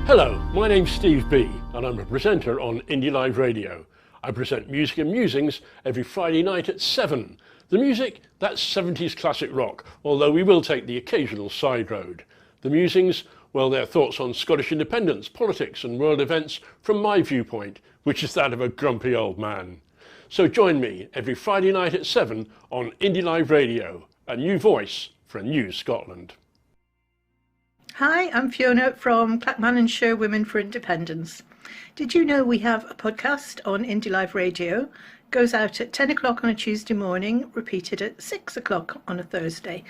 Hello, my name's Steve B and I'm a presenter on Indie Live Radio. I present Music and Musings every Friday night at 7. The music, that's 70s classic rock, although we will take the occasional side road. The musings, well, they're thoughts on Scottish independence, politics and world events from my viewpoint, which is that of a grumpy old man. So join me every Friday night at 7 on Indie Live Radio, a new voice for a new Scotland. Hi, I'm Fiona from Clackmannanshire Women for Independence. Did you know we have a podcast on Indie Live Radio? Goes out at 10 o'clock on a Tuesday morning, repeated at 6 o'clock on a Thursday.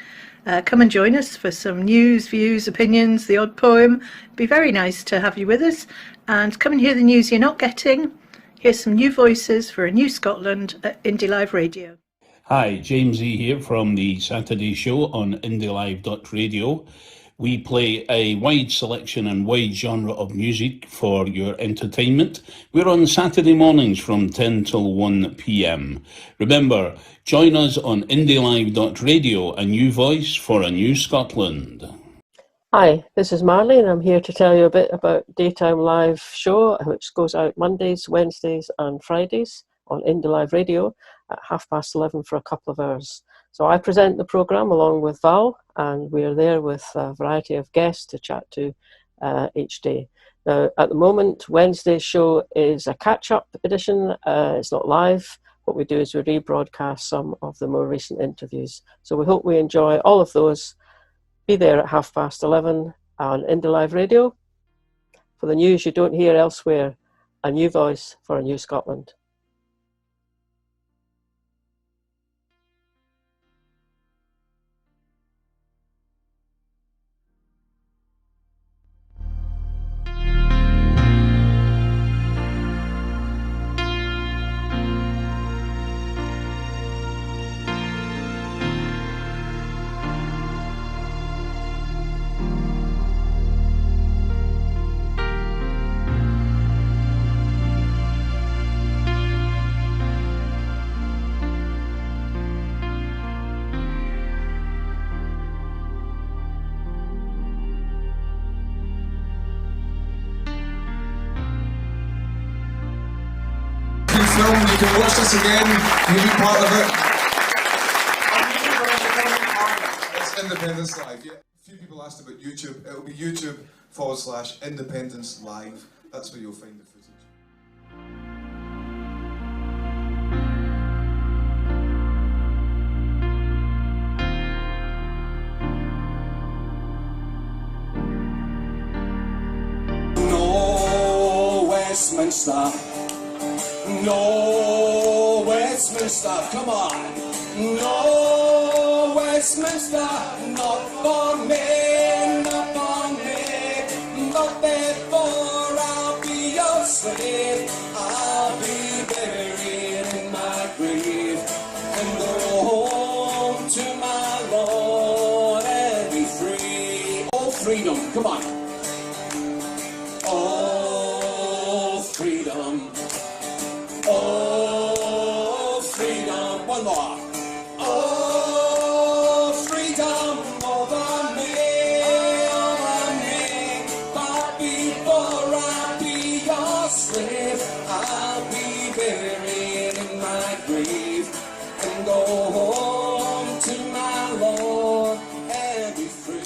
Come and join us for some news, views, opinions, the odd poem. It'd be very nice to have you with us. And come and hear the news you're not getting. Here's some new voices for a new Scotland at Indie Live Radio. Hi, James E here from the Saturday show on IndieLive.radio. We play a wide selection and wide genre of music for your entertainment. We're on Saturday mornings from 10 till 1 p.m. Remember, join us on IndieLive.radio, a new voice for a new Scotland. Hi, this is Marley and I'm here to tell you a bit about Daytime Live show, which goes out Mondays, Wednesdays and Fridays on Indie Live Radio at 11:30 for a couple of hours. So I present the programme along with Val, and we're there with a variety of guests to chat to each day. Now, at the moment, Wednesday's show is a catch-up edition. It's not live. What we do is we rebroadcast some of the more recent interviews. So we hope we enjoy all of those. Be there at 11:30 on Indie Live Radio. For the news you don't hear elsewhere, a new voice for a new Scotland. You can watch this again, you can be part of it. It's Independence Live, yeah. A few people asked about YouTube. It'll be YouTube/Independence Live. That's where you'll find the footage. No Westminster. No Westminster, come on. No Westminster, not for me, not for me. But therefore I'll be your slave. I'll be buried in my grave and go home to my Lord and be free. Oh, freedom, come on. Oh, freedom. Oh, freedom, one more. Oh, freedom over me. But before I be your slave, I'll be buried in my grave and go home to my Lord and be free.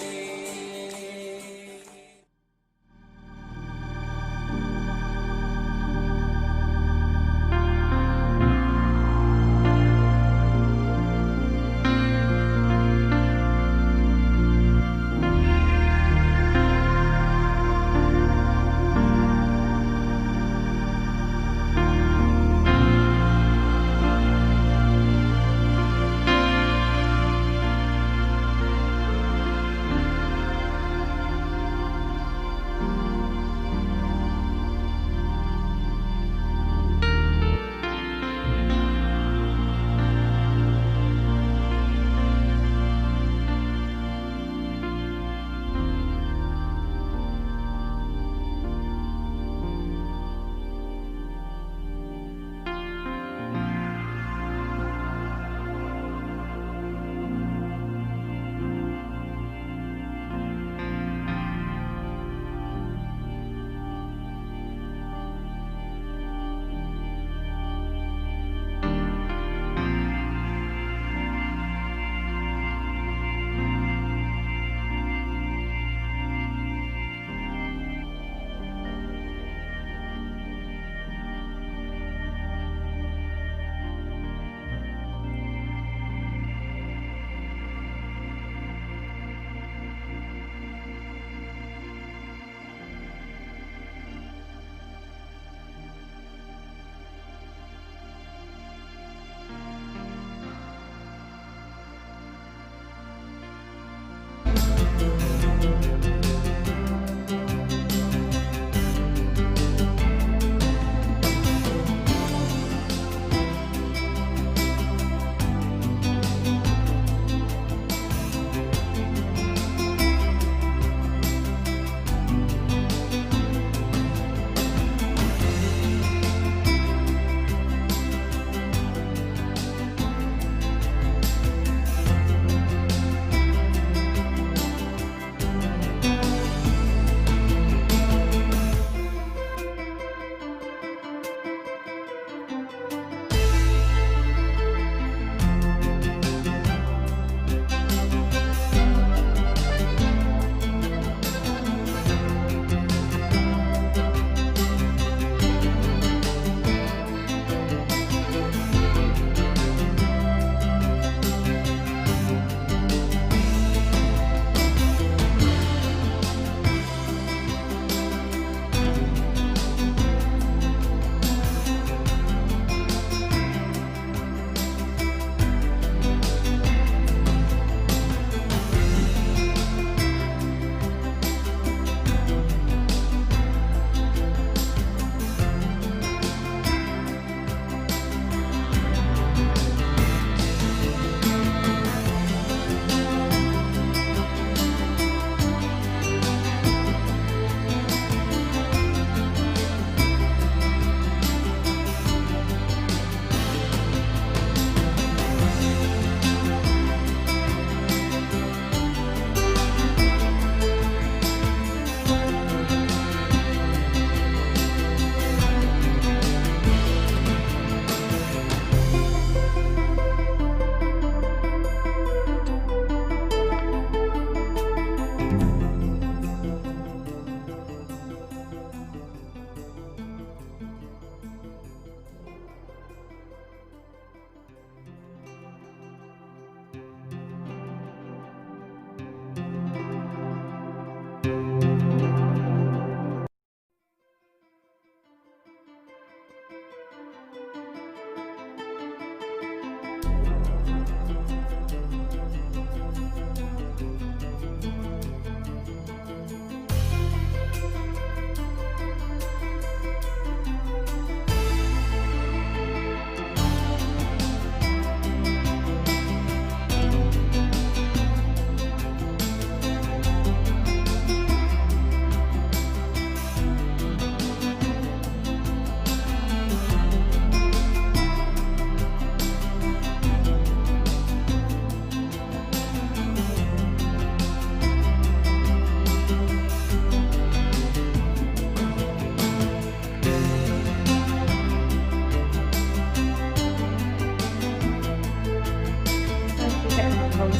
outcomes.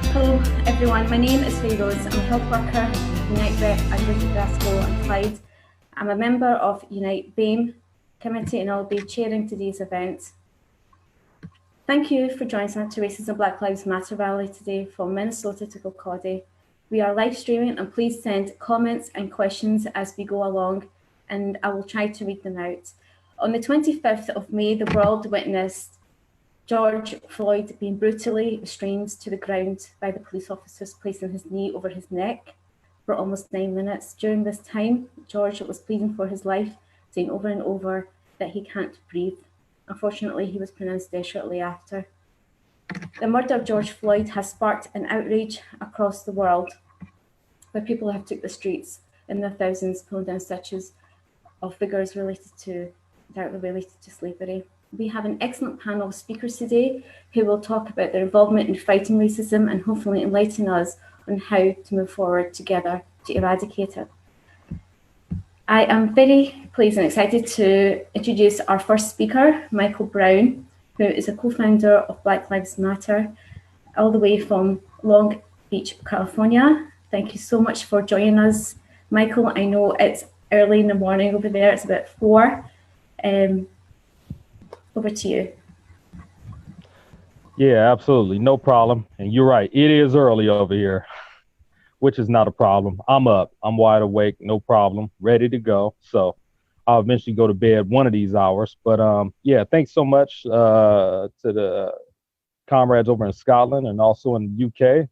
Hello everyone, my name is Rose. I'm a health worker, Unite Rep at Greater Glasgow and Clyde. I'm a member of Unite BAME committee and I'll be chairing today's event. Thank you for joining us at Racism Black Lives Matter rally today from Minnesota to Kirkcaldy. We are live streaming and please send comments and questions as we go along and I will try to read them out. On the 25th of May, the world witnessed George Floyd being brutally restrained to the ground by the police officers, placing his knee over his neck for almost 9 minutes. During this time, George was pleading for his life, saying over and over that he can't breathe. Unfortunately, he was pronounced dead shortly after. The murder of George Floyd has sparked an outrage across the world, where people have took the streets in their thousands, pulling down statues of figures directly related to slavery. We have an excellent panel of speakers today who will talk about their involvement in fighting racism and hopefully enlighten us on how to move forward together to eradicate it. I am very pleased and excited to introduce our first speaker, Michael Brown, who is a co-founder of Black Lives Matter, all the way from Long Beach, California. Thank you so much for joining us, Michael. I know it's early in the morning over there, it's about 4. Over to you. Yeah, absolutely. No problem. And you're right. It is early over here, which is not a problem. I'm up. I'm wide awake. No problem. Ready to go. So I'll eventually go to bed one of these hours. But yeah, thanks so much to the comrades over in Scotland and also in the UK,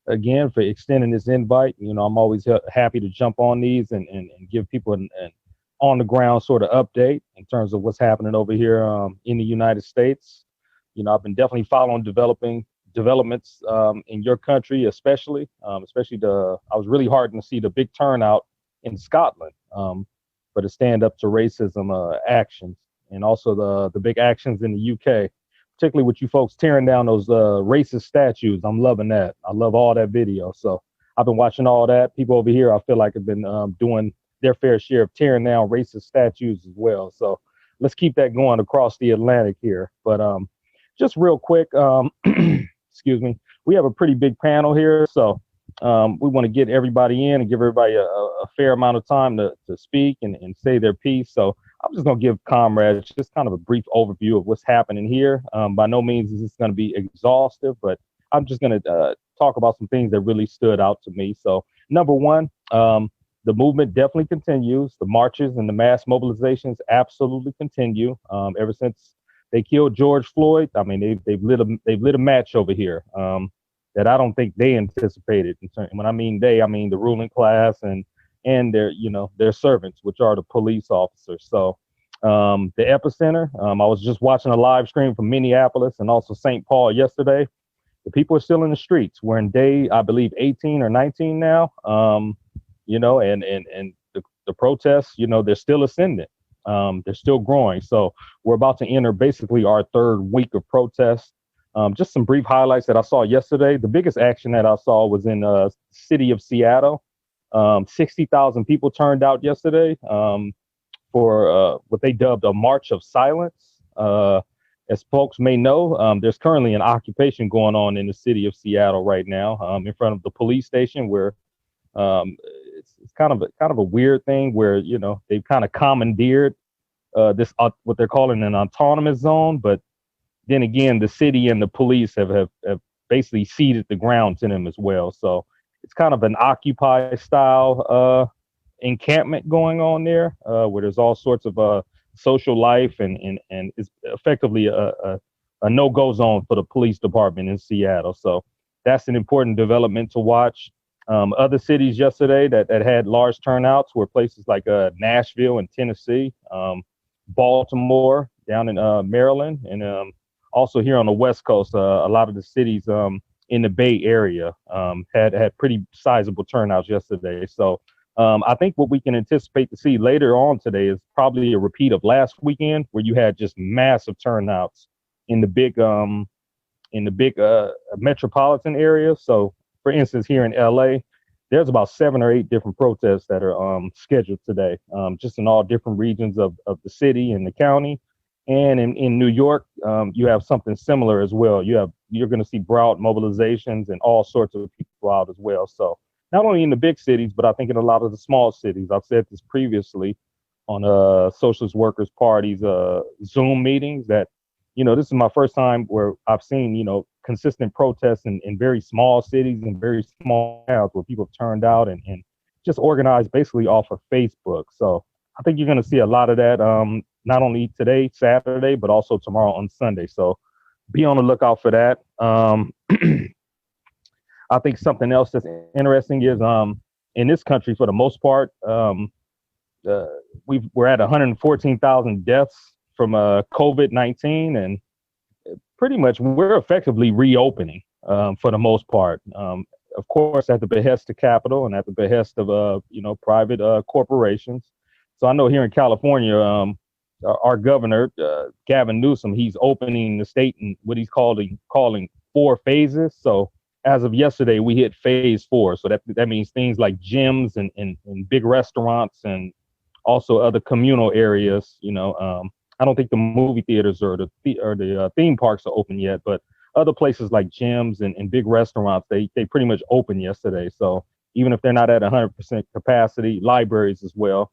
again, for extending this invite. You know, I'm always happy to jump on these and give people an on the ground sort of update in terms of what's happening over here in the United States. You know, I've been definitely following developments in your country, especially I was really heartened to see the big turnout in Scotland for the stand up to racism actions, and also the big actions in the UK, particularly with you folks tearing down those racist statues. I'm loving that. I love all that video. So I've been watching all that. People over here, I feel like have been doing their fair share of tearing down racist statues as well. So let's keep that going across the Atlantic here. But just real quick, excuse me, we have a pretty big panel here. So we want to get everybody in and give everybody a fair amount of time to speak and say their piece. So I'm just going to give comrades just kind of a brief overview of what's happening here. By no means is this going to be exhaustive, but I'm just going to talk about some things that really stood out to me. So number one, the movement definitely continues. The marches and the mass mobilizations absolutely continue. Ever since they killed George Floyd, I mean, they've lit a match over here that I don't think they anticipated. When I mean they, I mean the ruling class and their servants, which are the police officers. So the epicenter. I was just watching a live stream from Minneapolis and also St. Paul yesterday. The people are still in the streets. We're in day, I believe, 18 or 19 now. And the protests, they're still ascending. They're still growing. So we're about to enter basically our 3rd week of protests. Just some brief highlights that I saw yesterday. The biggest action that I saw was in the city of Seattle. 60,000 people turned out yesterday for what they dubbed a March of Silence. As folks may know, there's currently an occupation going on in the city of Seattle right now in front of the police station where it's kind of a weird thing where, they've kind of commandeered this what they're calling an autonomous zone. But then again, the city and the police have basically ceded the ground to them as well. So it's kind of an Occupy style encampment going on there where there's all sorts of social life and it's effectively a no-go zone for the police department in Seattle. So that's an important development to watch. Other cities yesterday that had large turnouts were places like Nashville in Tennessee, Baltimore down in Maryland, and also here on the West Coast, a lot of the cities in the Bay Area had pretty sizable turnouts yesterday. So I think what we can anticipate to see later on today is probably a repeat of last weekend where you had just massive turnouts in the big metropolitan area. So for instance, here in LA, there's about 7 or 8 different protests that are scheduled today, just in all different regions of the city and the county. And in New York, you have something similar as well. You have you're going to see broad mobilizations and all sorts of people out as well. So not only in the big cities, but I think in a lot of the small cities. I've said this previously on Socialist Workers Party's Zoom meetings that, this is my first time where I've seen, consistent protests in very small cities and very small towns where people have turned out and just organized basically off of Facebook. So I think you're going to see a lot of that, not only today, Saturday, but also tomorrow on Sunday. So be on the lookout for that. I think something else that's interesting is in this country, for the most part, we're at 114,000 deaths from COVID-19, and pretty much we're effectively reopening for the most part. Of course, at the behest of capital and at the behest of private corporations. So I know here in California, our governor Gavin Newsom, he's opening the state in what he's calling 4 phases. So as of yesterday, we hit phase 4. So that means things like gyms and big restaurants and also other communal areas. I don't think the movie theaters or the theme parks are open yet, but other places like gyms and big restaurants, they pretty much opened yesterday. So even if they're not at 100% capacity, libraries as well,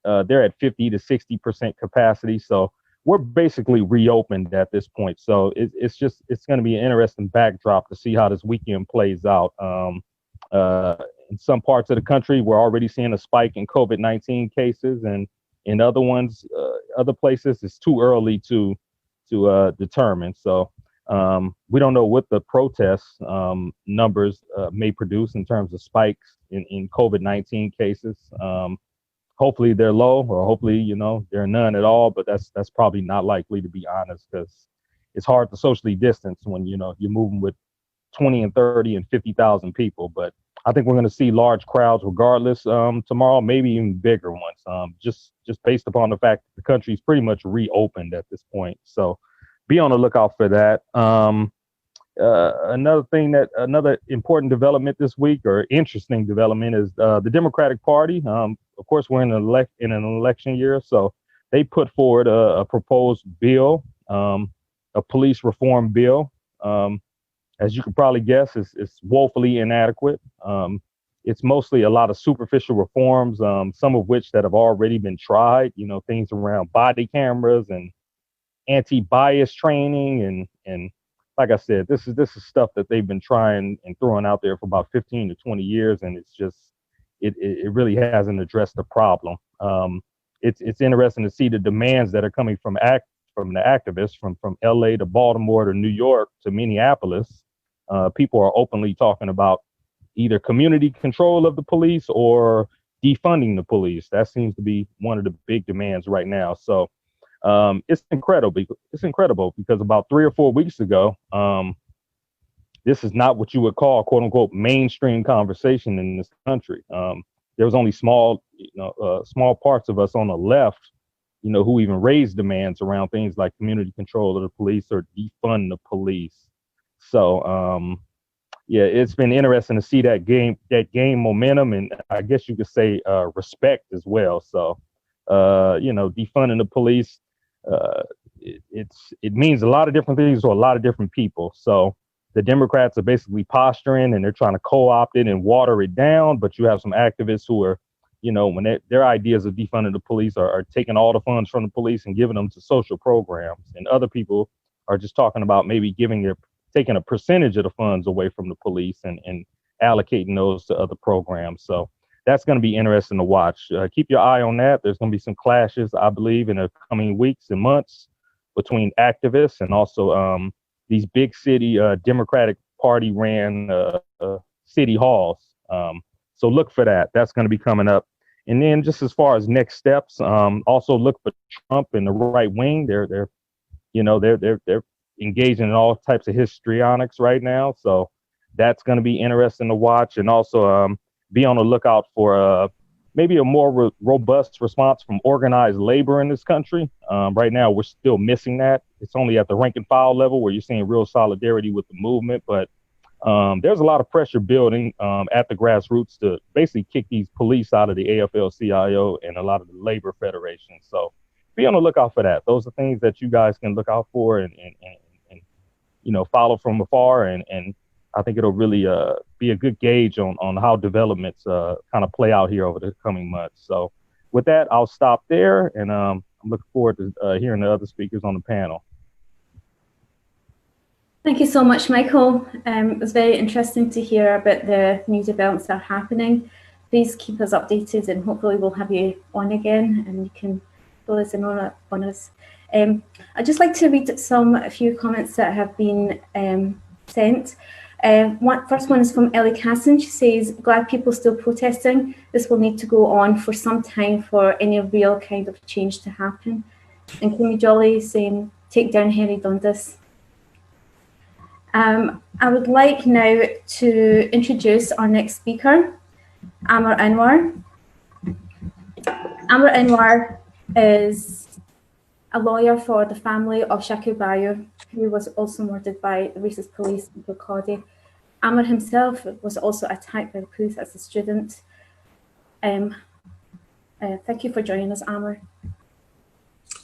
they're at 50 to 60% capacity. So we're basically reopened at this point. So it's going to be an interesting backdrop to see how this weekend plays out. In some parts of the country, we're already seeing a spike in COVID-19 cases, and in other places, it's too early to determine. So we don't know what the protest numbers may produce in terms of spikes in COVID-19 cases. Hopefully they're low, or hopefully, there are none at all, but that's probably not likely, to be honest, because it's hard to socially distance when, you're moving with 20 and 30 and 50,000 people. But I think we're going to see large crowds regardless tomorrow, maybe even bigger ones, just based upon the fact that the country's pretty much reopened at this point. So be on the lookout for that. Another important development this week, or interesting development, is the Democratic Party. Of course, we're in an election year, so they put forward a proposed bill, a police reform bill. As you can probably guess, it's woefully inadequate. It's mostly a lot of superficial reforms, some of which that have already been tried. Things around body cameras and anti-bias training, and like I said, this is stuff that they've been trying and throwing out there for about 15 to 20 years, and it's just it really hasn't addressed the problem. It's interesting to see the demands that are coming from the activists from LA to Baltimore to New York to Minneapolis. People are openly talking about either community control of the police or defunding the police. That seems to be one of the big demands right now. So it's incredible. It's incredible because about 3 or 4 weeks ago, this is not what you would call, quote unquote, mainstream conversation in this country. There was only small parts of us on the left, who even raised demands around things like community control of the police or defund the police. So, it's been interesting to see that gain momentum, and I guess you could say respect as well. So, defunding the police, it means a lot of different things to a lot of different people. So the Democrats are basically posturing and they're trying to co-opt it and water it down. But you have some activists who are, when their ideas of defunding the police are taking all the funds from the police and giving them to social programs. And other people are just talking about maybe taking a percentage of the funds away from the police and allocating those to other programs. So that's going to be interesting to watch. Keep your eye on that. There's going to be some clashes, I believe, in the coming weeks and months between activists and also these big city Democratic Party ran city halls. So look for that. That's going to be coming up. And then just as far as next steps, also look for Trump and the right wing. They're engaging in all types of histrionics right now. So that's going to be interesting to watch. And also be on the lookout for maybe a more robust response from organized labor in this country. Right now, we're still missing that. It's only at the rank and file level where you're seeing real solidarity with the movement. But there's a lot of pressure building at the grassroots to basically kick these police out of the AFL-CIO and a lot of the labor federations. So be on the lookout for that. Those are things that you guys can look out for and follow from afar, and I think it'll really be a good gauge on how developments kind of play out here over the coming months. So with that, I'll stop there, and I'm looking forward to hearing the other speakers on the panel. Thank you so much, Michael. It was very interesting to hear about the new developments that are happening. Please keep us updated, and hopefully we'll have you on again and you can fill us in on us. I'd just like to read a few comments that have been sent. First one is from Ellie Casson. She says, glad people still protesting. This will need to go on for some time for any real kind of change to happen. And Kimmy Jolly saying, take down Henry Dundas. I would like now to introduce our next speaker, Aamer Anwar. Aamer Anwar is a lawyer for the family of Sheku Bayoh, who was also murdered by the racist police in Kirkcaldy. Aamer himself was also attacked by the police as a student. Thank you for joining us, Aamer.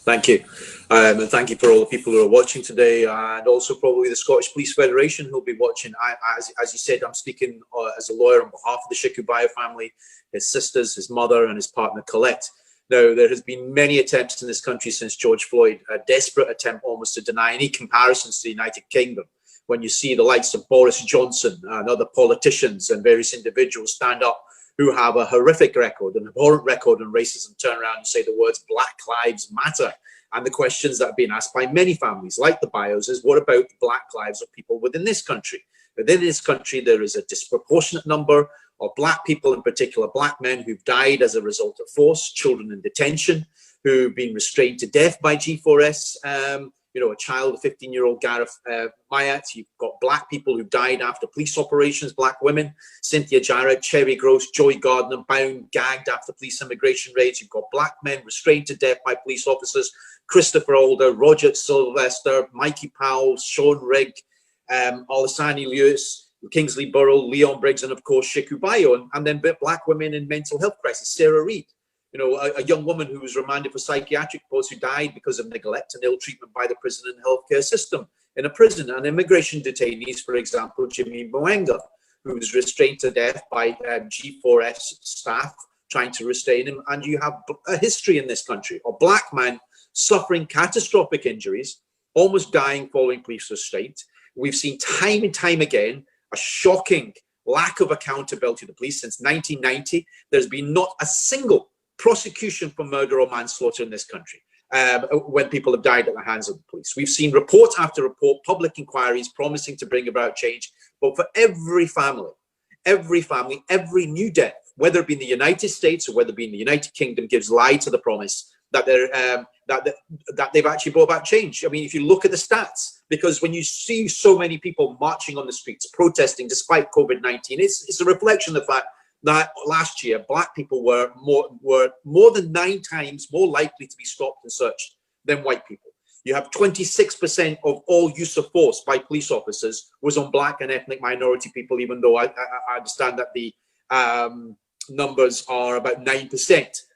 Thank you. And thank you for all the people who are watching today, and also probably the Scottish Police Federation who'll be watching. As you said, I'm speaking as a lawyer on behalf of the Sheku Bayoh family, his sisters, his mother, and his partner Colette. Now, there has been many attempts in this country since George Floyd, a desperate attempt almost to deny any comparisons to the United Kingdom. When you see the likes of Boris Johnson and other politicians and various individuals stand up who have a horrific record, an abhorrent record on racism, turn around and say the words Black Lives Matter. And the questions that have been asked by many families like the Bayohs is, what about the Black lives of people within this country? Within this country, there is a disproportionate number of Black people, in particular Black men, who've died as a result of force, children in detention, who've been restrained to death by G4S, a child, a 15-year-old Gareth Mayat. You've got Black people who died after police operations, Black women, Cynthia Jarrett, Cherry Gross, Joy Gardner, bound, gagged after police immigration raids. You've got Black men restrained to death by police officers, Christopher Alder, Roger Sylvester, Mikey Powell, Sean Rigg, Olasani Lewis, Kingsley Burrell, Leon Briggs, and of course Sheku Bayoh, and then Black women in mental health crisis, Sarah Reid. A young woman who was remanded for psychiatric reports, who died because of neglect and ill treatment by the prison and healthcare system in a prison, and immigration detainees, for example, Jimmy Mwenga, who was restrained to death by G4S staff trying to restrain him. And you have a history in this country of Black men suffering catastrophic injuries, almost dying following police restraint. We've seen time and time again a shocking lack of accountability of the police. Since 1990, there's been not a single prosecution for murder or manslaughter in this country when people have died at the hands of the police. We've seen report after report, public inquiries promising to bring about change, but for every family, every new death, whether it be in the United States or whether it be in the United Kingdom, gives lie to the promise that that they've actually brought about change. I mean, if you look at the stats, because when you see so many people marching on the streets, protesting despite COVID-19, it's a reflection of the fact that last year Black people were more than 9 times more likely to be stopped and searched than white people. You have 26% of all use of force by police officers was on Black and ethnic minority people, even though I understand that the numbers are about 9%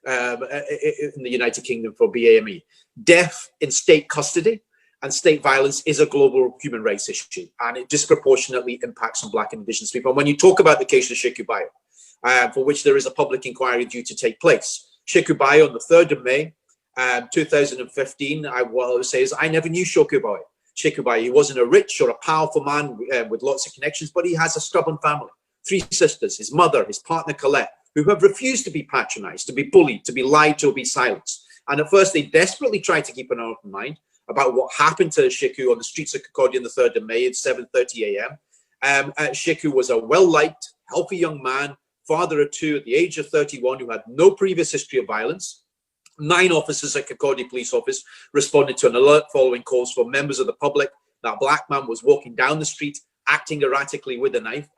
in the United Kingdom for BAME. Death in state custody and state violence is a global human rights issue, and it disproportionately impacts on Black and Indigenous people. And when you talk about the case of Sheku Bayoh, for which there is a public inquiry due to take place, Sheku Bayoh on the 3rd of May, 2015, what I would say is I never knew Sheku Bayoh. He wasn't a rich or a powerful man with lots of connections, but he has a stubborn family. 3 sisters, his mother, his partner Colette, who have refused to be patronized, to be bullied, to be lied to, or be silenced. And at first, they desperately tried to keep an open mind about what happened to Sheku on the streets of Kirkcaldy on the 3rd of May at 7:30 a.m. Sheku was a well-liked, healthy young man, father of 2 at the age of 31, who had no previous history of violence. 9 officers at Kirkcaldy Police Office responded to an alert following calls from members of the public that a Black man was walking down the street, acting erratically with a knife.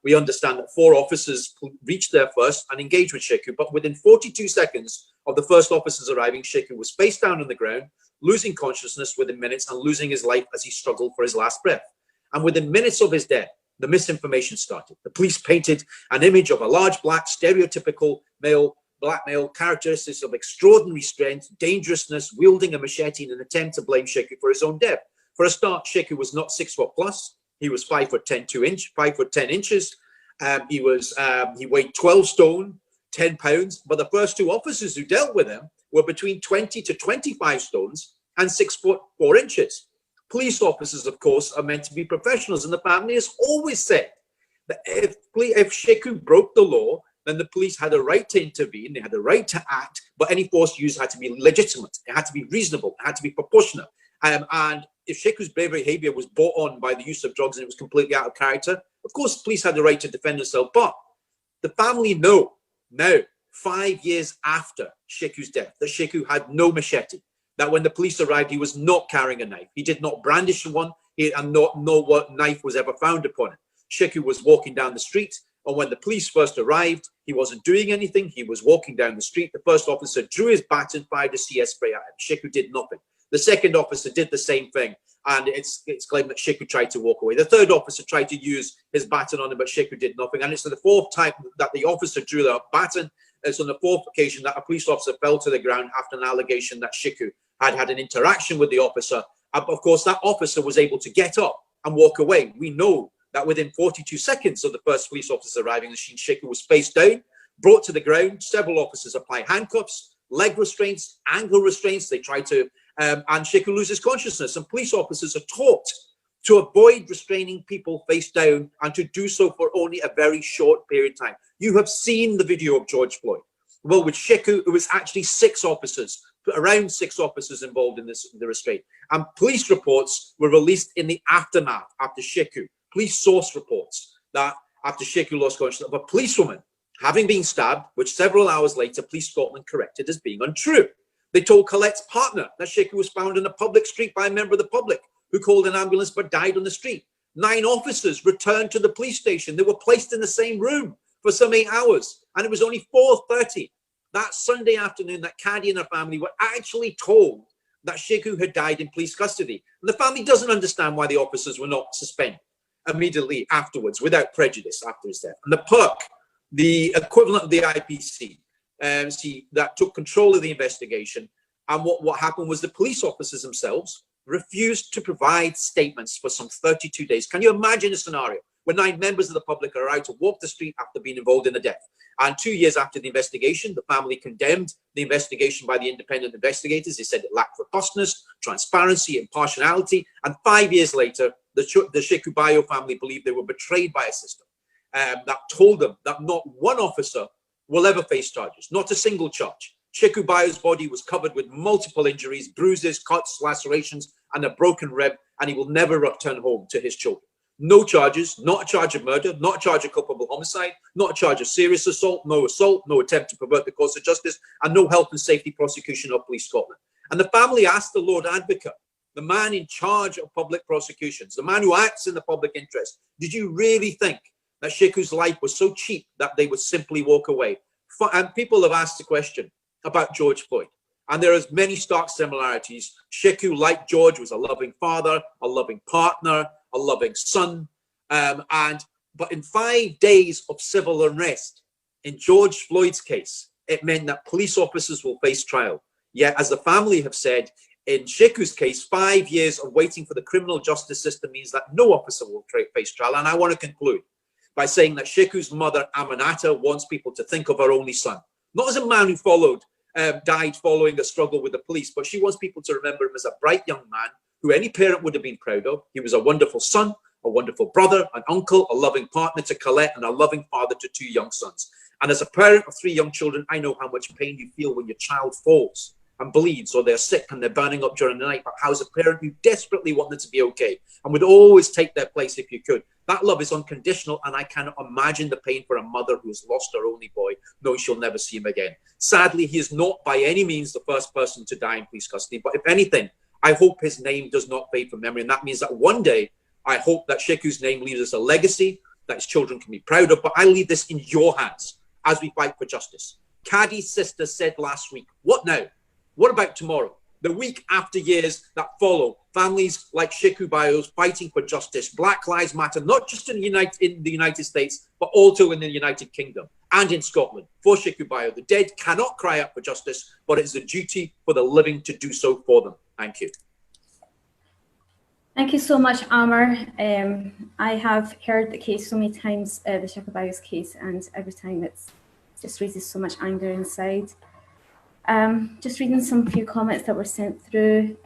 We understand that 4 officers reached there first and engaged with Sheku, but within 42 seconds of the first officers arriving, Sheku was face down on the ground, losing consciousness within minutes and losing his life as he struggled for his last breath. And within minutes of his death, the misinformation started. The police painted an image of a large Black, stereotypical Black male, characteristics of extraordinary strength, dangerousness, wielding a machete in an attempt to blame Sheku for his own death. For a start, Sheku was not 6 foot plus. He was 5 foot 10 inches. He weighed 12 stone, 10 pounds. But the first 2 officers who dealt with him were between 20 to 25 stones and 6 foot 4 inches. Police officers, of course, are meant to be professionals, and the family has always said that if Sheku broke the law, then the police had a right to intervene, they had a right to act, but any force used had to be legitimate, it had to be reasonable, it had to be proportionate. And if Sheku's behavior was brought on by the use of drugs and it was completely out of character, of course, the police had the right to defend themselves. But the family know now, 5 years after Sheku's death, that Sheku had no machete, that when the police arrived, he was not carrying a knife. He did not brandish one, and no knife was ever found upon him. Sheku was walking down the street, and when the police first arrived, he wasn't doing anything. He was walking down the street. The first officer drew his baton, fired a CS spray at him. Sheku did nothing. The second officer did the same thing, and it's claimed that Sheku tried to walk away. The third officer tried to use his baton on him, but Sheku did nothing. And it's the fourth time that the officer drew the baton. It's on the fourth occasion that a police officer fell to the ground after an allegation that Sheku had had an interaction with the officer. And of course, that officer was able to get up and walk away. We know that within 42 seconds of the first police officer arriving on the scene, Sheku was face down, brought to the ground. Several officers apply handcuffs, leg restraints, ankle restraints. They try to, and Sheku loses consciousness. And police officers are taught to avoid restraining people face down and to do so for only a very short period of time. You have seen the video of George Floyd. Well, with Sheku, it was actually around six officers involved in the restraint. And police reports were released in the aftermath after Sheku. Police source reports that after Sheku lost consciousness of a policewoman having been stabbed, which several hours later, Police Scotland corrected as being untrue. They told Colette's partner that Sheku was found in a public street by a member of the public who called an ambulance but died on the street. 9 officers returned to the police station. They were placed in the same room for some 8 hours. And it was only 4:30 that Sunday afternoon that Caddy and her family were actually told that Sheku had died in police custody. And the family doesn't understand why the officers were not suspended immediately afterwards without prejudice after his death. And the PERC, the equivalent of the IPC, that took control of the investigation. And what happened was the police officers themselves refused to provide statements for some 32 days. Can you imagine a scenario where 9 members of the public are allowed to walk the street after being involved in the death? And 2 years after the investigation, the family condemned the investigation by the independent investigators. They said it lacked robustness, transparency, impartiality. And 5 years later, the Sheku Bayoh family believed they were betrayed by a system that told them that not one officer will ever face charges, not a single charge. Sheku Bayoh's body was covered with multiple injuries, bruises, cuts, lacerations, and a broken rib, and he will never return home to his children. No charges, not a charge of murder, not a charge of culpable homicide, not a charge of serious assault, no attempt to pervert the course of justice, and no health and safety prosecution of Police Scotland. And the family asked the Lord Advocate, the man in charge of public prosecutions, the man who acts in the public interest, did you really think that Sheku's life was so cheap that they would simply walk away? And people have asked the question about George Floyd. And there is many stark similarities. Sheku, like George, was a loving father, a loving partner, a loving son. But in 5 days of civil unrest, in George Floyd's case, it meant that police officers will face trial. Yet, as the family have said, in Sheku's case, 5 years of waiting for the criminal justice system means that no officer will face trial. And I want to conclude by saying that Sheku's mother, Aminata, wants people to think of her only son, not as a man who died following a struggle with the police, but she wants people to remember him as a bright young man who any parent would have been proud of. He was a wonderful son, a wonderful brother, an uncle, a loving partner to Colette, and a loving father to 2 young sons. And as a parent of 3 young children, I know how much pain you feel when your child falls and bleeds, or they're sick and they're burning up during the night. But how, as a parent who desperately want them to be okay and would always take their place if you could, that love is unconditional, and I cannot imagine the pain for a mother who has lost her only boy, knowing she'll never see him again. Sadly, he is not by any means the first person to die in police custody, but if anything, I hope his name does not fade from memory, and that means that one day, I hope that Sheku's name leaves us a legacy that his children can be proud of, but I leave this in your hands as we fight for justice. Caddy's sister said last week, what now? What about tomorrow? The week after years that follow, families like Sheku Bayoh's fighting for justice. Black Lives Matter, not just in the United States, but also in the United Kingdom and in Scotland. For Sheku Bayoh, the dead cannot cry out for justice, but it is a duty for the living to do so for them. Thank you. Thank you so much, Aamer. I have heard the case so many times, the Sheku Bayoh's case, and every time it just raises so much anger inside. Just reading some few comments that were sent through.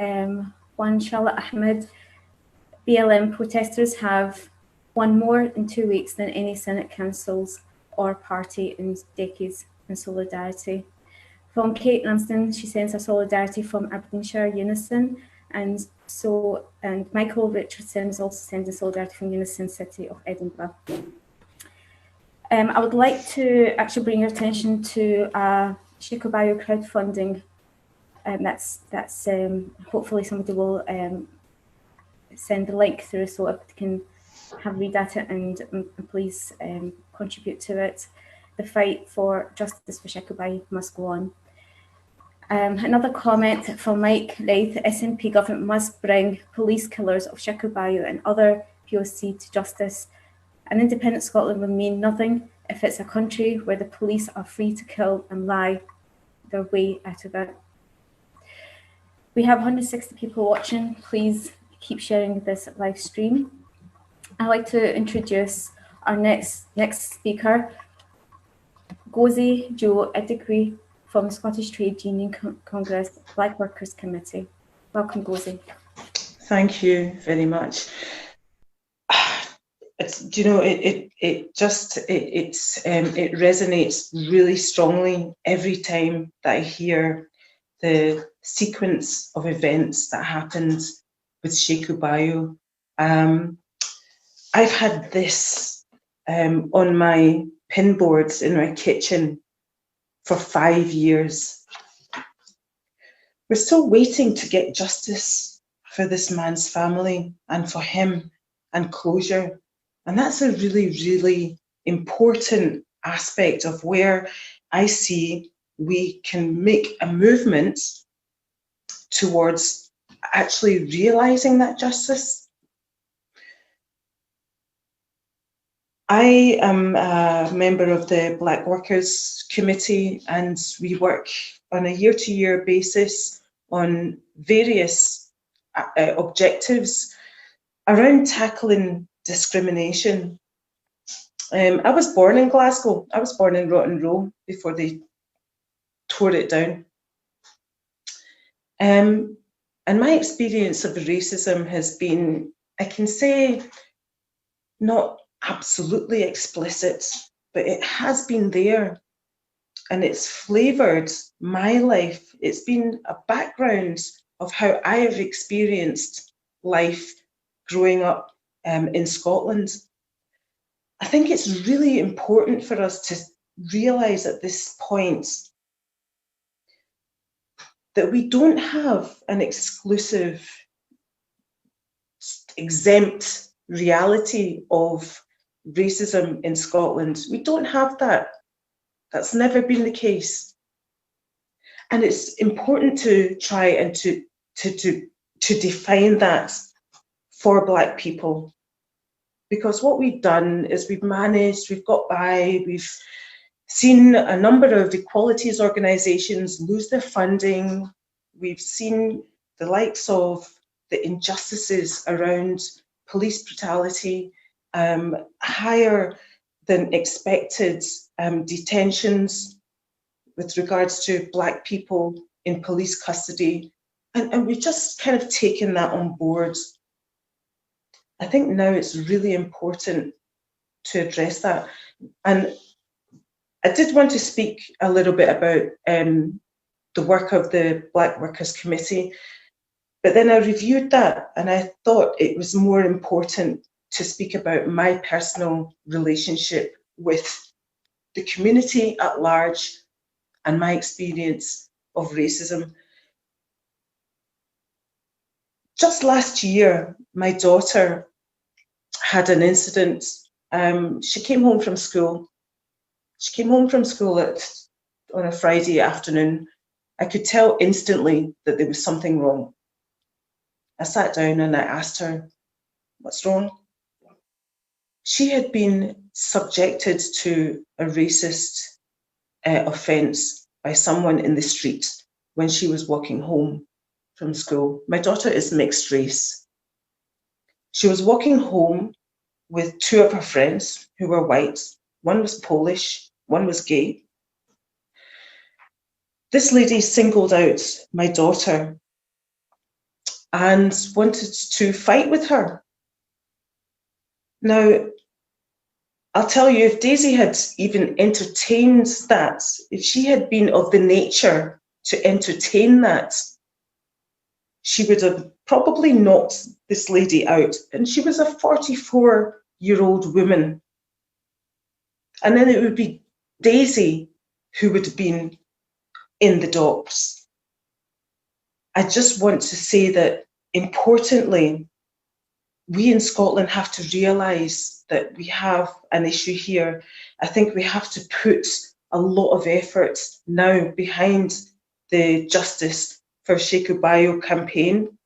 One, Shala Ahmed, BLM protesters have won more in 2 weeks than any Senate councils or party in decades in solidarity. From Kate Lumsden, she sends her solidarity from Aberdeenshire Unison, and Michael Richardson is also sending solidarity from Unison City of Edinburgh. I would like to actually bring your attention to Sheku Bayoh crowdfunding. That's hopefully somebody will send the link through so it can have a read at it and please contribute to it. The fight for justice for Sheku Bayoh must go on. Another comment from Mike Wright, the SNP government must bring police killers of Sheku Bayoh and other POC to justice. An independent Scotland will mean nothing if it's a country where the police are free to kill and lie their way out of it. We have 160 people watching. Please keep sharing this live stream. I'd like to introduce our next speaker, Gozi Jo Edegui from the Scottish Trade Union Congress Black Workers Committee. Welcome, Gozi. Thank you very much. It resonates really strongly every time that I hear the sequence of events that happened with Sheku Bayoh. I've had this on my pin boards in my kitchen for 5 years. We're still waiting to get justice for this man's family and for him and closure. And that's a really, really important aspect of where I see we can make a movement towards actually realizing that justice. I am a member of the Black Workers Committee, and we work on a year-to-year basis on various objectives around tackling discrimination. I was born in Glasgow. I was born in Rotten Row before they tore it down. And my experience of racism has been, I can say, not absolutely explicit, but it has been there and it's flavoured my life. It's been a background of how I have experienced life growing up in Scotland. I think it's really important for us to realise at this point that we don't have an exclusive, exempt reality of racism in Scotland. We don't have that. That's never been the case. And it's important to try and to define that for Black people. Because what we've done is we've got by, we've seen a number of equalities organisations lose their funding. We've seen the likes of the injustices around police brutality, higher than expected detentions with regards to Black people in police custody. And we've just kind of taken that on board. I think now it's really important to address that. And I did want to speak a little bit about the work of the Black Workers Committee, but then I reviewed that and I thought it was more important to speak about my personal relationship with the community at large and my experience of racism. Just last year, my daughter had an incident. She came home from school. She came home from school on a Friday afternoon. I could tell instantly that there was something wrong. I sat down and I asked her, "What's wrong?" She had been subjected to a racist offence by someone in the street when she was walking home from school. My daughter is mixed race. She was walking home with two of her friends who were white. One was Polish, one was gay. This lady singled out my daughter and wanted to fight with her. Now, I'll tell you, if Daisy had even entertained that, if she had been of the nature to entertain that, she would have probably knocked this lady out. And she was a 44-year-old woman. And then it would be Daisy who would have been in the docks. I just want to say that, importantly, we in Scotland have to realise that we have an issue here. I think we have to put a lot of effort now behind the Justice for Sheku Bayoh campaign.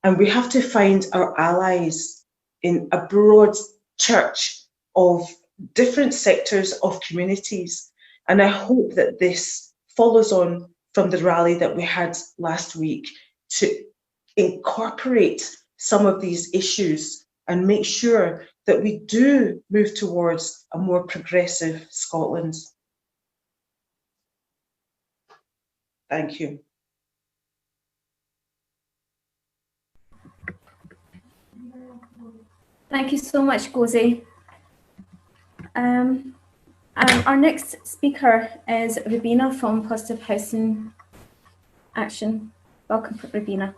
And we have to find our allies in a broad church of different sectors of communities. And I hope that this follows on from the rally that we had last week to incorporate some of these issues and make sure that we do move towards a more progressive Scotland. Thank you. Thank you so much, Gozi. Our next speaker is Robina from Positive Housing Action. Welcome, Robina.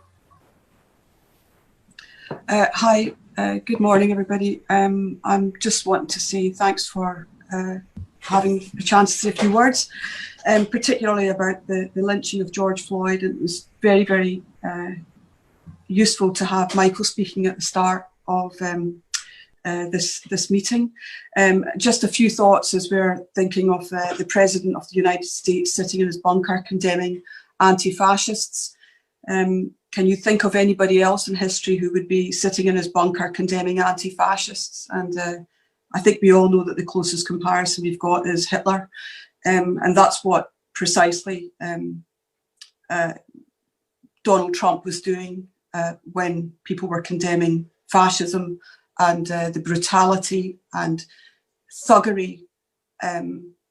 Hi, good morning, everybody. I'm just wanting to say thanks for having a chance to say a few words, particularly about the lynching of George Floyd. It was very, very useful to have Michael speaking at the start of this meeting. Just a few thoughts as we're thinking of the President of the United States sitting in his bunker condemning anti-fascists. Can you think of anybody else in history who would be sitting in his bunker condemning anti-fascists? And I think we all know that the closest comparison we've got is Hitler. And that's what precisely Donald Trump was doing when people were condemning fascism and the brutality and thuggery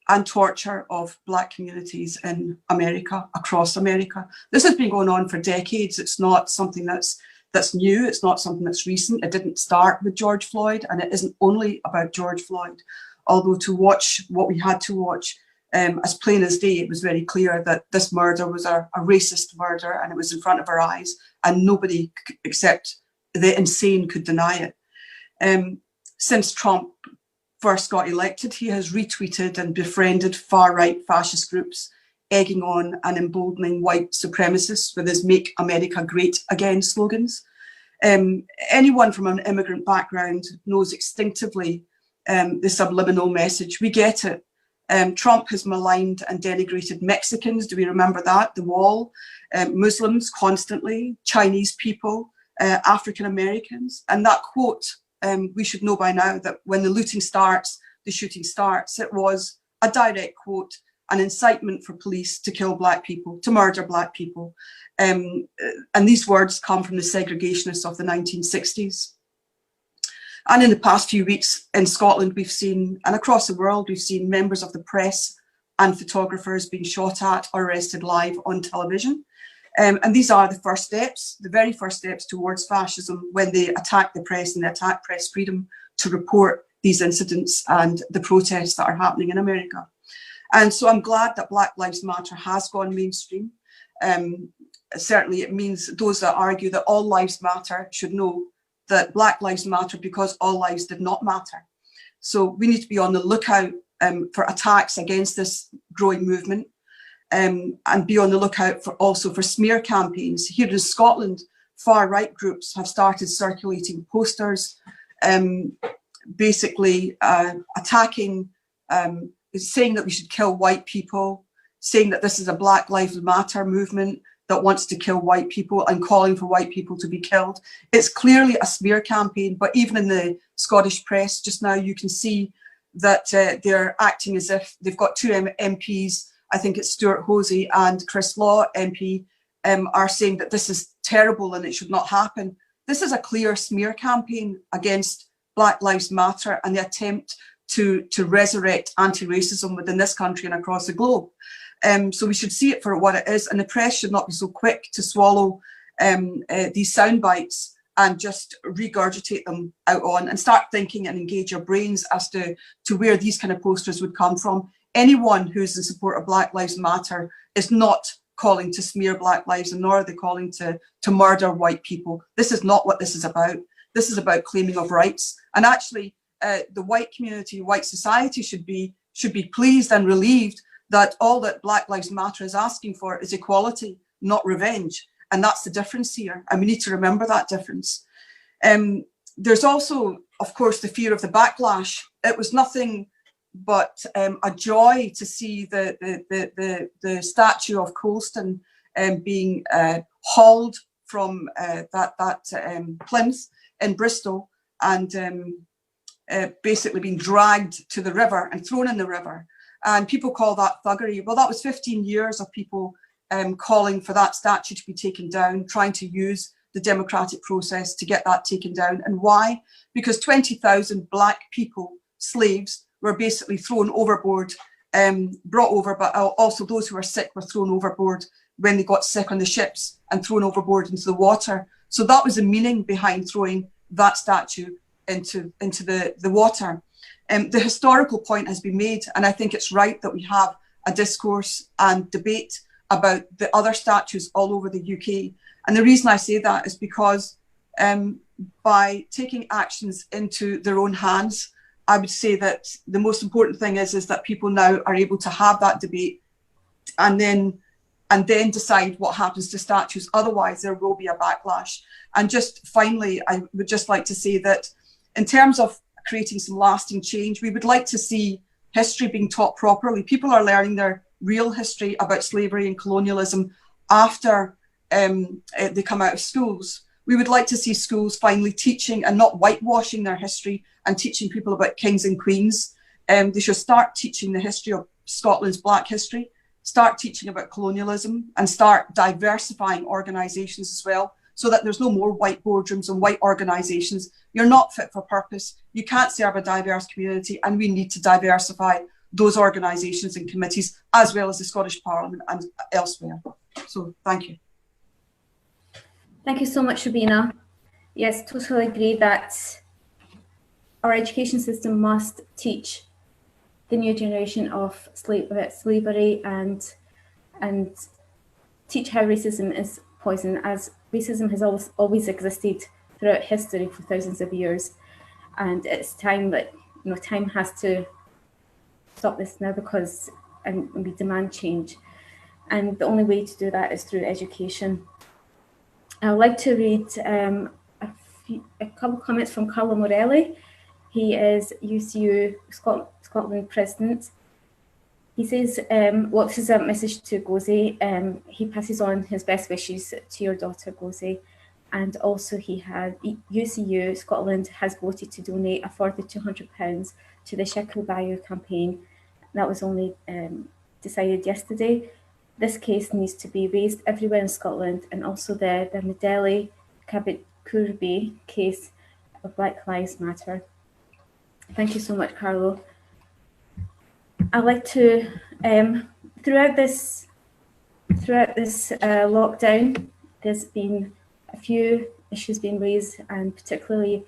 and torture of Black communities in America, across America. This has been going on for decades. It's not something that's new. It's not something that's recent. It didn't start with George Floyd, and it isn't only about George Floyd. Although to watch what we had to watch, as plain as day, it was very clear that this murder was a racist murder, and it was in front of our eyes, and nobody except the insane could deny it. Since Trump first got elected, he has retweeted and befriended far-right fascist groups, egging on and emboldening white supremacists with his Make America Great Again slogans. Anyone from an immigrant background knows instinctively the subliminal message. We get it. Trump has maligned and denigrated Mexicans. Do we remember that? The Wall. Muslims constantly, Chinese people, African Americans. And that quote, we should know by now that when the looting starts, the shooting starts. It was a direct quote, an incitement for police to kill Black people, to murder Black people. And these words come from the segregationists of the 1960s. And in the past few weeks in Scotland, we've seen, and across the world, we've seen members of the press and photographers being shot at or arrested live on television. And these are the first steps, the very first steps towards fascism, when they attack the press and they attack press freedom to report these incidents and the protests that are happening in America. And so I'm glad that Black Lives Matter has gone mainstream. Certainly it means those that argue that all lives matter should know that Black Lives Matter because all lives did not matter. So we need to be on the lookout for attacks against this growing movement. And be on the lookout for also for smear campaigns. Here in Scotland, far-right groups have started circulating posters, basically attacking, saying that we should kill white people, saying that this is a Black Lives Matter movement that wants to kill white people and calling for white people to be killed. It's clearly a smear campaign, but even in the Scottish press just now, you can see that they're acting as if they've got two MPs, I think it's Stuart Hosey and Chris Law MP, are saying that this is terrible and it should not happen. This is a clear smear campaign against Black Lives Matter and the attempt to resurrect anti-racism within this country and across the globe. So we should see it for what it is, and the press should not be so quick to swallow these sound bites and just regurgitate them out on and start thinking and engage your brains as to where these kind of posters would come from. Anyone who's in support of Black Lives Matter is not calling to smear Black lives, and nor are they calling to murder white people. This is not what this is about. This is about claiming of rights. And actually, the white community, white society should be pleased and relieved that all that Black Lives Matter is asking for is equality, not revenge. And that's the difference here. And we need to remember that difference. There's also, of course, the fear of the backlash. It was nothing but a joy to see the statue of Colston being hauled from that plinth in Bristol and basically being dragged to the river and thrown in the river. And people call that thuggery. Well, that was 15 years of people calling for that statue to be taken down, trying to use the democratic process to get that taken down. And why? Because 20,000 Black people, slaves, were basically thrown overboard, brought over, but also those who were sick were thrown overboard when they got sick on the ships and thrown overboard into the water. So that was the meaning behind throwing that statue into the water. The historical point has been made, and I think it's right that we have a discourse and debate about the other statues all over the UK. And the reason I say that is because by taking actions into their own hands, I would say that the most important thing is that people now are able to have that debate and then decide what happens to statues. Otherwise, there will be a backlash. And just finally, I would just like to say that in terms of creating some lasting change, we would like to see history being taught properly. People are learning their real history about slavery and colonialism after they come out of schools. We would like to see schools finally teaching and not whitewashing their history and teaching people about kings and queens. They should start teaching the history of Scotland's Black history, start teaching about colonialism, and start diversifying organisations as well, so that there's no more white boardrooms and white organisations. You're not fit for purpose. You can't serve a diverse community, and we need to diversify those organisations and committees, as well as the Scottish Parliament and elsewhere. So thank you. Thank you so much, Robina. Yes, totally agree that our education system must teach the new generation of slavery and teach how racism is poison, as racism has always existed throughout history for thousands of years. And it's time that, time has to stop this now, because and we demand change. And the only way to do that is through education. I would like to read a couple of comments from Carlo Morelli. He is UCU Scotland president. He says, well, this is a message to Gozi. He passes on his best wishes to your daughter, Gozi. And also he had, UCU Scotland has voted to donate a further £200 to the Sheku Bayoh campaign. That was only decided yesterday. This case needs to be raised everywhere in Scotland, and also the Medeli Kabit-Kurbi case of Black Lives Matter. Thank you so much, Carlo. I'd like to, throughout this lockdown, there's been a few issues being raised, and particularly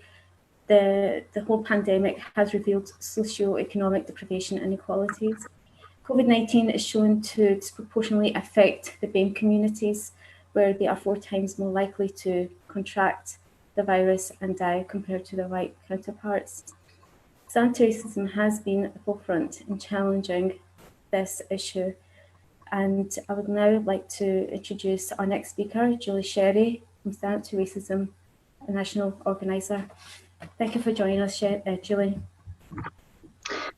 the whole pandemic has revealed socio-economic deprivation and inequalities. COVID-19 is shown to disproportionately affect the BAME communities, where they are 4 times more likely to contract the virus and die compared to their white counterparts. Anti-racism has been at the forefront in challenging this issue. And I would now like to introduce our next speaker, Julie Sherry from Anti-Racism, a national organiser. Thank you for joining us, Julie.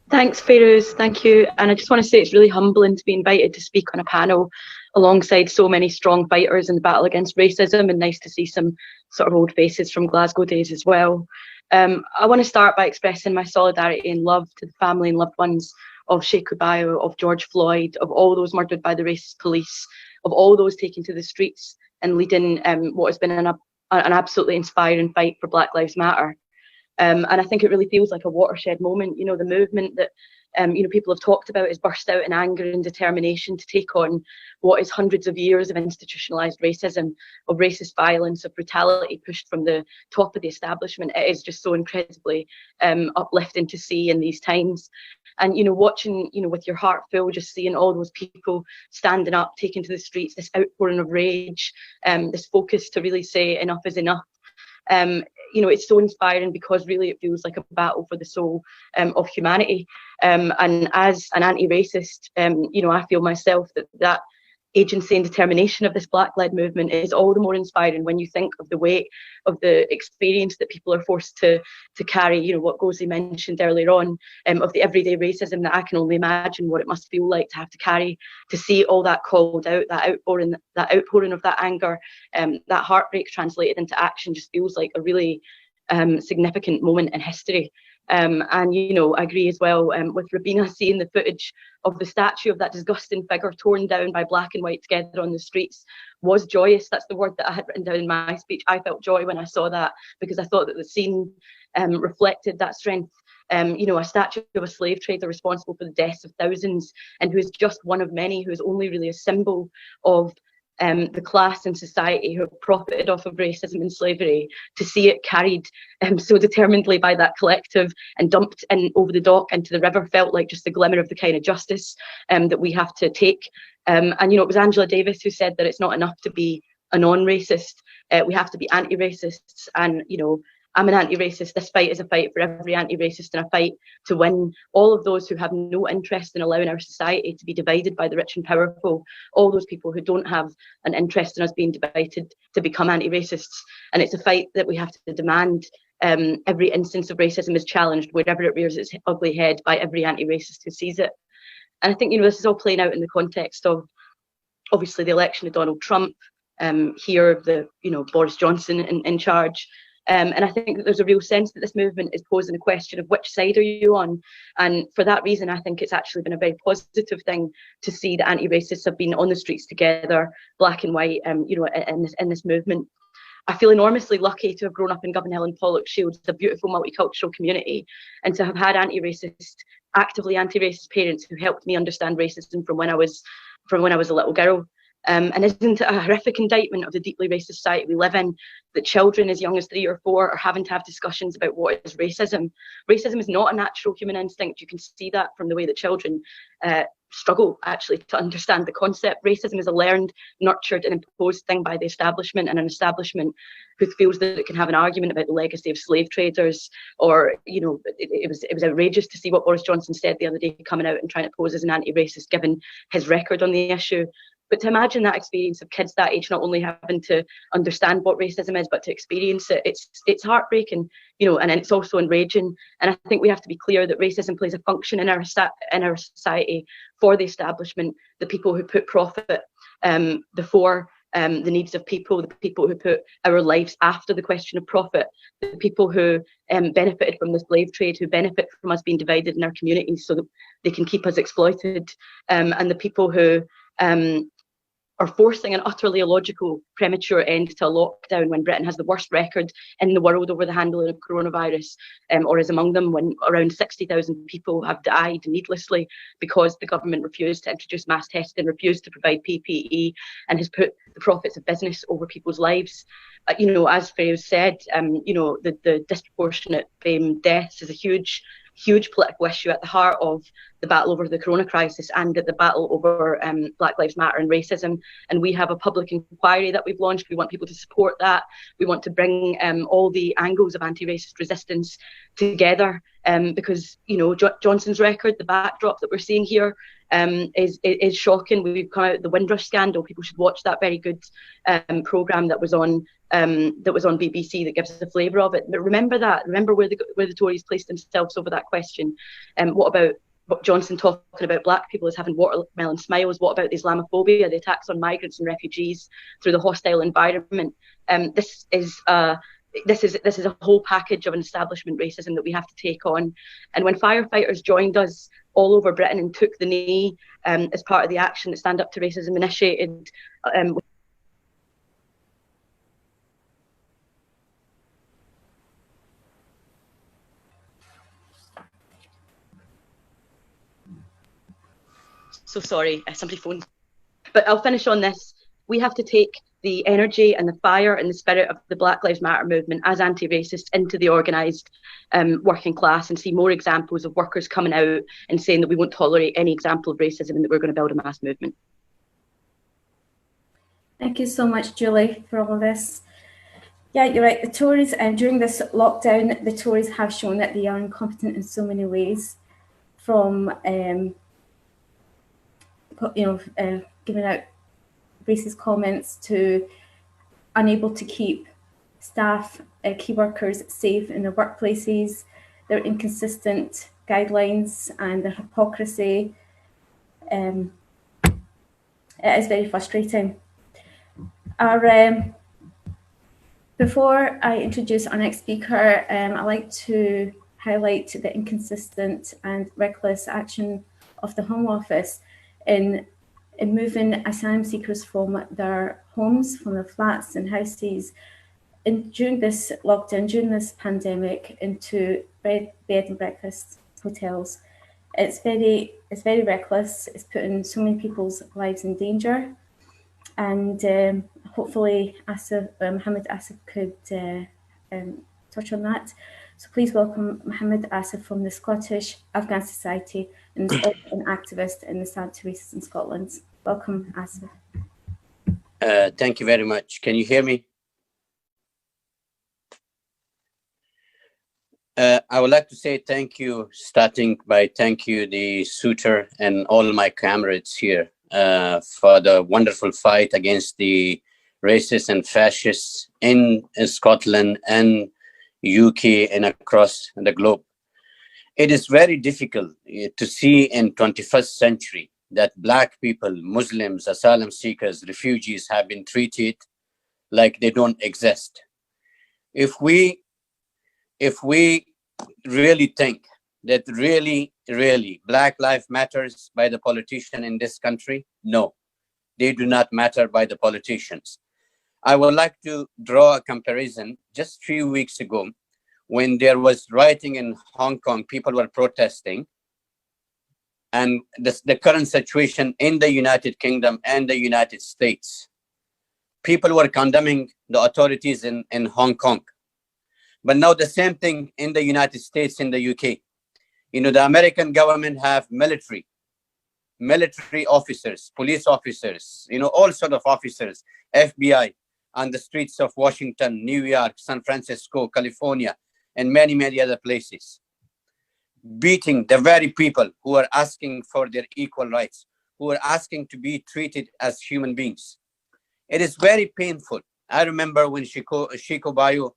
Thanks, Feroz. Thank you. And I just want to say it's really humbling to be invited to speak on a panel alongside so many strong fighters in the battle against racism, and nice to see some sort of old faces from Glasgow days as well. I want to start by expressing my solidarity and love to the family and loved ones of Sheku Bayoh, of George Floyd, of all those murdered by the racist police, of all those taken to the streets and leading what has been an an absolutely inspiring fight for Black Lives Matter. And I think it really feels like a watershed moment. The movement that people have talked about has burst out in anger and determination to take on what is hundreds of years of institutionalized racism, of racist violence, of brutality pushed from the top of the establishment. It is just so incredibly uplifting to see in these times. And, watching, with your heart full, just seeing all those people standing up, taking to the streets, this outpouring of rage, this focus to really say enough is enough. It's so inspiring because really it feels like a battle for the soul of humanity. And as an anti-racist, I feel myself that agency and determination of this Black-led movement is all the more inspiring when you think of the weight of the experience that people are forced to carry, what Gozi mentioned earlier on, of the everyday racism that I can only imagine what it must feel like to have to carry, to see all that called out, that outpouring of that anger, that heartbreak translated into action just feels like a really significant moment in history. And I agree as well with Robina, seeing the footage of the statue of that disgusting figure torn down by black and white together on the streets was joyous. That's the word that I had written down in my speech. I felt joy when I saw that because I thought that the scene reflected that strength. A statue of a slave trader responsible for the deaths of thousands and who is just one of many, who is only really a symbol of the class in society who have profited off of racism and slavery, to see it carried so determinedly by that collective and dumped in over the dock into the river felt like just a glimmer of the kind of justice that we have to take. And it was Angela Davis who said that it's not enough to be a non-racist, we have to be anti-racists. And I'm an anti-racist. This fight is a fight for every anti-racist and a fight to win all of those who have no interest in allowing our society to be divided by the rich and powerful, all those people who don't have an interest in us being divided to become anti-racists. And it's a fight that we have to demand. Every instance of racism is challenged wherever it rears its ugly head by every anti-racist who sees it. And I think, this is all playing out in the context of, obviously, the election of Donald Trump, here, Boris Johnson in charge. And I think that there's a real sense that this movement is posing a question of which side are you on? And for that reason, I think it's actually been a very positive thing to see that anti-racists have been on the streets together, black and white, in this movement. I feel enormously lucky to have grown up in Govan Hill and Pollock Shields, a beautiful multicultural community, and to have had actively anti-racist parents who helped me understand racism from when I was a little girl. And isn't it a horrific indictment of the deeply racist society we live in that children as young as 3 or 4 are having to have discussions about what is racism? Racism is not a natural human instinct. You can see that from the way that children struggle actually to understand the concept. Racism is a learned, nurtured and imposed thing by the establishment, and an establishment who feels that it can have an argument about the legacy of slave traders. Or, it was outrageous to see what Boris Johnson said the other day, coming out and trying to pose as an anti-racist given his record on the issue. But to imagine that experience of kids that age not only having to understand what racism is, but to experience it, it's heartbreaking, and it's also enraging. And I think we have to be clear that racism plays a function in our society for the establishment, the people who put profit before the needs of people, the people who put our lives after the question of profit, the people who benefited from the slave trade, who benefit from us being divided in our communities so that they can keep us exploited, and the people who are forcing an utterly illogical premature end to a lockdown when Britain has the worst record in the world over the handling of coronavirus, or is among them, when around 60,000 people have died needlessly because the government refused to introduce mass testing, refused to provide PPE, and has put the profits of business over people's lives. As Faye said, the disproportionate deaths is a huge political issue at the heart of the battle over the corona crisis and at the battle over Black Lives Matter and racism. And we have a public inquiry that we've launched. We want people to support that. We want to bring all the angles of anti-racist resistance together, because Johnson's record, the backdrop that we're seeing here, is shocking. We've come out of the Windrush scandal. People should watch that very good programme that was on BBC that gives us a flavour of it. But remember where the Tories placed themselves over that question. What about what Johnson talking about black people as having watermelon smiles? What about the Islamophobia, the attacks on migrants and refugees through the hostile environment? This is a whole package of an establishment racism that we have to take on. And when firefighters joined us all over Britain and took the knee as part of the action that Stand Up to Racism initiated, So sorry, somebody phoned. But I'll finish on this. We have to take the energy and the fire and the spirit of the Black Lives Matter movement as anti-racist into the organised working class, and see more examples of workers coming out and saying that we won't tolerate any example of racism and that we're going to build a mass movement. Thank you so much, Julie, for all of this. Yeah, you're right. The Tories, during this lockdown, the Tories have shown that they are incompetent in so many ways, from giving out racist comments to unable to keep staff, key workers safe in their workplaces, their inconsistent guidelines and their hypocrisy. It is very frustrating. Before I introduce our next speaker, I'd like to highlight the inconsistent and reckless action of the Home Office in moving asylum seekers from their homes, from their flats and houses, during this lockdown, during this pandemic, into bed and breakfast hotels. It's very reckless. It's putting so many people's lives in danger, and hopefully Mohammed Asif could touch on that. So please welcome Mohammed Asif from the Scottish Afghan Society and an activist in the Stand to Racism Scotland. Welcome, Asif. Thank you very much. Can you hear me? I would like to say thank you, starting by thank you the suitor and all my comrades here for the wonderful fight against the racists and fascists in Scotland and UK and across the globe. It is very difficult to see in 21st century that Black people, Muslims, asylum seekers, refugees have been treated like they don't exist. If we really think that really Black life matters by the politician in this country, no, they do not matter by the politicians. I would like to draw a comparison. Just a few weeks ago, when there was rioting in Hong Kong, people were protesting, and the current situation in the United Kingdom and the United States, people were condemning the authorities in Hong Kong. But now the same thing in the United States, in the UK. You know, the American government have military officers, police officers, you know, all sort of officers, FBI on the streets of Washington, New York, San Francisco, California, and many, many other places, beating the very people who are asking for their equal rights, who are asking to be treated as human beings. It is very painful. I remember when Sheku Bayoh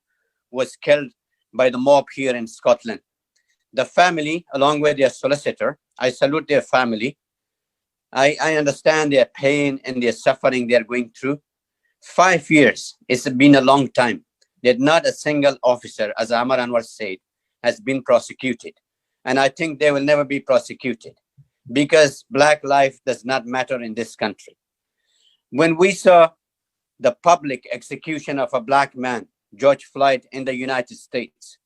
was killed by the mob here in Scotland. The family, along with their solicitor, I salute their family. I understand their pain and their suffering they're going through. 5 years, it's been a long time that not a single officer, as Aamer Anwar said, has been prosecuted. And I think they will never be prosecuted because Black life does not matter in this country. When we saw the public execution of a Black man, George Floyd, in the United States,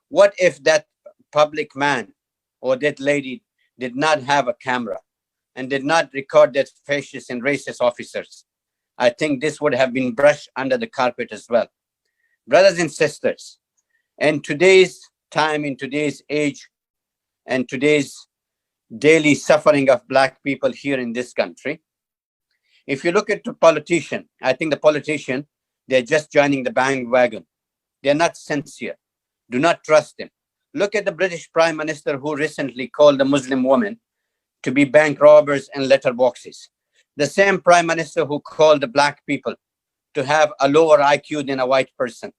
what if that public man or that lady did not have a camera and did not record that fascist and racist officers? I think this would have been brushed under the carpet as well. Brothers and sisters, in today's time, in today's age, and today's daily suffering of Black people here in this country, if you look at the politician, I think the politician, they're just joining the bandwagon. They're not sincere. Do not trust them. Look at the British Prime Minister who recently called a Muslim woman to be bank robbers and letterboxes. The same Prime Minister who called the Black people to have a lower IQ than a white person.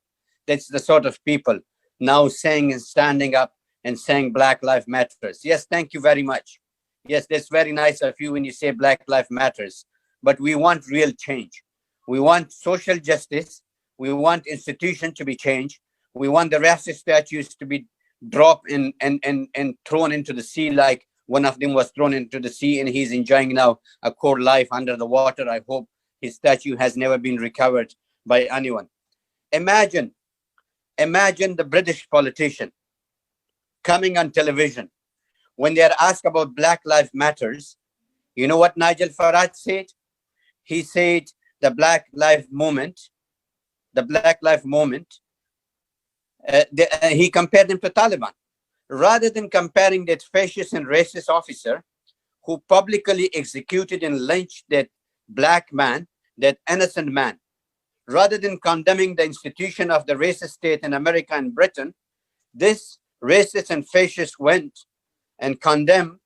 That's the sort of people now saying and standing up and saying Black Lives Matters. Yes, thank you very much. Yes, that's very nice of you when you say Black Lives Matters, but we want real change. We want social justice. We want institutions to be changed. We want the racist statues to be dropped and thrown into the sea, like one of them was thrown into the sea and he's enjoying now a cold life under the water. I hope his statue has never been recovered by anyone. Imagine the British politician coming on television when they are asked about Black Lives Matters. You know what Nigel Farage said? He said the Black Lives Movement, he compared them to Taliban. Rather than comparing that fascist and racist officer who publicly executed and lynched that black man, that innocent man, rather than condemning the institution of the racist state in America and Britain, this racist and fascist went and condemned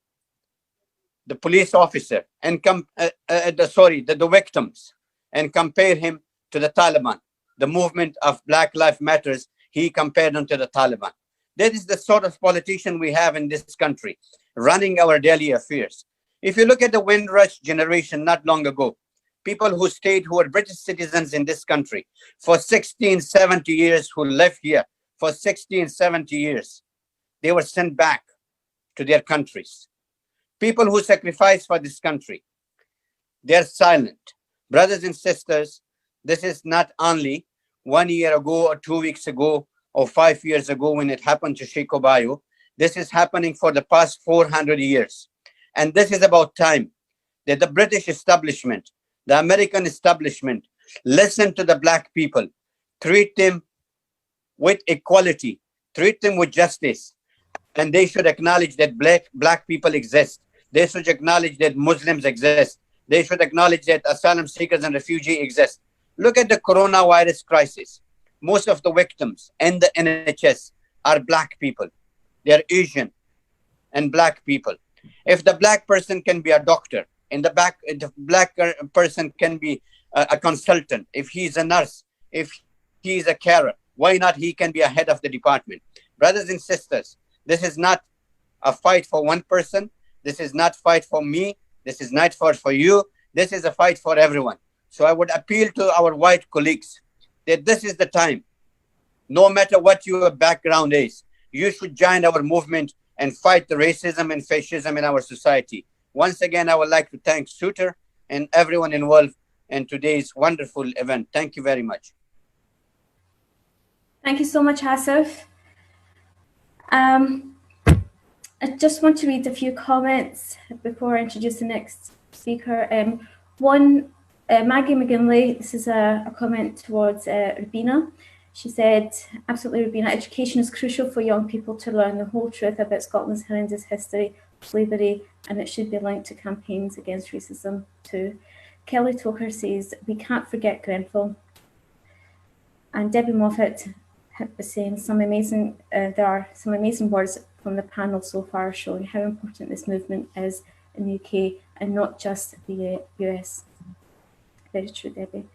the police officer and the victims, and compared him to the Taliban. The movement of Black Lives Matters, he compared them to the Taliban. That is the sort of politician we have in this country, running our daily affairs. If you look at the Windrush generation not long ago, people who stayed, who are British citizens in this country for 16, 70 years, who lived here for 16, 70 years, they were sent back to their countries. People who sacrificed for this country, they're silent. Brothers and sisters, this is not only 1 year ago or 2 weeks ago or 5 years ago when it happened to Sheku Bayoh. This is happening for the past 400 years. And this is about time that the British establishment, the American establishment, listen to the black people, treat them with equality, treat them with justice. And they should acknowledge that black people exist. They should acknowledge that Muslims exist. They should acknowledge that asylum seekers and refugees exist. Look at the coronavirus crisis. Most of the victims in the NHS are black people. They're Asian and black people. If the black person can be a doctor, and the black person can be a consultant, if he's a nurse, if he's a carer, why not he can be a head of the department? Brothers and sisters, this is not a fight for one person. This is not a fight for me. This is not for you. This is a fight for everyone. So I would appeal to our white colleagues that this is the time. No matter what your background is, you should join our movement and fight the racism and fascism in our society. Once again, I would like to thank Suter and everyone involved in today's wonderful event. Thank you very much. Thank you so much, Yousaf. I just want to read a few comments before I introduce the next speaker. One, Maggie McGinley, this is a comment towards Robina. She said, absolutely, Robina, education is crucial for young people to learn the whole truth about Scotland's horrendous history, slavery, and it should be linked to campaigns against racism too. Kelly Toker says, we can't forget Grenfell. And Debbie Moffat was saying there are some amazing words from the panel so far showing how important this movement is in the UK and not just the US. Very true, Debbie.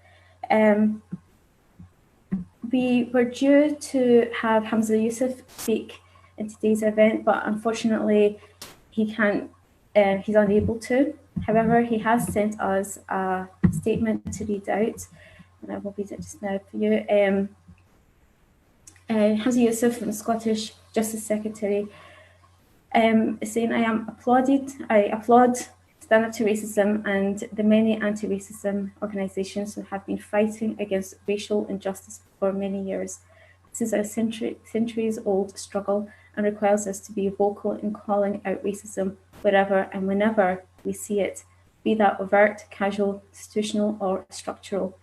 We were due to have Humza Yousaf speak in today's event, but unfortunately he can't, he's unable to. However, he has sent us a statement to read out, and I will read it just now for you. Humza Yousaf, the Scottish Justice Secretary, is saying, I applaud Stand Up to Racism and the many anti-racism organisations who have been fighting against racial injustice for many years. This is a centuries-old struggle and requires us to be vocal in calling out racism wherever and whenever we see it, be that overt, casual, institutional or structural.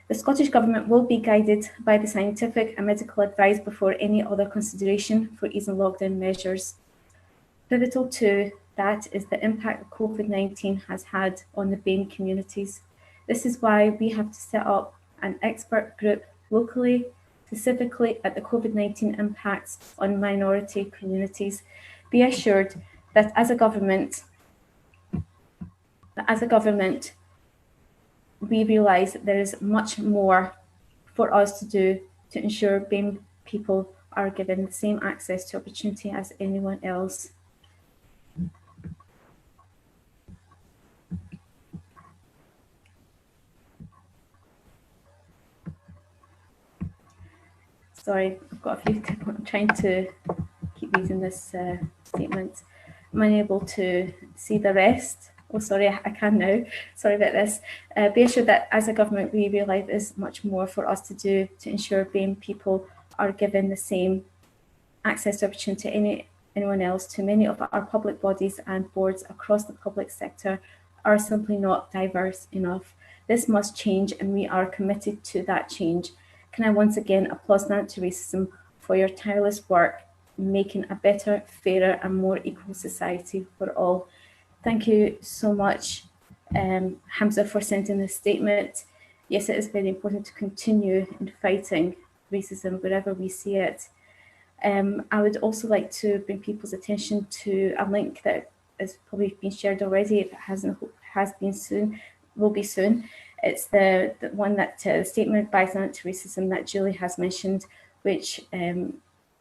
The Scottish Government will be guided by the scientific and medical advice before any other consideration for easing lockdown measures. Pivotal to that is the impact that COVID-19 has had on the BAME communities. This is why we have to set up an expert group locally, specifically at the COVID-19 impacts on minority communities. Be assured that as a government, we realise that there is much more for us to do to ensure BAME people are given the same access to opportunity as anyone else. Sorry, I've got a few, I'm trying to keep reading this statement. I'm unable to see the rest. Oh, sorry, I can now. Sorry about this. Be assured that as a government, we realise there's much more for us to do to ensure BAME people are given the same access to opportunity to anyone else. To many of our public bodies and boards across the public sector are simply not diverse enough. This must change, and we are committed to that change. Can I once again applaud Anti-Racism for your tireless work in making a better, fairer, and more equal society for all. Thank you so much, Humza, for sending this statement. Yes, it is very important to continue in fighting racism wherever we see it. I would also like to bring people's attention to a link that has probably been shared already. If it hasn't, has been soon, will be soon. It's the one that statement by Anti-Racism that Julie has mentioned, which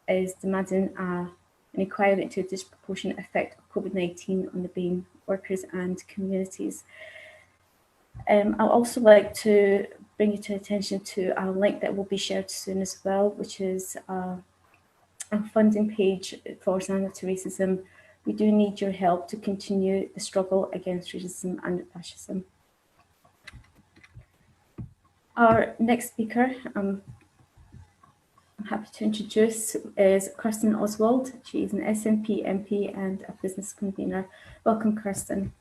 is demanding an inquiry into the disproportionate effect of COVID-19 on the BAME workers and communities. I'd also like to bring you to attention to a link that will be shared soon as well, which is a funding page for Anti-Racism. We do need your help to continue the struggle against racism and fascism. Our next speaker, I'm happy to introduce, is Kirsten Oswalt. She is an SNP MP and a business convener. Welcome, Kirsten.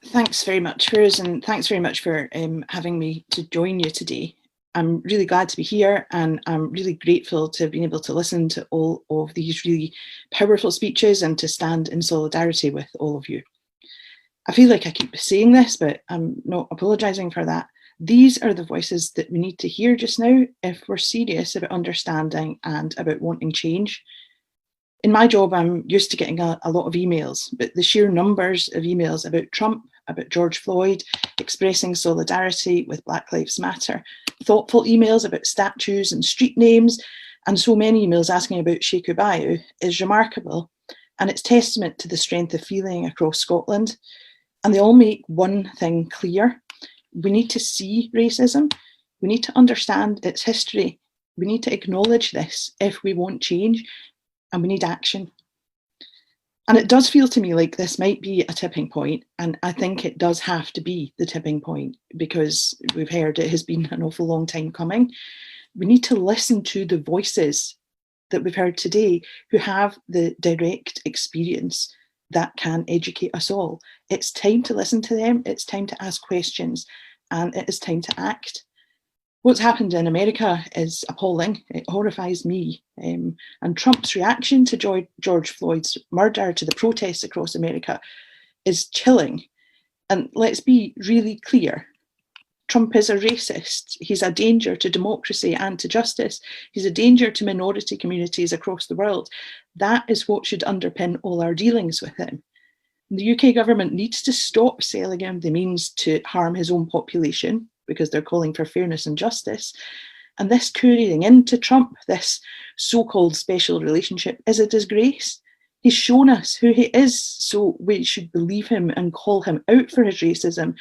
Thanks very much, Feroz, and thanks very much for having me to join you today. I'm really glad to be here, and I'm really grateful to have been able to listen to all of these really powerful speeches and to stand in solidarity with all of you. I feel like I keep saying this, but I'm not apologising for that. These are the voices that we need to hear just now if we're serious about understanding and about wanting change. In my job, I'm used to getting a lot of emails, but the sheer numbers of emails about Trump, about George Floyd, expressing solidarity with Black Lives Matter, thoughtful emails about statues and street names, and so many emails asking about Sheku Bayoh is remarkable, and it's testament to the strength of feeling across Scotland. And they all make one thing clear. We need to see racism. We need to understand its history. We need to acknowledge this if we want change, and we need action. And it does feel to me like this might be a tipping point, and I think it does have to be the tipping point because we've heard it has been an awful long time coming. We need to listen to the voices that we've heard today who have the direct experience that can educate us all. It's time to listen to them, it's time to ask questions, and it is time to act. What's happened in America is appalling. It horrifies me. And Trump's reaction to George Floyd's murder, to the protests across America, is chilling. And let's be really clear. Trump is a racist. He's a danger to democracy and to justice. He's a danger to minority communities across the world. That is what should underpin all our dealings with him. The UK government needs to stop selling him the means to harm his own population, because they're calling for fairness and justice. And this courieing into Trump, this so-called special relationship, is a disgrace. He's shown us who he is, so we should believe him and call him out for his racism.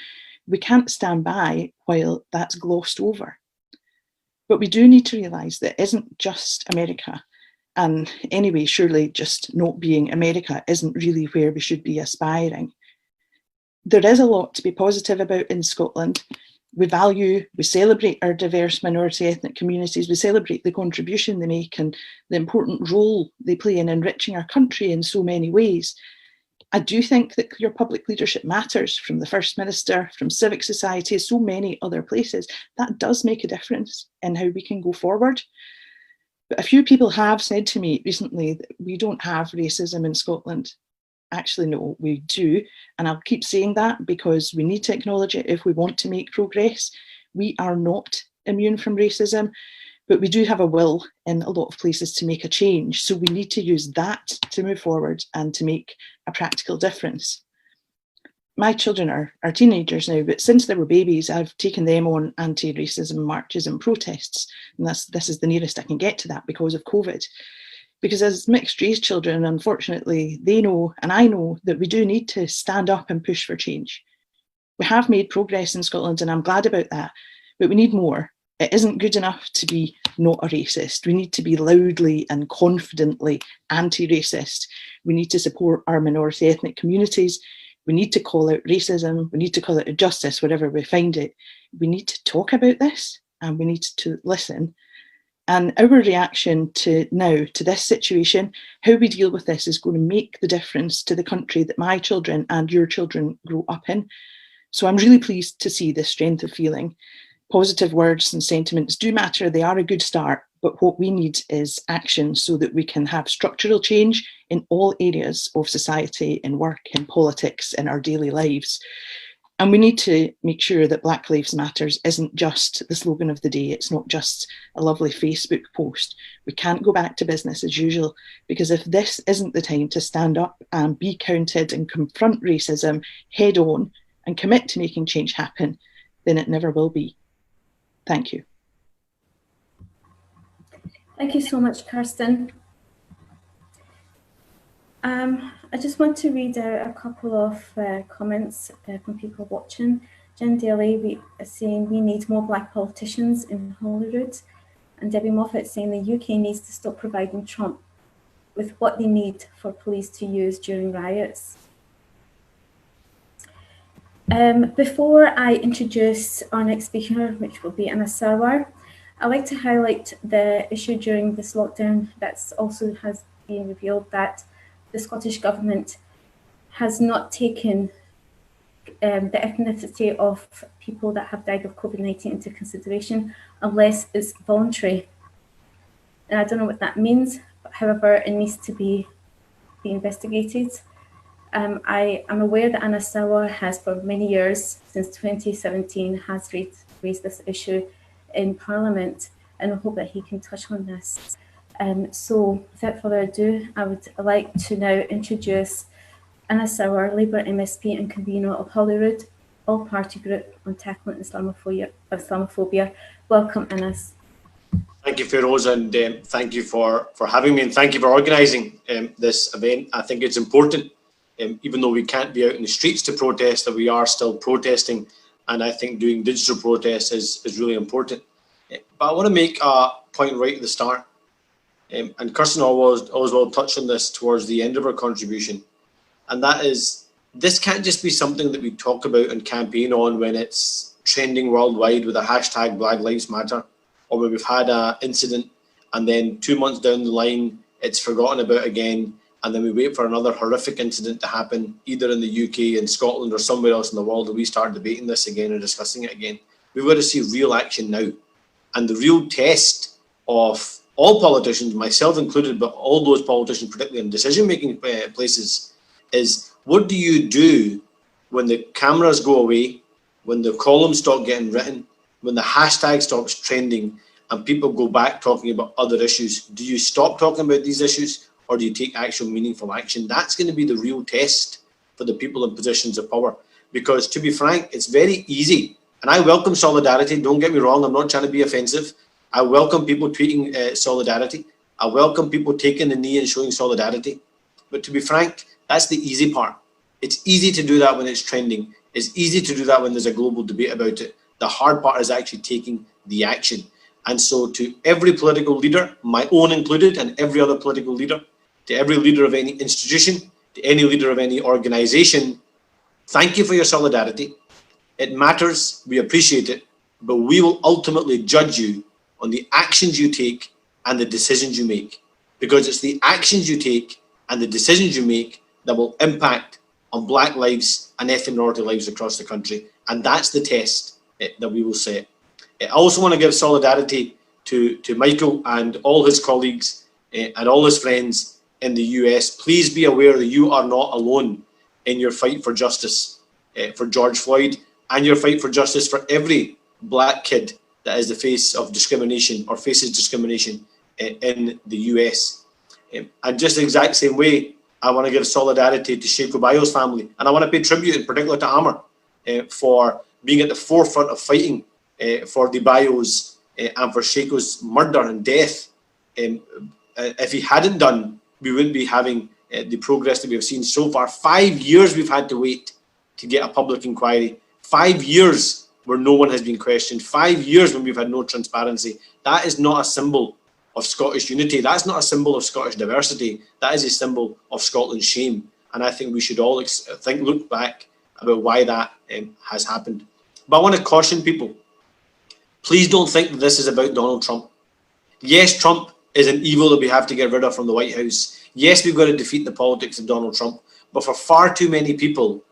We can't stand by while that's glossed over. But we do need to realise that it isn't just America. And anyway, surely just not being America isn't really where we should be aspiring. There is a lot to be positive about in Scotland. We value, we celebrate our diverse minority ethnic communities, we celebrate the contribution they make and the important role they play in enriching our country in so many ways. I do think that clear public leadership matters, from the First Minister, from civic society, so many other places. That does make a difference in how we can go forward. But a few people have said to me recently that we don't have racism in Scotland. Actually, no, we do. And I'll keep saying that because we need to acknowledge it if we want to make progress. We are not immune from racism, but we do have a will in a lot of places to make a change. So we need to use that to move forward and to make a practical difference. My children are teenagers now, but since they were babies, I've taken them on anti-racism marches and protests. And this is the nearest I can get to that because of COVID. Because as mixed race children, unfortunately, they know, and I know, that we do need to stand up and push for change. We have made progress in Scotland, and I'm glad about that, but we need more. It isn't good enough to be not a racist. We need to be loudly and confidently anti-racist. We need to support our minority ethnic communities. We need to call out racism. We need to call out injustice wherever we find it. We need to talk about this, and we need to listen. And our reaction to now, to this situation, how we deal with this is going to make the difference to the country that my children and your children grow up in. So I'm really pleased to see this strength of feeling. Positive words and sentiments do matter, they are a good start, but what we need is action so that we can have structural change in all areas of society, in work, in politics, in our daily lives. And we need to make sure that Black Lives Matters isn't just the slogan of the day. It's not just a lovely Facebook post. We can't go back to business as usual, because if this isn't the time to stand up and be counted and confront racism head on and commit to making change happen, then it never will be. Thank you. Thank you so much, Kirsten. I just want to read out a couple of comments from people watching. Jen Daly is saying we need more Black politicians in Holyrood, and Debbie Moffat saying the UK needs to stop providing Trump with what they need for police to use during riots. Before I introduce our next speaker, which will be Anna Sarwar, I'd like to highlight the issue during this lockdown that's also has been revealed that the Scottish Government has not taken the ethnicity of people that have died of COVID-19 into consideration unless it's voluntary. And I don't know what that means, but however, it needs to be investigated. I am aware that Anna Sarwar has for many years, since 2017, has raised this issue in Parliament, and I hope that he can touch on this. So without further ado, I would like to now introduce Anna Sarwar, Labour MSP and convener of Holyrood, all-party group on tackling Islamophobia. Welcome, Anna. Thank you, Feroz, and thank you for having me, and thank you for organising this event. I think it's important, even though we can't be out in the streets to protest, that we are still protesting, and I think doing digital protests is really important. But I want to make a point right at the start. And Kirsten Oswalt touched on this towards the end of her contribution, and that is, this can't just be something that we talk about and campaign on when it's trending worldwide with a hashtag Black Lives Matter, or when we've had an incident and then 2 months down the line it's forgotten about again, and then we wait for another horrific incident to happen either in the UK, in Scotland, or somewhere else in the world, and we start debating this again and discussing it again. We've got to see real action now, and the real test of all politicians, myself included, but all those politicians, particularly in decision-making places, is what do you do when the cameras go away, when the columns stop getting written, when the hashtag stops trending, and people go back talking about other issues? Do you stop talking about these issues, or do you take actual meaningful action? That's going to be the real test for the people in positions of power. Because to be frank, it's very easy. And I welcome solidarity, don't get me wrong, I'm not trying to be offensive. I welcome people tweeting solidarity. I welcome people taking the knee and showing solidarity. But to be frank, that's the easy part. It's easy to do that when it's trending. It's easy to do that when there's a global debate about it. The hard part is actually taking the action. And so to every political leader, my own included, and every other political leader, to every leader of any institution, to any leader of any organization, thank you for your solidarity. It matters, we appreciate it, but we will ultimately judge you on the actions you take and the decisions you make, because it's the actions you take and the decisions you make that will impact on Black lives and ethnic minority lives across the country, and that's the test that we will set. I also want to give solidarity to Michael and all his colleagues and all his friends in the US. Please be aware that you are not alone in your fight for justice for George Floyd, and your fight for justice for every Black kid that is the face of discrimination or faces discrimination in the US. And just the exact same way, I want to give solidarity to Sheku Bayoh's family. And I want to pay tribute in particular to Aamer for being at the forefront of fighting for the Bayohs and for Sheku's murder and death. If he hadn't done, we wouldn't be having the progress that we have seen so far. 5 years we've had to wait to get a public inquiry. 5 years where no one has been questioned. 5 years when we've had no transparency. That is not a symbol of Scottish unity. That's not a symbol of Scottish diversity. That is a symbol of Scotland's shame. And I think we should all look back about why that has happened. But I want to caution people. Please don't think that this is about Donald Trump. Yes, Trump is an evil that we have to get rid of from the White House. Yes, we've got to defeat the politics of Donald Trump. But for far too many people,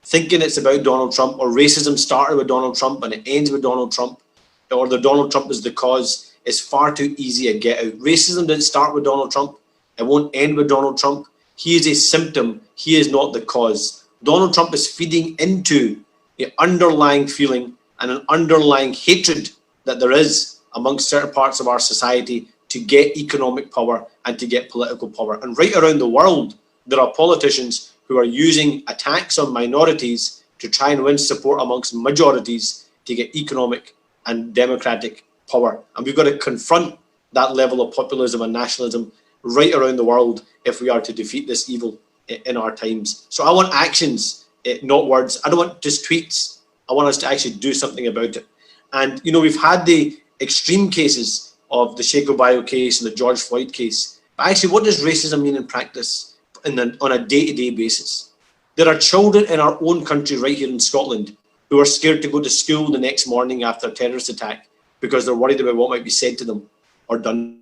thinking it's about Donald Trump, or racism started with Donald Trump and it ends with Donald Trump, or the Donald Trump is the cause, is far too easy a get out. Racism didn't start with Donald Trump. It won't end with Donald Trump. He is a symptom. He is not the cause. Donald Trump is feeding into the underlying feeling and an underlying hatred that there is amongst certain parts of our society to get economic power and to get political power. And right around the world, there are politicians who are using attacks on minorities to try and win support amongst majorities to get economic and democratic power. And we've got to confront that level of populism and nationalism right around the world if we are to defeat this evil in our times. So I want actions, not words. I don't want just tweets. I want us to actually do something about it. And, you know, we've had the extreme cases of the Sheku Bayoh case and the George Floyd case. But actually, what does racism mean in practice on a day-to-day basis? There are children in our own country right here in Scotland who are scared to go to school the next morning after a terrorist attack because they're worried about what might be said to them or done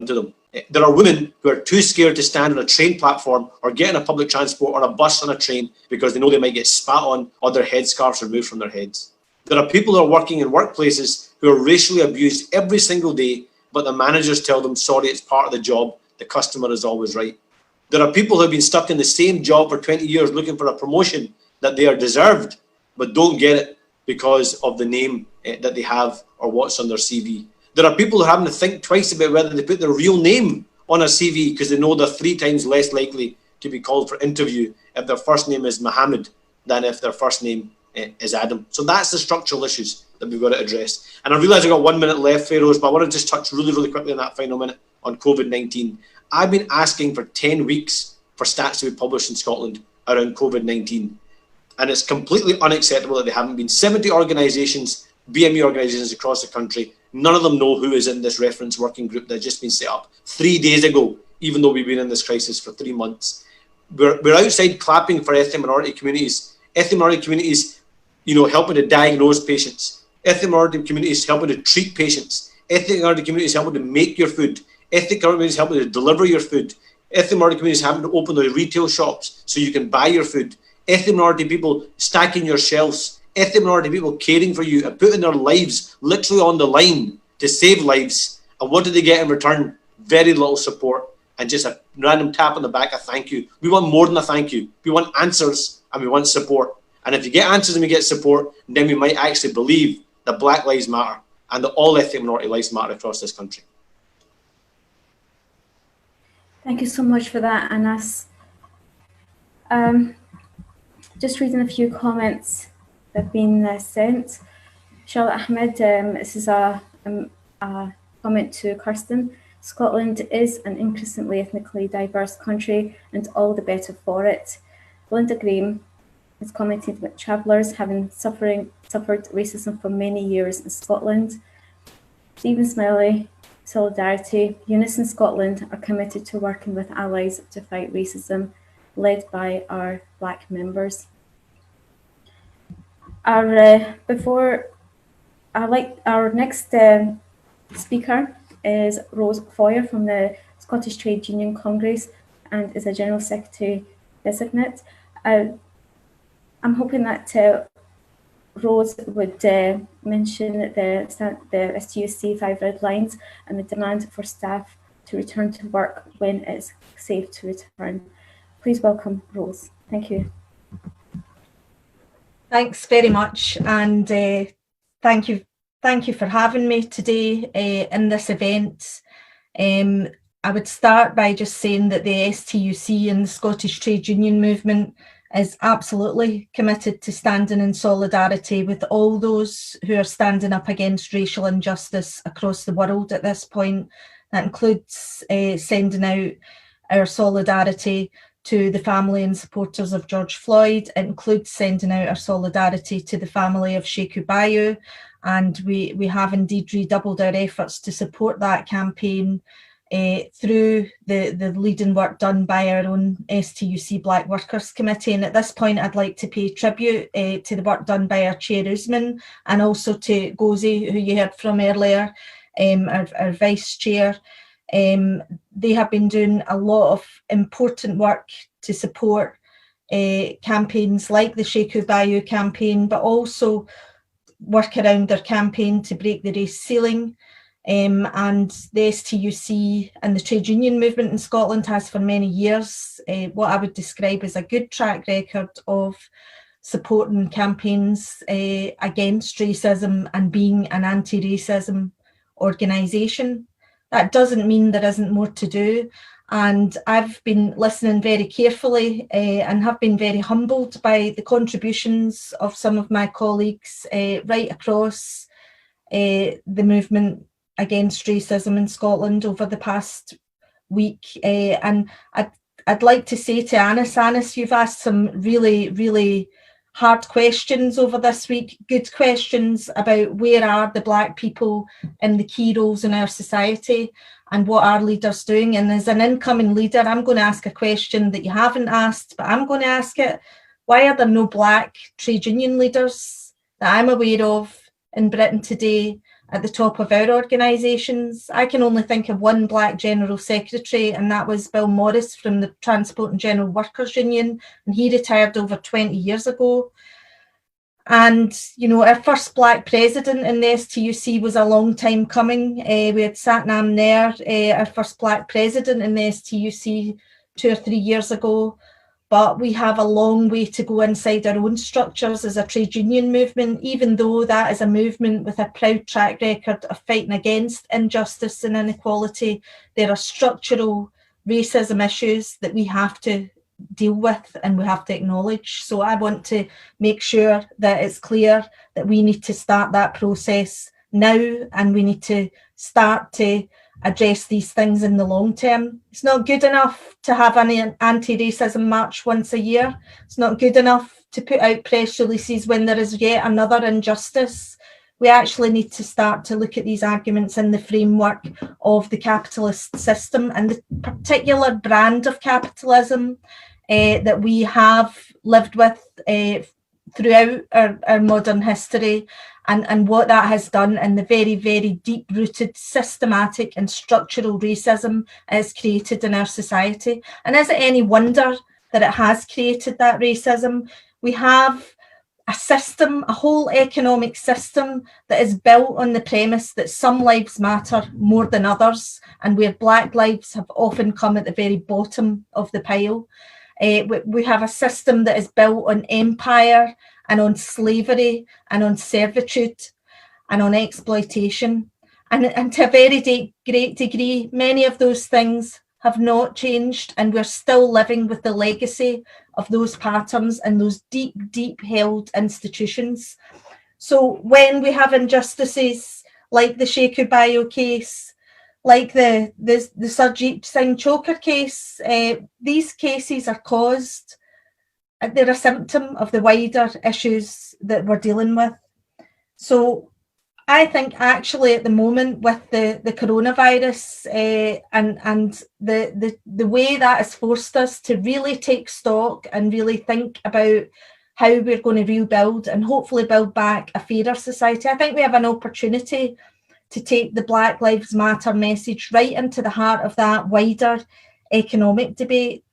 to them. There are women who are too scared to stand on a train platform or get on a public transport or a bus on a train because they know they might get spat on or their headscarves removed from their heads. There are people who are working in workplaces who are racially abused every single day, but the managers tell them, sorry, it's part of the job. The customer is always right. There are people who have been stuck in the same job for 20 years looking for a promotion that they are deserved, but don't get it because of the name that they have or what's on their CV. There are people who are having to think twice about whether they put their real name on a CV because they know they're 3 times less likely to be called for interview if their first name is Mohammed than if their first name is Adam. So that's the structural issues that we've got to address. And I realise I've got 1 minute left, Pharaohs, but I want to just touch really, really quickly in that final minute on COVID-19. I've been asking for 10 weeks for stats to be published in Scotland around COVID-19. And it's completely unacceptable that they haven't been. 70 organisations, BME organisations across the country, none of them know who is in this reference working group that has just been set up 3 days ago, even though we've been in this crisis for 3 months. We're outside clapping for ethnic minority communities. Ethnic minority communities, you know, helping to diagnose patients. Ethnic minority communities helping to treat patients. Ethnic minority communities helping to make your food. Ethnic communities helping to deliver your food. Ethnic minority communities having to open the retail shops so you can buy your food. Ethnic minority people stacking your shelves. Ethnic minority people caring for you and putting their lives literally on the line to save lives. And what do they get in return? Very little support and just a random tap on the back, a thank you. We want more than a thank you. We want answers and we want support. And if you get answers and we get support, then we might actually believe that Black Lives Matter and that all ethnic minority lives matter across this country. Thank you so much for that, Anas. Just reading a few comments that have been sent. Charlotte Ahmed, this is a comment to Kirsten. Scotland is an increasingly ethnically diverse country and all the better for it. Belinda Graham has commented about travellers having suffered racism for many years in Scotland. Stephen Smiley, Solidarity, Unison Scotland are committed to working with allies to fight racism, led by our Black members. Our next speaker is Rozanne Foyer from the Scottish Trade Union Congress and is a General Secretary designate. I'm hoping that Rose would mention the STUC 5 red lines and the demand for staff to return to work when it's safe to return. Please welcome Rose. Thank you. Thanks very much, and thank you for having me today in this event. I would start by just saying that the STUC and the Scottish Trade Union movement is absolutely committed to standing in solidarity with all those who are standing up against racial injustice across the world at this point. That includes sending out our solidarity to the family and supporters of George Floyd. It includes sending out our solidarity to the family of Sheku Bayoh, and we have indeed redoubled our efforts to support that campaign through the leading work done by our own STUC Black Workers Committee. And at this point, I'd like to pay tribute to the work done by our chair Usman and also to Gozi, who you heard from earlier, our vice chair. They have been doing a lot of important work to support campaigns like the Sheku Bayoh campaign, but also work around their campaign to break the race ceiling. And the STUC and the trade union movement in Scotland has for many years what I would describe as a good track record of supporting campaigns against racism and being an anti-racism organisation. That doesn't mean there isn't more to do. And I've been listening very carefully and have been very humbled by the contributions of some of my colleagues right across the movement against racism in Scotland over the past week. And I'd like to say to Anis, you've asked some really, really hard questions over this week, good questions about where are the Black people in the key roles in our society and what are leaders doing. And as an incoming leader, I'm going to ask a question that you haven't asked, but I'm going to ask it. Why are there no Black trade union leaders that I'm aware of in Britain today at the top of our organisations? I can only think of one Black General Secretary, and that was Bill Morris from the Transport and General Workers Union, and he retired over 20 years ago. And, you know, our first Black president in the STUC was a long time coming. We had Satnam Nair, our first Black president in the STUC 2 or 3 years ago. But we have a long way to go inside our own structures as a trade union movement, even though that is a movement with a proud track record of fighting against injustice and inequality. There are structural racism issues that we have to deal with and we have to acknowledge. So I want to make sure that it's clear that we need to start that process now, and we need to start to address these things in the long term. It's not good enough to have an anti-racism march once a year. It's not good enough to put out press releases when there is yet another injustice. We actually need to start to look at these arguments in the framework of the capitalist system and the particular brand of capitalism that we have lived with throughout our modern history, and what that has done in the very, very deep-rooted, systematic and structural racism it has created in our society. And is it any wonder that it has created that racism? We have a system, a whole economic system that is built on the premise that some lives matter more than others, and where Black lives have often come at the very bottom of the pile. We have a system that is built on empire and on slavery and on servitude and on exploitation. And to a very great degree, many of those things have not changed, and we're still living with the legacy of those patterns and those deep, deep held institutions. So when we have injustices like the Sheku Bayoh case, like the Sarjeet Singh Choker case, these cases are caused, they're a symptom of the wider issues that we're dealing with. So I think actually at the moment with the coronavirus and the way that has forced us to really take stock and really think about how we're going to rebuild and hopefully build back a fairer society, I think we have an opportunity to take the Black Lives Matter message right into the heart of that wider economic debate.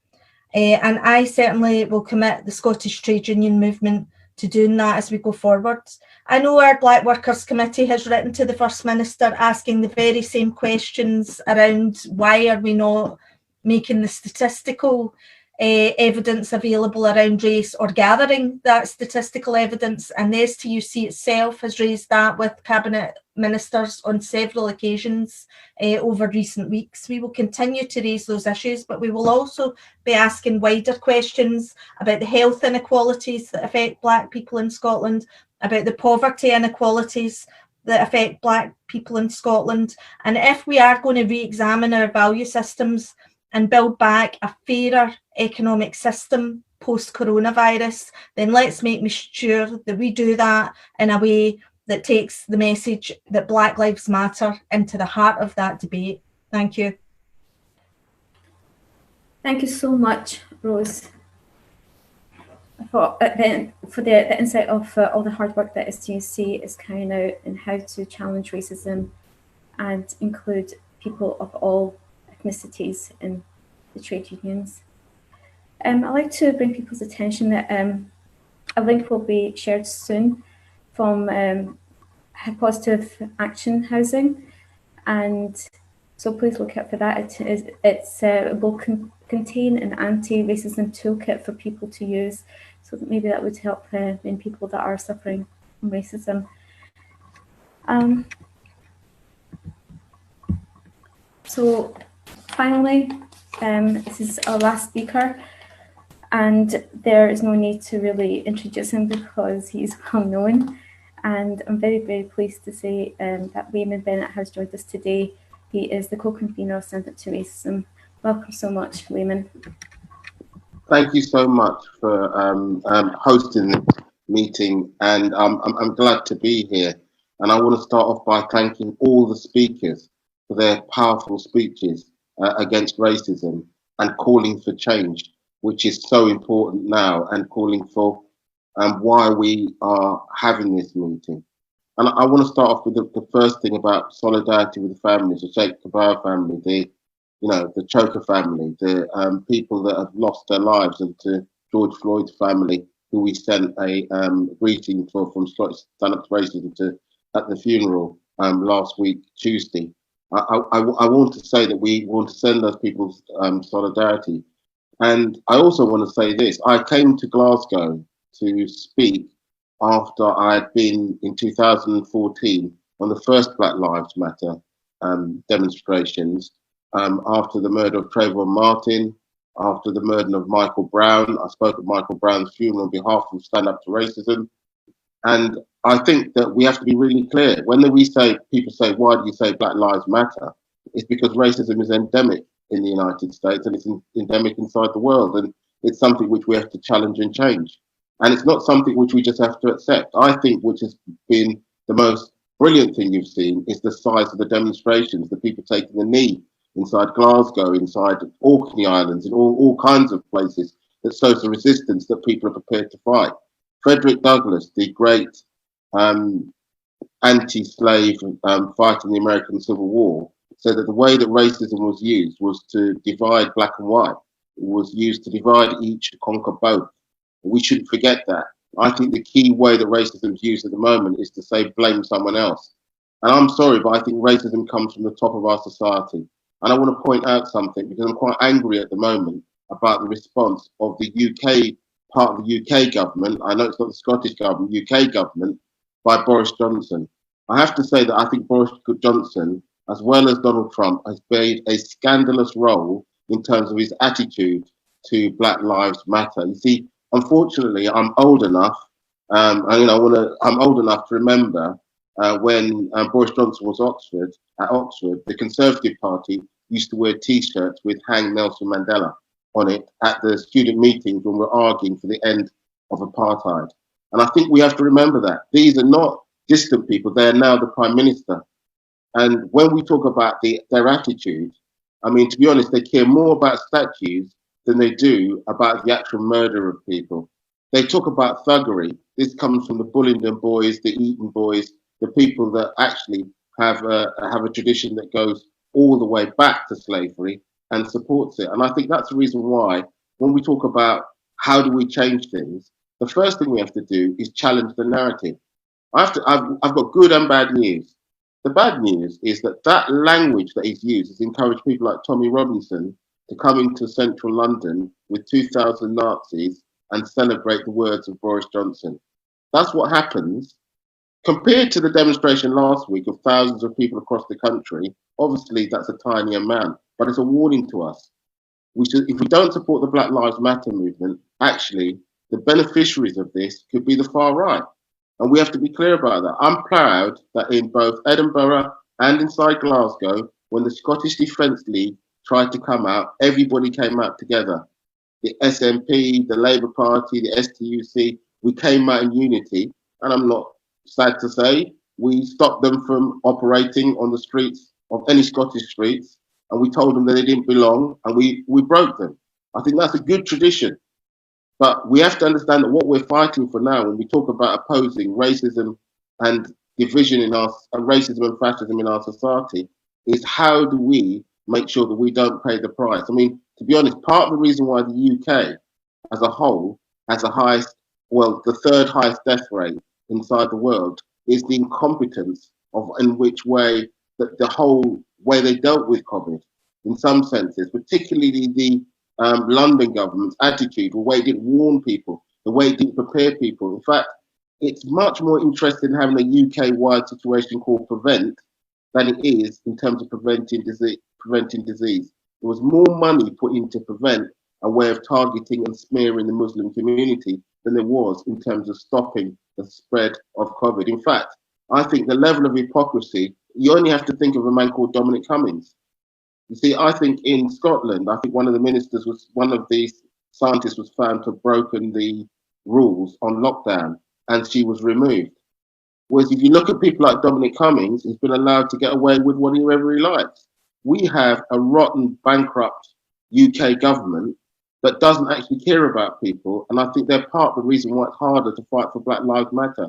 And I certainly will commit the Scottish Trade Union movement to doing that as we go forward. I know our Black Workers Committee has written to the First Minister asking the very same questions around why are we not making the statistical evidence available around race, or gathering that statistical evidence, and the STUC itself has raised that with Cabinet Ministers on several occasions over recent weeks. We will continue to raise those issues, but we will also be asking wider questions about the health inequalities that affect Black people in Scotland, about the poverty inequalities that affect Black people in Scotland, and if we are going to re-examine our value systems and build back a fairer economic system post-coronavirus, then let's make sure that we do that in a way that takes the message that Black Lives Matter into the heart of that debate. Thank you. Thank you so much, Rose, for the insight of all the hard work that STUC is carrying out in how to challenge racism and include people of all ethnicities in the trade unions. I'd like to bring people's attention that a link will be shared soon from Positive Action Housing, and so please look out for that. It will contain an anti-racism toolkit for people to use, so that maybe that would help in people that are suffering from racism. So finally, this is our last speaker, and there is no need to really introduce him because he's well known. And I'm very, very pleased to say that Weyman Bennett has joined us today. He is the co-convenor of Stand Up to Racism. Welcome so much, Weyman. Thank you so much for hosting the meeting, and I'm glad to be here. And I want to start off by thanking all the speakers for their powerful speeches against racism and calling for change, which is so important now, and calling for why we are having this meeting. And I want to start off with the first thing about solidarity with the families, the Sheku Bayoh family, the Choker family, the people that have lost their lives, and to George Floyd's family, who we sent a greeting from Stand Up to Racism at the funeral last week, Tuesday. I want to say that we want to send those people solidarity. And I also want to say this. I came to Glasgow to speak after I had been in 2014 on the first Black Lives Matter demonstrations, after the murder of Trayvon Martin, after the murder of Michael Brown. I spoke at Michael Brown's funeral on behalf of Stand Up to Racism. And I think that we have to be really clear. When people say, why do you say Black Lives Matter? It's because racism is endemic in the United States, and it's endemic inside the world. And it's something which we have to challenge and change. And it's not something which we just have to accept. I think which has been the most brilliant thing you've seen is the size of the demonstrations, the people taking the knee inside Glasgow, inside Orkney Islands, and all kinds of places that shows the resistance that people are prepared to fight. Frederick Douglass, the great anti-slave fighter in the American Civil War, said that the way that racism was used was to divide black and white. It was used to divide each to conquer both. We shouldn't forget that. I think the key way that racism is used at the moment is to say blame someone else. And I'm sorry, but I think racism comes from the top of our society. And I want to point out something, because I'm quite angry at the moment about the response of the UK, part of the UK government. I know it's not the Scottish government, UK government, by Boris Johnson. I have to say that I think Boris Johnson, as well as Donald Trump, has played a scandalous role in terms of his attitude to Black Lives Matter. You see, unfortunately, I'm old enough, I'm old enough to remember when Boris Johnson was at Oxford, the Conservative Party used to wear T-shirts with "Hang Nelson Mandela" on it at the student meetings when we're arguing for the end of apartheid. And I think we have to remember that. These are not distant people, they are now the Prime Minister. And when we talk about their attitude, I mean, to be honest, they care more about statues than they do about the actual murder of people. They talk about thuggery. This comes from the Bullingdon boys, the Eton boys, the people that actually have a tradition that goes all the way back to slavery and supports it. And I think that's the reason why, when we talk about how do we change things, the first thing we have to do is challenge the narrative. I've got good and bad news. The bad news is that language that is used has encouraged people like Tommy Robinson to come into central London with 2,000 Nazis and celebrate the words of Boris Johnson. That's what happens. Compared to the demonstration last week of thousands of people across the country, obviously that's a tiny amount, but it's a warning to us. If we don't support the Black Lives Matter movement, actually, the beneficiaries of this could be the far right. And we have to be clear about that. I'm proud that in both Edinburgh and inside Glasgow, when the Scottish Defence League tried to come out, everybody came out together. The SNP, the Labour Party, the STUC, we came out in unity. And I'm not sad to say, we stopped them from operating on the streets of any Scottish streets, and we told them that they didn't belong, and we broke them. I think that's a good tradition. But we have to understand that what we're fighting for now, when we talk about opposing racism and division in our racism and fascism in our society is how do we make sure that we don't pay the price? I mean, to be honest, part of the reason why the UK as a whole has the highest, well, the third highest death rate inside the world is the incompetence of in which way the whole way they dealt with COVID in some senses, particularly the London government's attitude, the way it didn't warn people, the way it didn't prepare people. In fact, it's much more interested in having a UK-wide situation called Prevent than it is in terms of preventing disease. There was more money put into Prevent, a way of targeting and smearing the Muslim community, than there was in terms of stopping the spread of COVID. In fact, I think the level of hypocrisy, you only have to think of a man called Dominic Cummings. You see, I think in Scotland, I think one of the scientists was found to have broken the rules on lockdown, and she was removed. Whereas if you look at people like Dominic Cummings, he's been allowed to get away with whatever he likes. We have a rotten, bankrupt UK government that doesn't actually care about people, and I think they're part of the reason why it's harder to fight for Black Lives Matter.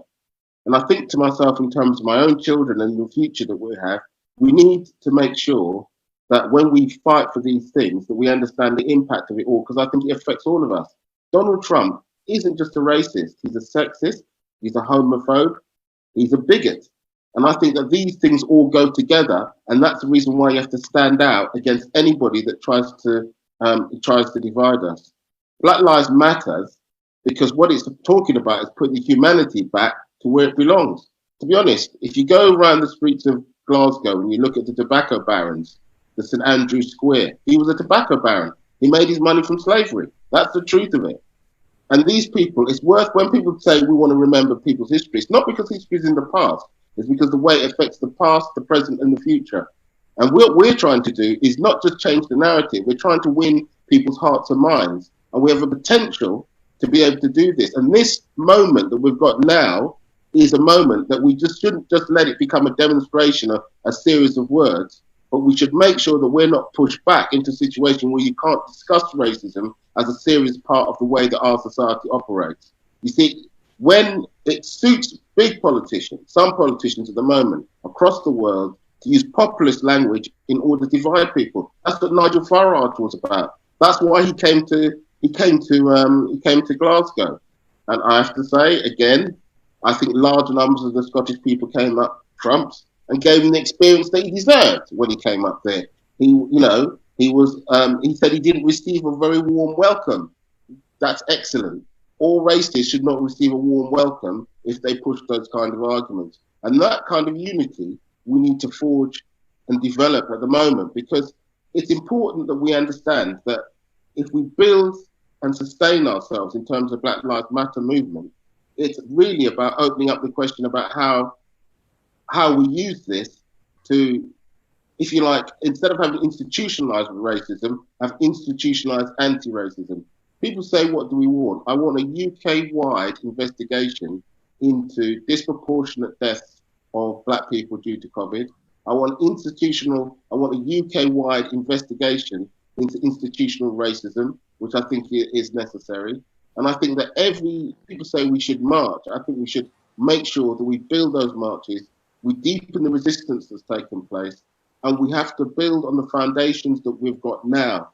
And I think to myself, in terms of my own children and the future that we have, we need to make sure that when we fight for these things, that we understand the impact of it all, because I think it affects all of us. Donald Trump isn't just a racist, he's a sexist, he's a homophobe, he's a bigot. And I think that these things all go together, and that's the reason why you have to stand out against anybody that tries to divide us. Black Lives Matters, because what it's talking about is putting humanity back to where it belongs. To be honest, if you go around the streets of Glasgow and you look at the tobacco barons, the St Andrew's Square, he was a tobacco baron. He made his money from slavery. That's the truth of it. And these people, it's worth, when people say we want to remember people's history, it's not because history is in the past, it's because the way it affects the past, the present, and the future. And what we're trying to do is not just change the narrative, we're trying to win people's hearts and minds. And we have a potential to be able to do this. And this moment that we've got now is a moment that we just shouldn't just let it become a demonstration of a series of words, but we should make sure that we're not pushed back into a situation where you can't discuss racism as a serious part of the way that our society operates. You see, when it suits big politicians, some politicians at the moment across the world, to use populist language in order to divide people. That's what Nigel Farage was about. That's why he came to Glasgow. And I have to say again, I think large numbers of the Scottish people came up Trump's and gave him the experience that he deserved when he came up there. He said he didn't receive a very warm welcome. That's excellent. All racists should not receive a warm welcome if they push those kind of arguments. And that kind of unity we need to forge and develop at the moment, because it's important that we understand that if we build and sustain ourselves in terms of Black Lives Matter movement, it's really about opening up the question about how we use this to, if you like, instead of having institutionalized racism, have institutionalized anti-racism. People say, what do we want? I want a UK-wide investigation into disproportionate deaths of Black people due to COVID. I want a UK-wide investigation into institutional racism, which I think is necessary. And I think that people say we should march. I think we should make sure that we build those marches, we deepen the resistance that's taken place, and we have to build on the foundations that we've got now.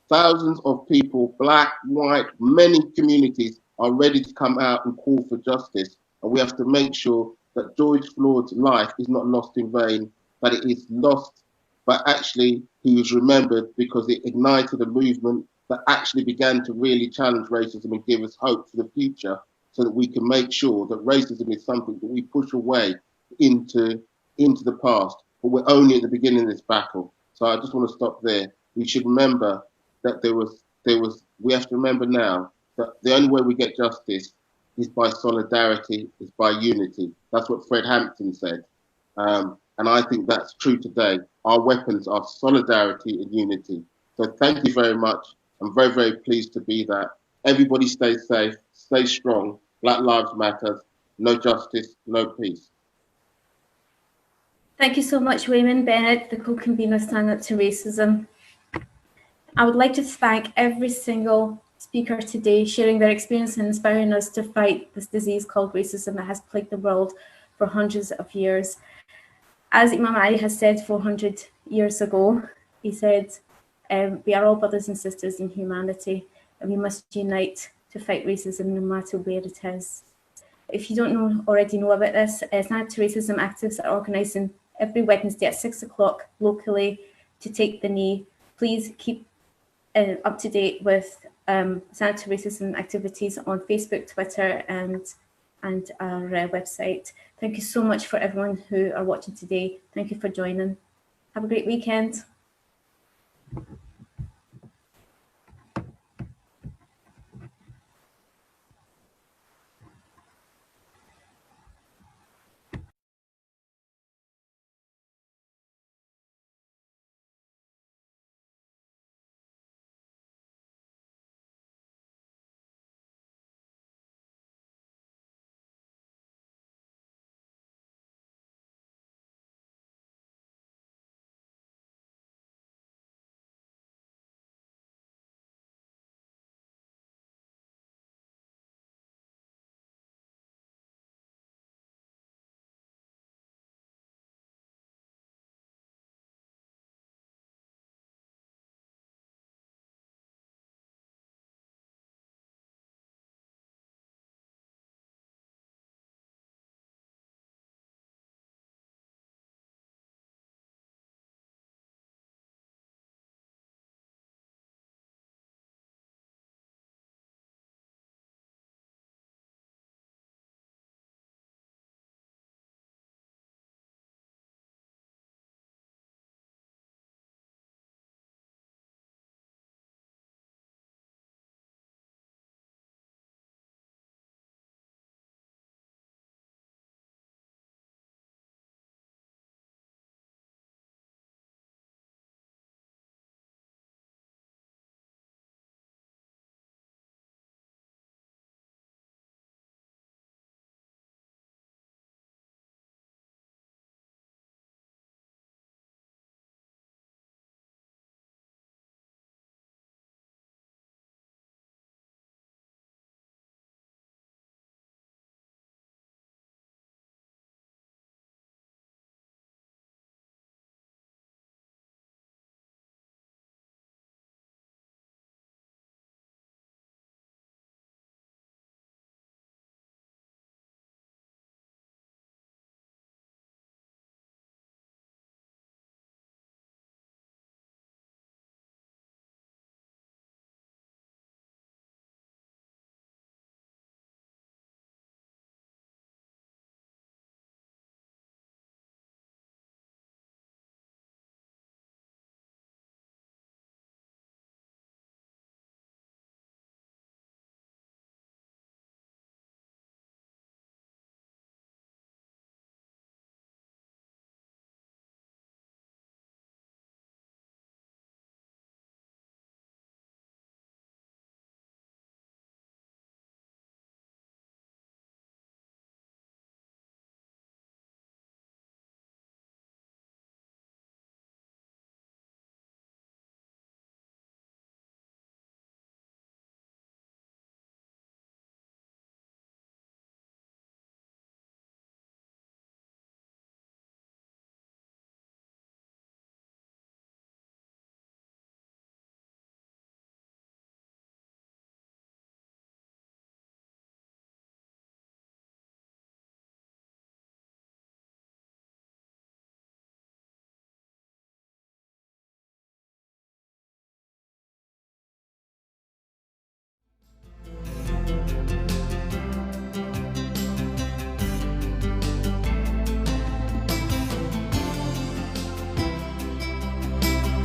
Thousands of people, black, white, many communities are ready to come out and call for justice. And we have to make sure that George Floyd's life is not lost in vain, that it is lost, but actually he was remembered because it ignited a movement that actually began to really challenge racism and give us hope for the future, so that we can make sure that racism is something that we push away into the past. But we're only at the beginning of this battle. So I just want to stop there. We should remember that we have to remember now that the only way we get justice is by solidarity, is by unity. That's what Fred Hampton said. And I think that's true today. Our weapons are solidarity and unity. So thank you very much. I'm very, very pleased to be that. Everybody stay safe, stay strong. Black Lives Matter. No justice, no peace. Thank you so much, Weyman Bennett, the co-convenor Stand Up to Racism. I would like to thank every single speaker today sharing their experience and inspiring us to fight this disease called racism that has plagued the world for hundreds of years. As Imam Ali has said 400 years ago, he said, we are all brothers and sisters in humanity, and we must unite to fight racism no matter where it is. If you don't already know about this, anti-racism activists are organising every Wednesday at 6 o'clock locally to take the knee. Please keep up to date with anti-racism activities on Facebook, Twitter, and our website. Thank you so much for everyone who are watching today. Thank you for joining. Have a great weekend.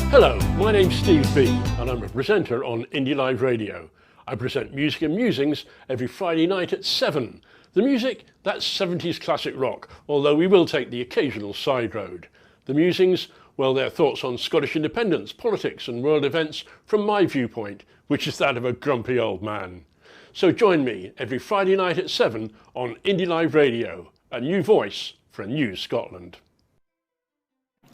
Hello, my name's Steve B and I'm a presenter on Indie Live Radio. I present Music and Musings every Friday night at 7. The music, that's 70s classic rock, although we will take the occasional side road. The musings, well, they're thoughts on Scottish independence, politics and world events from my viewpoint, which is that of a grumpy old man. So join me every Friday night at 7 on Indie Live Radio, a new voice for a new Scotland.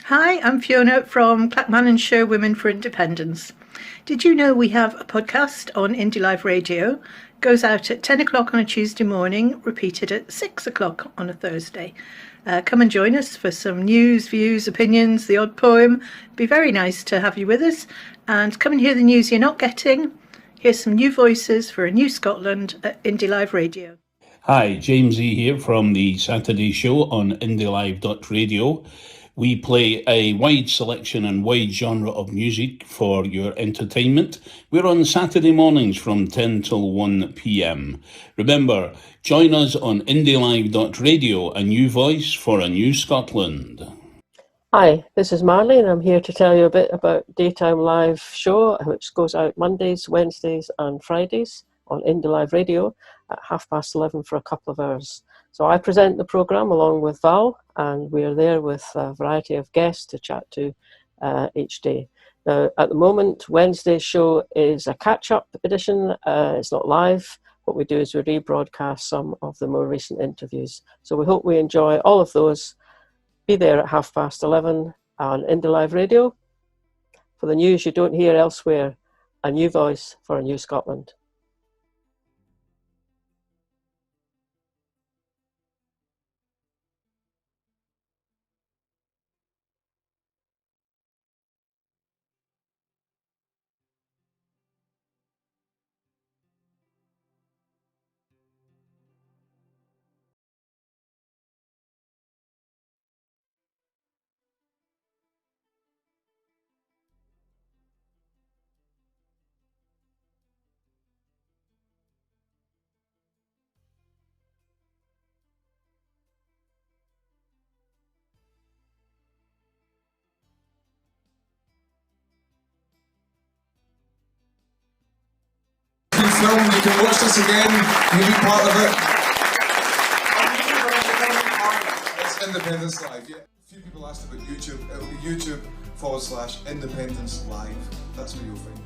Hi, I'm Fiona from Clackmannanshire Women for Independence. Did you know we have a podcast on Indie Live Radio? Goes out at 10 o'clock on a Tuesday morning, repeated at 6 o'clock on a Thursday. Come and join us for some news, views, opinions, the odd poem. It'd be very nice to have you with us. And come and hear the news you're not getting. Here's some new voices for a new Scotland at Indie Live Radio. Hi, James E here from the Saturday show on IndieLive.radio. We play a wide selection and wide genre of music for your entertainment. We're on Saturday mornings from 10 till 1 p.m. Remember, join us on IndieLive.radio, a new voice for a new Scotland. Hi, this is Marley, and I'm here to tell you a bit about Daytime Live show, which goes out Mondays, Wednesdays and Fridays on Indie Live Radio at 11:30 for a couple of hours. So I present the programme along with Val, and we're there with a variety of guests to chat to each day. Now, at the moment, Wednesday's show is a catch-up edition. It's not live. What we do is we rebroadcast some of the more recent interviews. So we hope we enjoy all of those. Be there at 11:30 on Indie Live Radio for the news you don't hear elsewhere, a new voice for a new Scotland. Film, you can watch this again, you can be part of it. It's Independence Live, yeah. A few people asked about YouTube. It'll be YouTube/Independence Live. That's where you'll find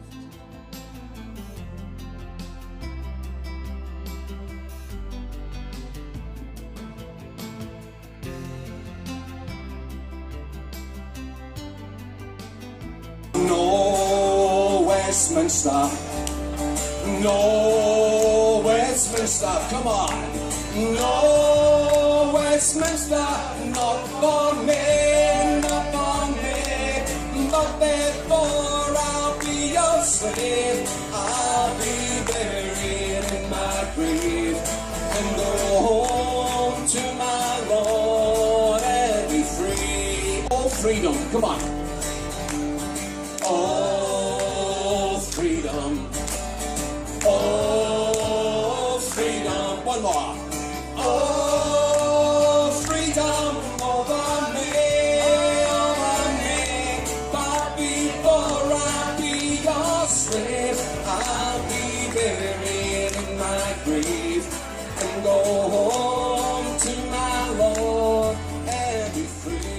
it. No Westminster. No Westminster, come on. No Westminster, not for me, not for me. But before I'll be your slave, I'll be buried in my grave and go home to my Lord and be free. Oh, freedom, come on. Oh, freedom. Oh, freedom, one more. Oh, freedom over me. But before I be your slave, I'll be buried in my grave and go home to my Lord and be free.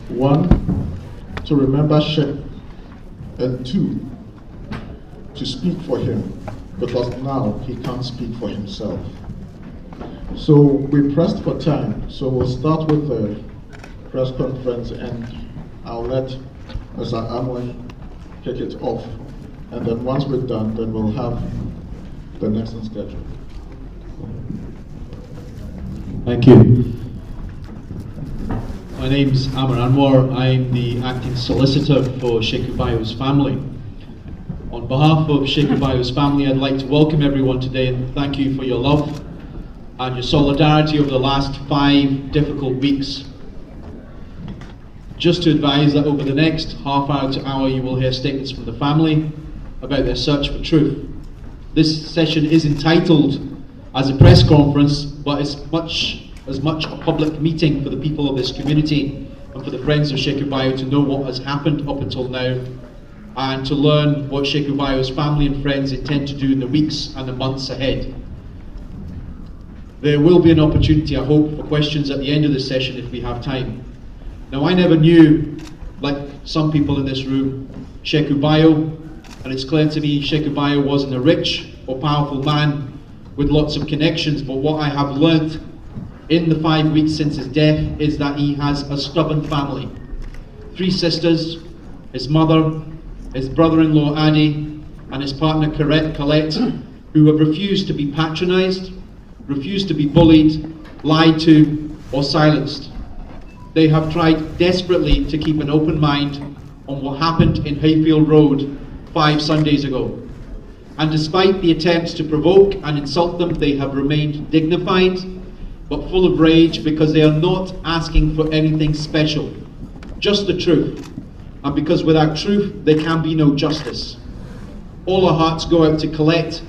One, to remember Sheku, and two, to speak for him, because now he can't speak for himself. So we pressed for time, so we'll start with the press conference, and I'll let Mr. Anwar kick it off. And then once we're done, then we'll have the next on schedule. Thank you. My name's Aamer Anwar. I'm the acting solicitor for Sheku Bayoh's family. On behalf of Sheku Bayoh's family, I'd like to welcome everyone today and thank you for your love and your solidarity over the last 5 difficult weeks. Just to advise that over the next half hour to hour, you will hear statements from the family about their search for truth. This session is entitled as a press conference, but it's as much a public meeting for the people of this community and for the friends of Sheku Bayoh to know what has happened up until now and to learn what Sheku Bayoh's family and friends intend to do in the weeks and the months ahead. There will be an opportunity, I hope, for questions at the end of the session if we have time. Now, I never knew, like some people in this room, Sheku Bayoh, and it's clear to me Sheku Bayoh wasn't a rich or powerful man with lots of connections, but what I have learnt in the 5 weeks since his death is that he has a stubborn family. 3 sisters, his mother, his brother-in-law Adi, and his partner Colette, who have refused to be patronised, refused to be bullied, lied to, or silenced. They have tried desperately to keep an open mind on what happened in Hayfield Road 5 Sundays ago. And despite the attempts to provoke and insult them, they have remained dignified, but full of rage because they are not asking for anything special, just the truth. And because without truth, there can be no justice. All our hearts go out to Colette,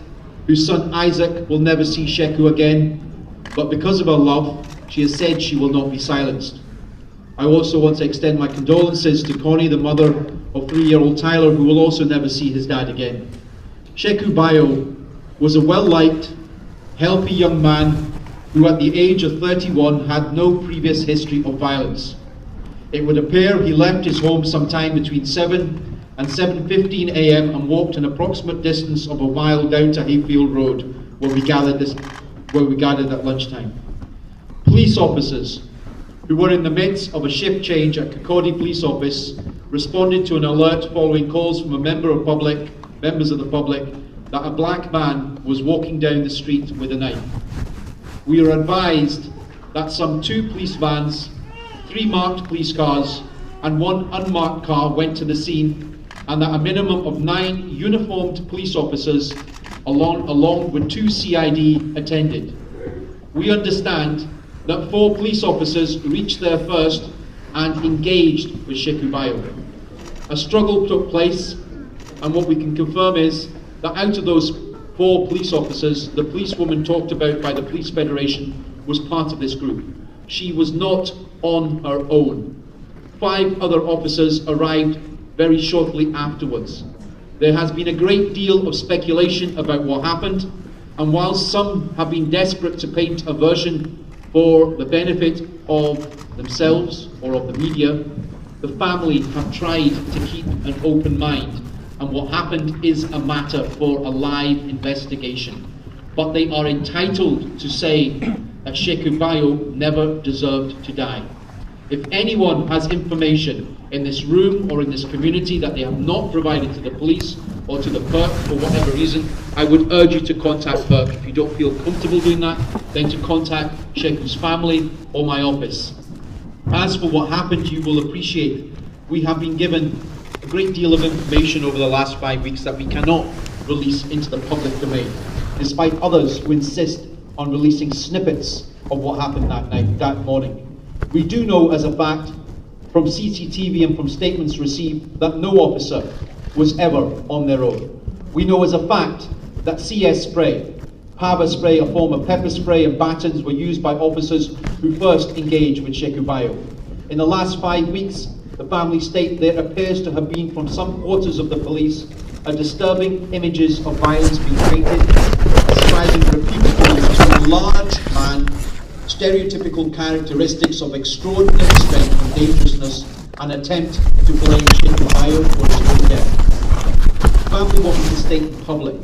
whose son Isaac will never see Sheku again, but because of her love, she has said she will not be silenced. I also want to extend my condolences to Connie, the mother of 3-year-old Tyler, who will also never see his dad again. Sheku Bayoh was a well-liked, healthy young man who at the age of 31 had no previous history of violence. It would appear he left his home sometime between 7 and 7:15 a.m. and walked an approximate distance of a mile down to Hayfield Road, where we gathered at lunchtime. Police officers who were in the midst of a shift change at Kirkcaldy Police Office responded to an alert following calls from members of the public that a black man was walking down the street with a knife. We are advised that some 2 police vans, 3 marked police cars, and 1 unmarked car went to the scene, and that a minimum of 9 uniformed police officers, along with 2 CID, attended. We understand that 4 police officers reached there first and engaged with Sheku Bayoh. A struggle took place, and what we can confirm is that out of those 4 police officers, the policewoman talked about by the Police Federation was part of this group. She was not on her own. 5 other officers arrived very shortly afterwards. There has been a great deal of speculation about what happened, and while some have been desperate to paint a version for the benefit of themselves or of the media, the family have tried to keep an open mind, and what happened is a matter for a live investigation. But they are entitled to say that Sheku Bayoh never deserved to die. If anyone has information in this room or in this community that they have not provided to the police or to the PERC for whatever reason, I would urge you to contact PERC. If you don't feel comfortable doing that, then to contact Sheku's family or my office. As for what happened, you will appreciate we have been given a great deal of information over the last 5 weeks that we cannot release into the public domain, despite others who insist on releasing snippets of what happened that morning. We do know as a fact from CCTV and from statements received that no officer was ever on their own. We know as a fact that CS spray, Pava spray, a form of pepper spray, and batons were used by officers who first engaged with Sheku Bayoh. In the last 5 weeks, the family state there appears to have been from some quarters of the police a disturbing images of violence being painted, ascribing repeatedly to a large man stereotypical characteristics of extraordinary strength and dangerousness an attempt to blame Sheku Bayoh for his own death. The family wanted to state in public,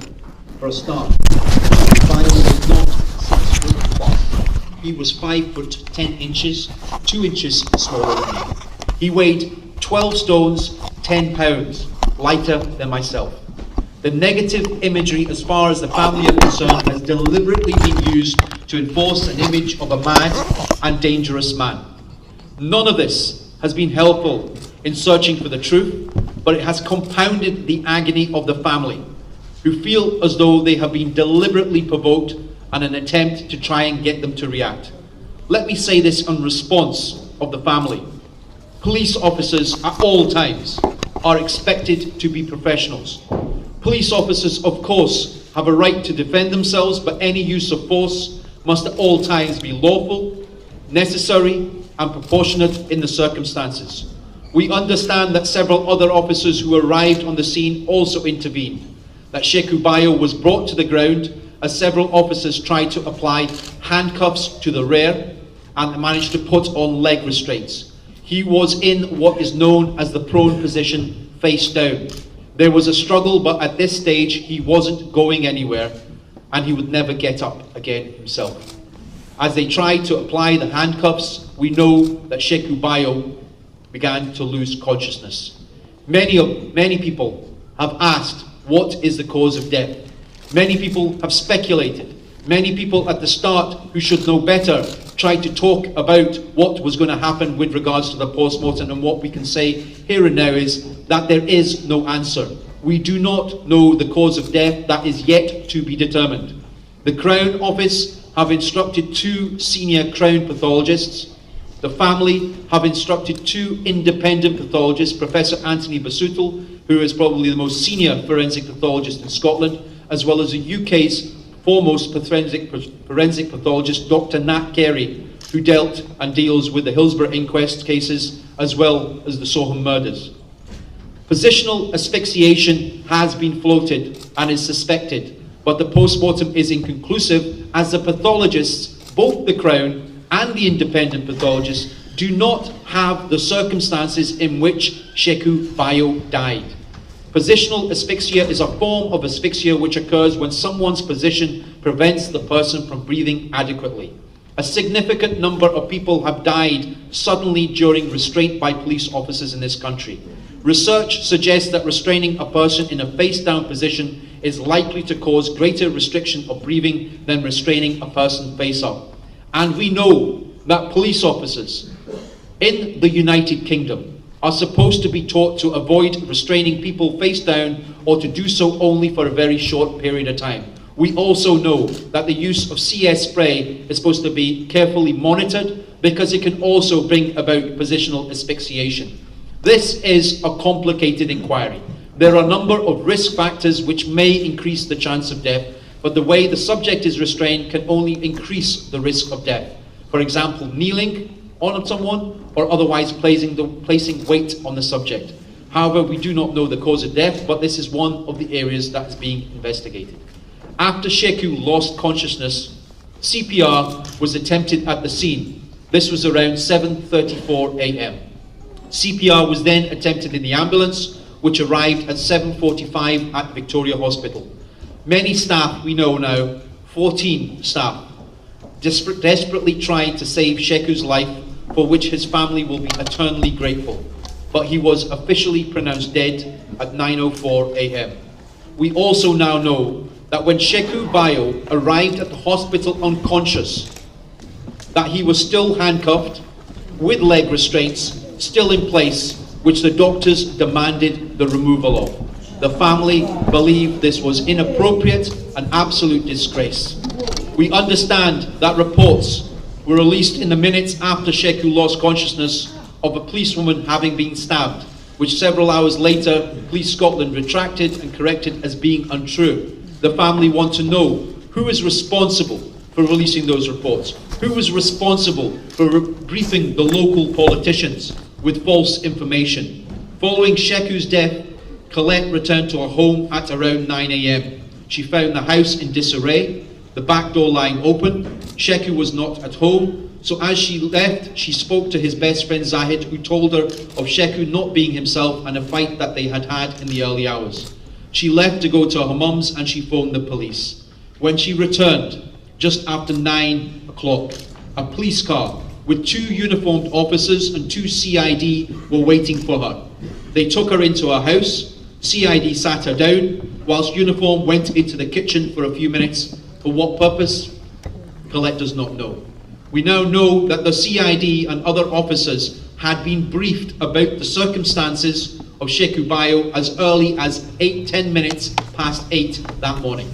for a start, Sheku Bayoh was not 6 foot plus. He was 5 foot 10 inches, 2 inches smaller than me. He weighed 12 stones, 10 pounds, lighter than myself. The negative imagery as far as the family are concerned has deliberately been used to enforce an image of a mad and dangerous man. None of this has been helpful in searching for the truth, but it has compounded the agony of the family, who feel as though they have been deliberately provoked in an attempt to try and get them to react. Let me say this in response of the family. Police officers at all times are expected to be professionals. Police officers, of course, have a right to defend themselves, but any use of force must at all times be lawful, necessary, and proportionate in the circumstances. We understand that several other officers who arrived on the scene also intervened, that Sheku Bayoh was brought to the ground as several officers tried to apply handcuffs to the rear and managed to put on leg restraints. He was in what is known as the prone position, face down. There was a struggle, but at this stage he wasn't going anywhere and he would never get up again himself. As they tried to apply the handcuffs, we know that Sheku Bayoh began to lose consciousness. Many people have asked, what is the cause of death? Many people have speculated. Many people at the start, who should know better, tried to talk about what was going to happen with regards to the post-mortem, and what we can say here and now is that there is no answer. We do not know the cause of death. That is yet to be determined. The Crown Office have instructed 2 senior Crown pathologists. The family have instructed 2 independent pathologists, Professor Anthony Basutel, who is probably the most senior forensic pathologist in Scotland, as well as the UK's foremost forensic pathologist, Dr. Nat Carey, who dealt and deals with the Hillsborough inquest cases, as well as the Soham murders. Positional asphyxiation has been floated and is suspected, but the post-mortem is inconclusive, as the pathologists, both the Crown and the independent pathologists, do not have the circumstances in which Sheku Bayoh died. Positional asphyxia is a form of asphyxia which occurs when someone's position prevents the person from breathing adequately. A significant number of people have died suddenly during restraint by police officers in this country. Research suggests that restraining a person in a face-down position is likely to cause greater restriction of breathing than restraining a person face-up. And we know that police officers in the United Kingdom are supposed to be taught to avoid restraining people face down, or to do so only for a very short period of time. We also know that the use of CS spray is supposed to be carefully monitored, because it can also bring about positional asphyxiation. This is a complicated inquiry. There are a number of risk factors which may increase the chance of death, but the way the subject is restrained can only increase the risk of death. For example, kneeling on someone, or otherwise placing weight on the subject. However, we do not know the cause of death, but this is one of the areas that is being investigated. After Sheku lost consciousness, CPR was attempted at the scene. This was around 7:34 a.m. CPR was then attempted in the ambulance, which arrived at 7:45 at Victoria Hospital. Many staff, we know now, 14 staff, desperately trying to save Sheku's life, for which his family will be eternally grateful. But he was officially pronounced dead at 9:04 a.m. We also now know that when Sheku Bayoh arrived at the hospital unconscious, that he was still handcuffed, with leg restraints still in place, which the doctors demanded the removal of. The family believed this was inappropriate and absolute disgrace. We understand that reports were released in the minutes after Sheku lost consciousness of a policewoman having been stabbed, which several hours later Police Scotland retracted and corrected as being untrue. The family want to know who is responsible for releasing those reports, who was responsible for briefing the local politicians with false information. Following Sheku's death, Colette returned to her home at around 9 a.m. She found the house in disarray, the back door lying open. Sheku was not at home, So as she left, she spoke to his best friend Zahid, who told her of Sheku not being himself and a fight that they had had in the early hours. She left to go to her mum's and she phoned the police. When she returned, just after 9 o'clock, a police car with 2 uniformed officers and 2 CID were waiting for her. They took her into her house. CID sat her down, whilst uniform went into the kitchen for a few minutes. For what purpose? Colette does not know. We now know that the CID and other officers had been briefed about the circumstances of Sheku Bayoh as early as 10 minutes past 8 that morning.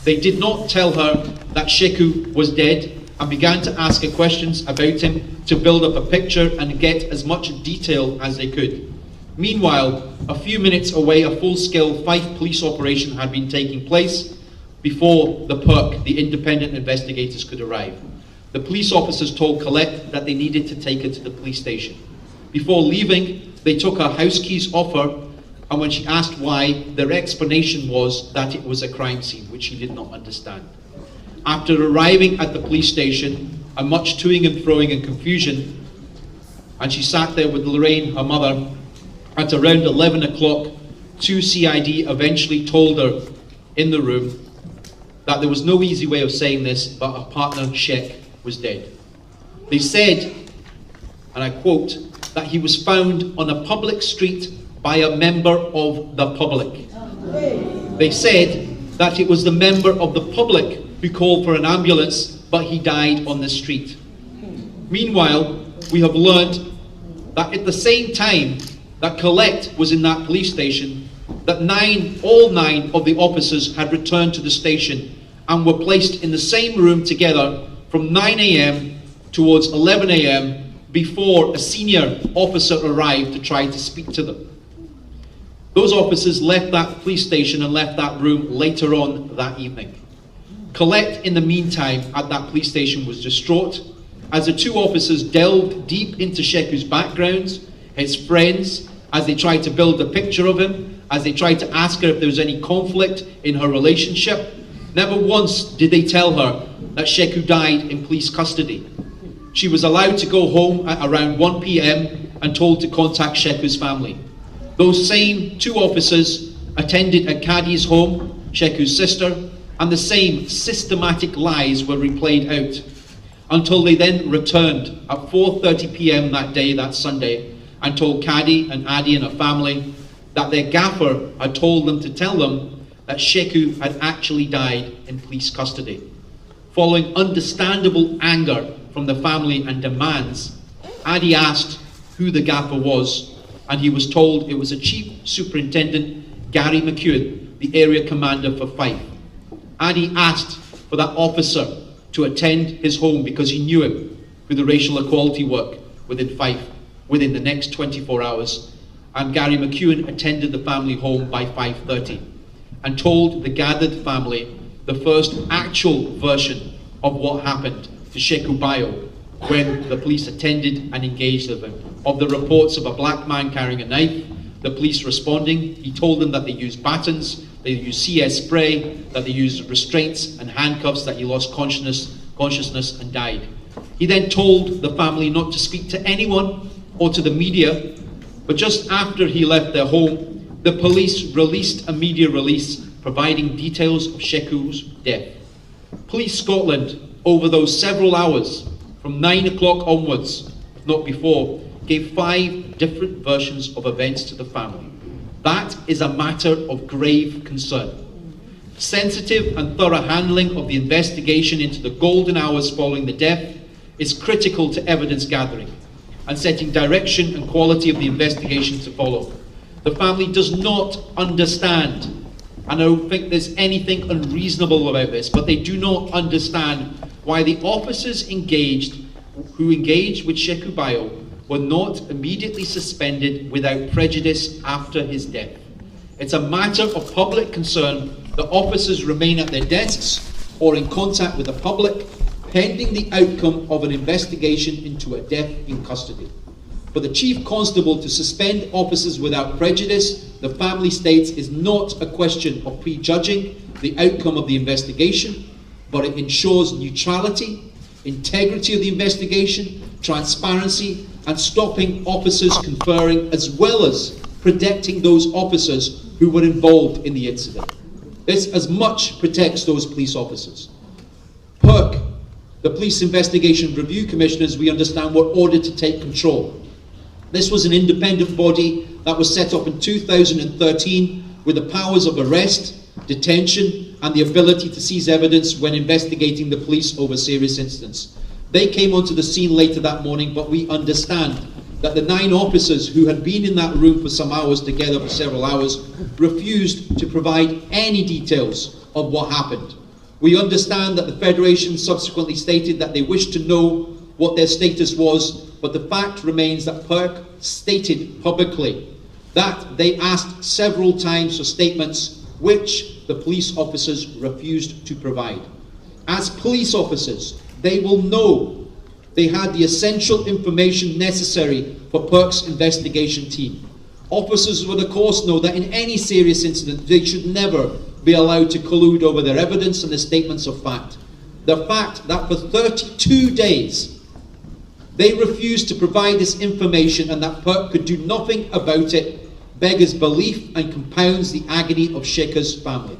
They did not tell her that Sheku was dead and began to ask her questions about him to build up a picture and get as much detail as they could. Meanwhile, a few minutes away, a full-scale Fife police operation had been taking place before the PERC, the independent investigators, could arrive. The police officers told Colette that they needed to take her to the police station. Before leaving, they took her house keys off her, and when she asked why, their explanation was that it was a crime scene, which she did not understand. After arriving at the police station, and much toing and froing and confusion, and she sat there with Lorraine, her mother, at around 11 o'clock, 2 CID eventually told her in the room that there was no easy way of saying this, but her partner, Shek, was dead. They said, and I quote, that he was found on a public street by a member of the public. They said that it was the member of the public who called for an ambulance, but he died on the street. Meanwhile, we have learned that at the same time that Colette was in that police station, that all nine of the officers had returned to the station and were placed in the same room together from 9 a.m. towards 11 a.m. before a senior officer arrived to try to speak to them. Those officers left that police station and left that room later on that evening. Colette, in the meantime, at that police station was distraught as the 2 officers delved deep into Sheku's background, his friends, as they tried to build a picture of him, as they tried to ask her if there was any conflict in her relationship. Never once did they tell her that Sheku died in police custody. She was allowed to go home at around 1 p.m. and told to contact Sheku's family. Those same 2 officers attended at Kadi's home, Sheku's sister, and the same systematic lies were replayed out until they then returned at 4:30 p.m. that day, that Sunday, and told Kadi and Adi and her family that their gaffer had told them to tell them that Sheku had actually died in police custody. Following understandable anger from the family and demands, Adi asked who the gaffer was, and he was told it was a Chief Superintendent Gary McEwen, the area commander for Fife. Adi asked for that officer to attend his home because he knew him through the racial equality work within Fife within the next 24 hours, and Gary McEwen attended the family home by 5:30 and told the gathered family the first actual version of what happened to Sheku Bayoh when the police attended and engaged with him. Of the reports of a black man carrying a knife, the police responding, he told them that they used batons, they used CS spray, that they used restraints and handcuffs, that he lost consciousness and died. He then told the family not to speak to anyone or to the media, but just after he left their home, the police released a media release providing details of Sheku's death. Police Scotland, over those several hours, from 9 o'clock onwards, if not before, gave 5 different versions of events to the family. That is a matter of grave concern. Sensitive and thorough handling of the investigation into the golden hours following the death is critical to evidence gathering and setting direction and quality of the investigation to follow. The family does not understand, and I don't think there's anything unreasonable about this, but they do not understand why the officers who engaged with Sheku Bayoh were not immediately suspended without prejudice after his death. It's a matter of public concern that officers remain at their desks or in contact with the public pending the outcome of an investigation into a death in custody. For the Chief Constable to suspend officers without prejudice, the family states, is not a question of prejudging the outcome of the investigation, but it ensures neutrality integrity of the investigation, transparency, and stopping officers conferring, as well as protecting those officers who were involved in the incident. This as much protects those police officers. PERC, the Police Investigation Review Commissioners, we understand, were ordered to take control. This was an independent body that was set up in 2013 with the powers of arrest, detention, and the ability to seize evidence when investigating the police over serious incidents. They came onto the scene later that morning, but we understand that the 9 officers who had been in that room for some hours together, for several hours, refused to provide any details of what happened. We understand that the Federation subsequently stated that they wished to know what their status was, but the fact remains that PERC stated publicly that they asked several times for statements which the police officers refused to provide. As police officers, they will know they had the essential information necessary for PERC's investigation team. Officers would of course know that in any serious incident they should never be allowed to collude over their evidence and their statements of fact. The fact that for 32 days they refused to provide this information and that PERC could do nothing about it beggars belief and compounds the agony of Sheku's family.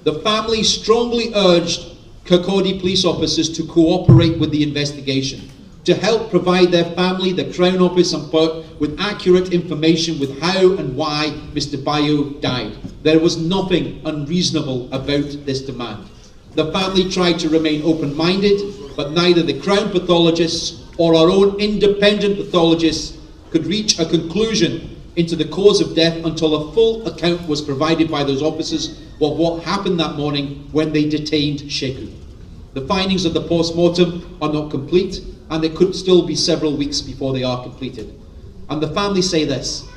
The family strongly urged Kirkcaldy police officers to cooperate with the investigation, to help provide their family, the Crown Office and PERC with accurate information with how and why Mr. Bayoh died. There was nothing unreasonable about this demand. The family tried to remain open-minded, but neither the Crown pathologists or our own independent pathologists could reach a conclusion into the cause of death until a full account was provided by those officers of what happened that morning when they detained Sheku. The findings of the post-mortem are not complete, and it could still be several weeks before they are completed. And the family say this: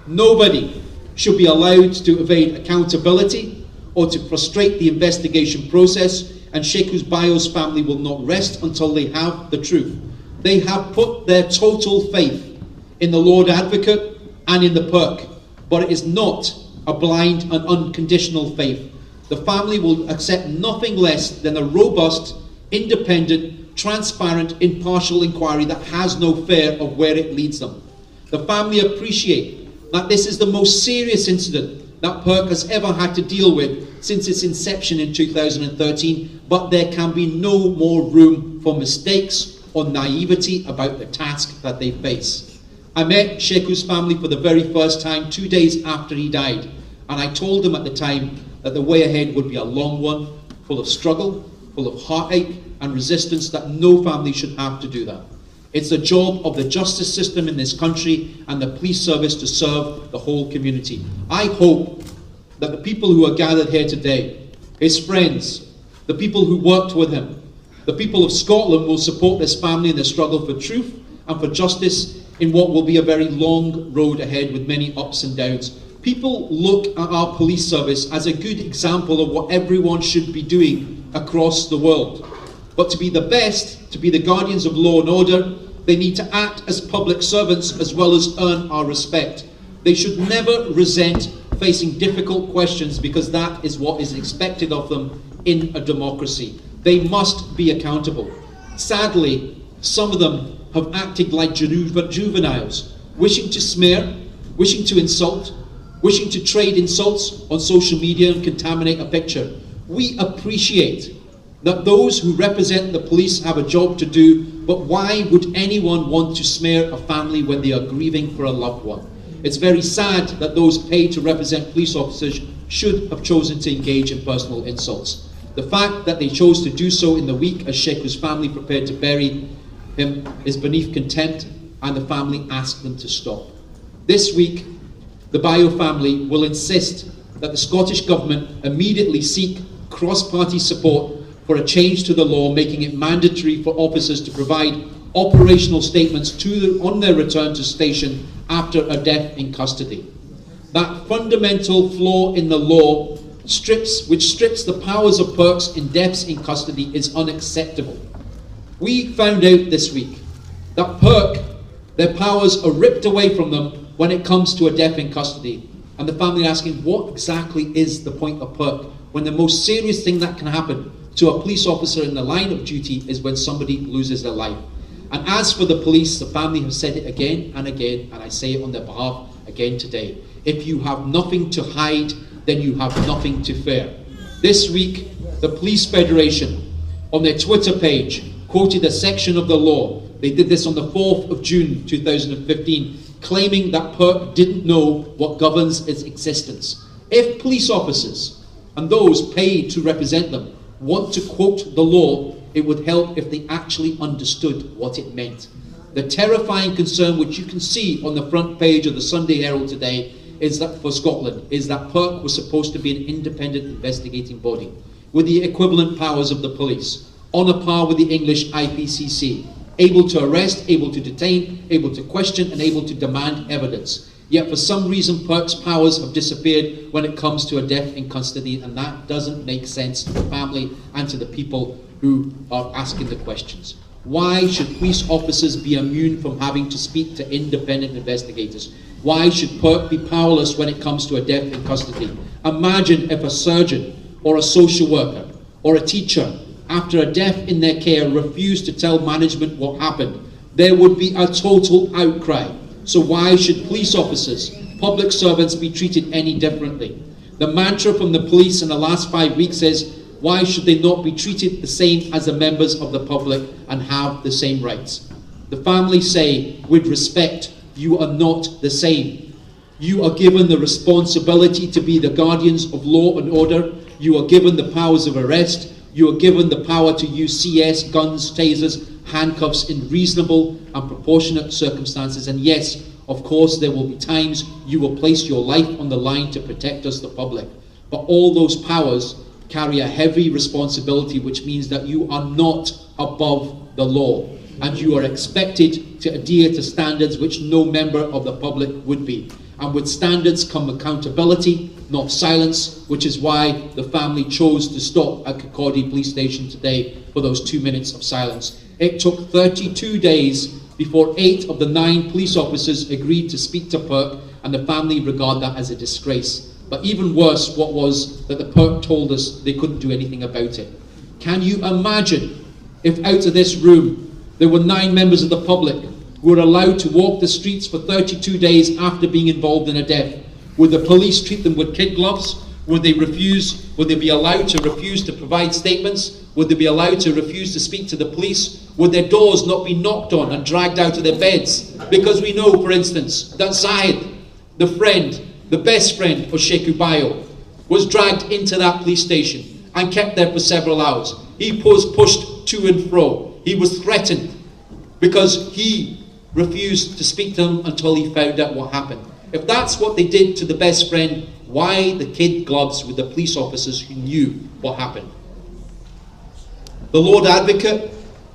nobody should be allowed to evade accountability or to frustrate the investigation process, and Sheku Bayoh's family will not rest until they have the truth. They have put their total faith in the Lord Advocate and in the PERC, but it is not a blind and unconditional faith. The family will accept nothing less than a robust, independent, transparent, impartial inquiry that has no fear of where it leads them. The family appreciate that this is the most serious incident that PERC has ever had to deal with since its inception in 2013, but there can be no more room for mistakes or naivety about the task that they face. I met Sheku's family for the very first time 2 days after he died, and I told them at the time that the way ahead would be a long one, full of struggle, full of heartache and resistance, that no family should have to do that. It's the job of the justice system in this country and the police service to serve the whole community. I hope that the people who are gathered here today, his friends, the people who worked with him, the people of Scotland will support this family in their struggle for truth and for justice in what will be a very long road ahead with many ups and downs. People look at our police service as a good example of what everyone should be doing across the world. But to be the best, to be the guardians of law and order, they need to act as public servants as well as earn our respect. They should never resent facing difficult questions, because that is what is expected of them in a democracy. They must be accountable. Sadly, some of them have acted like juveniles, wishing to smear, wishing to insult, wishing to trade insults on social media and contaminate a picture. We appreciate that those who represent the police have a job to do, but why would anyone want to smear a family when they are grieving for a loved one? It's very sad that those paid to represent police officers should have chosen to engage in personal insults. The fact that they chose to do so in the week as Sheku's family prepared to bury him is beneath contempt, and the family asked them to stop. This week, the Bayoh family will insist that the Scottish Government immediately seek cross-party support for a change to the law, making it mandatory for officers to provide operational statements on their return to station after a death in custody. That fundamental flaw in the law, which strips the powers of PERCs in deaths in custody, is unacceptable. We found out this week that PERC, their powers are ripped away from them when it comes to a death in custody, and the family asking, what exactly is the point of PERC when the most serious thing that can happen to a police officer in the line of duty is when somebody loses their life. And as for the police, the family have said it again and again, and I say it on their behalf again today. If you have nothing to hide, then you have nothing to fear. This week, the Police Federation, on their Twitter page, quoted a section of the law. They did this on the 4th of June 2015, claiming that PERC didn't know what governs its existence. If police officers and those paid to represent them want to quote the law, it would help if they actually understood what it meant. The terrifying concern, which you can see on the front page of the Sunday Herald today, is that for Scotland, is that PERC was supposed to be an independent investigating body with the equivalent powers of the police, on a par with the English IPCC, able to arrest, able to detain, able to question, and able to demand evidence. Yet for some reason, PERC's powers have disappeared when it comes to a death in custody, and that doesn't make sense to the family and to the people who are asking the questions. Why should police officers be immune from having to speak to independent investigators? Why should PERC be powerless when it comes to a death in custody? Imagine if a surgeon or a social worker or a teacher, after a death in their care, refused to tell management what happened. There would be a total outcry. So why should police officers, public servants, be treated any differently? The mantra from the police in the last 5 weeks is, why should they not be treated the same as the members of the public and have the same rights? The families say, with respect, you are not the same. You are given the responsibility to be the guardians of law and order. You are given the powers of arrest. You are given the power to use CS, guns, tasers, handcuffs in reasonable and proportionate circumstances. And yes, of course, there will be times you will place your life on the line to protect us, the public. But all those powers carry a heavy responsibility, which means that you are not above the law, and you are expected to adhere to standards which no member of the public would be. And with standards come accountability, not silence, which is why the family chose to stop at Kirkcaldy police station today for those 2 minutes of silence. It took 32 days before 8 of the 9 police officers agreed to speak to PERC, and the family regard that as a disgrace. But even worse, what was that the PERC told us they couldn't do anything about it. Can you imagine if out of this room there were 9 members of the public who were allowed to walk the streets for 32 days after being involved in a death? Would the police treat them with kid gloves? Would they be allowed to refuse to provide statements? Would they be allowed to refuse to speak to the police? Would their doors not be knocked on and dragged out of their beds? Because we know, for instance, that Zahid, the best friend of Sheku Bayoh, was dragged into that police station and kept there for several hours. He was pushed to and fro. He was threatened because he refused to speak to them until he found out what happened. If that's what they did to the best friend, why the kid gloves with the police officers who knew what happened? The Lord Advocate,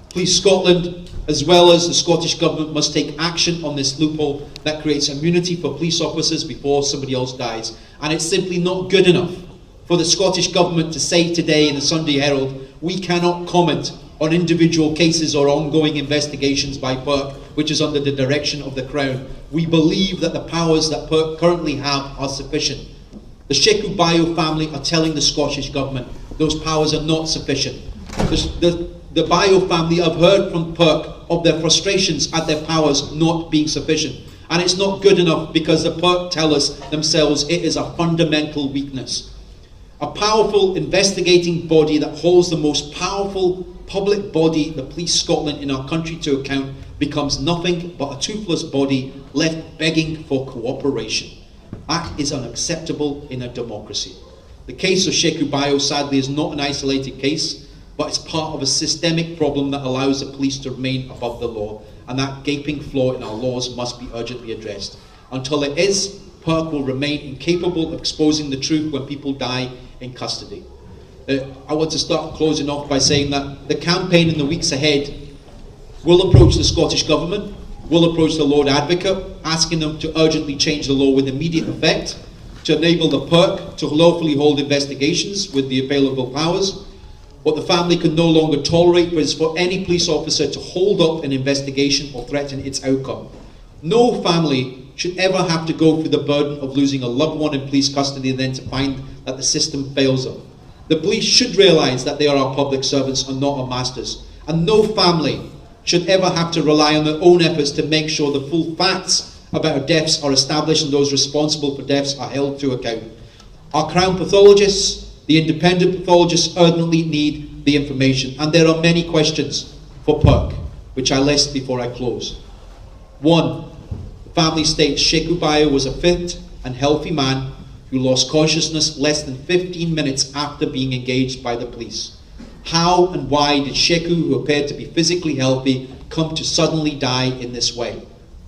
Police Scotland, as well as the Scottish Government must take action on this loophole that creates immunity for police officers before somebody else dies. And it's simply not good enough for the Scottish Government to say today in the Sunday Herald, we cannot comment on individual cases or ongoing investigations by PERC, which is under the direction of the Crown. We believe that the powers that PERC currently have are sufficient. The Sheku Bayoh family are telling the Scottish Government those powers are not sufficient. The Bayoh family have heard from PERC of their frustrations at their powers not being sufficient. And it's not good enough because the PERC tell us themselves it is a fundamental weakness. A powerful investigating body that holds the most powerful public body, the Police Scotland, in our country to account, becomes nothing but a toothless body left begging for cooperation. That is unacceptable in a democracy. The case of Sheku Bayoh, sadly, is not an isolated case, but it's part of a systemic problem that allows the police to remain above the law, and that gaping flaw in our laws must be urgently addressed. Until it is, PERC will remain incapable of exposing the truth when people die in custody. I want to start closing off by saying that the campaign in the weeks ahead will approach the Scottish Government, will approach the Lord Advocate, asking them to urgently change the law with immediate effect, to enable the PERC to lawfully hold investigations with the available powers. What the family can no longer tolerate is for any police officer to hold up an investigation or threaten its outcome. No family should ever have to go through the burden of losing a loved one in police custody and then to find that the system fails them. The police should realise that they are our public servants and not our masters. And no family should ever have to rely on their own efforts to make sure the full facts about deaths are established and those responsible for deaths are held to account. Our Crown pathologists, the independent pathologists, urgently need the information. And there are many questions for PERC, which I list before I close. 1. The family states Sheku Bayoh was a fit and healthy man who lost consciousness less than 15 minutes after being engaged by the police. How and why did Sheku, who appeared to be physically healthy, come to suddenly die in this way?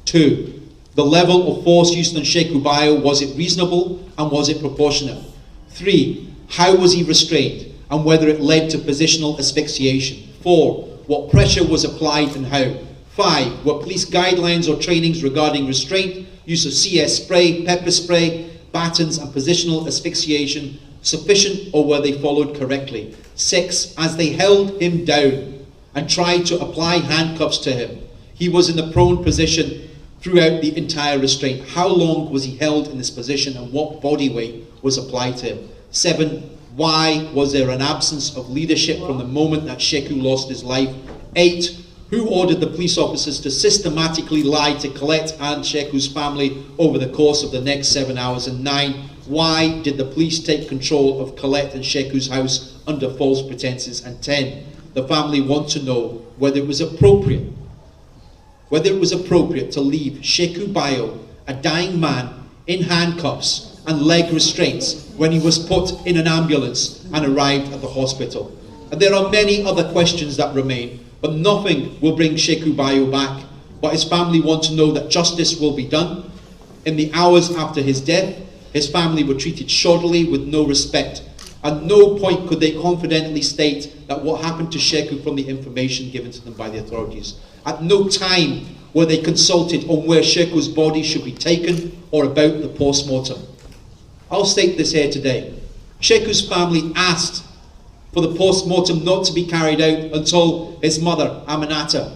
2. The level of force used on Sheku Bayoh, was it reasonable and was it proportionate? 3. How was he restrained and whether it led to positional asphyxiation? 4. What pressure was applied and how? 5. Were police guidelines or trainings regarding restraint, use of CS spray, pepper spray, batons and positional asphyxiation sufficient, or were they followed correctly? 6. As they held him down and tried to apply handcuffs to him, he was in the prone position throughout the entire restraint. How long was he held in this position and what body weight was applied to him? 7. Why was there an absence of leadership from the moment that Sheku lost his life? 8. Who ordered the police officers to systematically lie to Colette and Sheku's family over the course of the next 7 hours? And 9. Why did the police take control of Colette and Sheku's house under false pretenses? And 10. The family want to know whether it was appropriate to leave Sheku Bayoh, a dying man, in handcuffs and leg restraints when he was put in an ambulance and arrived at the hospital. And there are many other questions that remain, but nothing will bring Sheku Bayoh back. But his family want to know that justice will be done. In the hours after his death, his family were treated shoddily with no respect. At no point could they confidently state that what happened to Sheku from the information given to them by the authorities. At no time were they consulted on where Sheku's body should be taken or about the post-mortem. I'll state this here today. Sheku's family asked for the post-mortem not to be carried out until his mother, Aminata,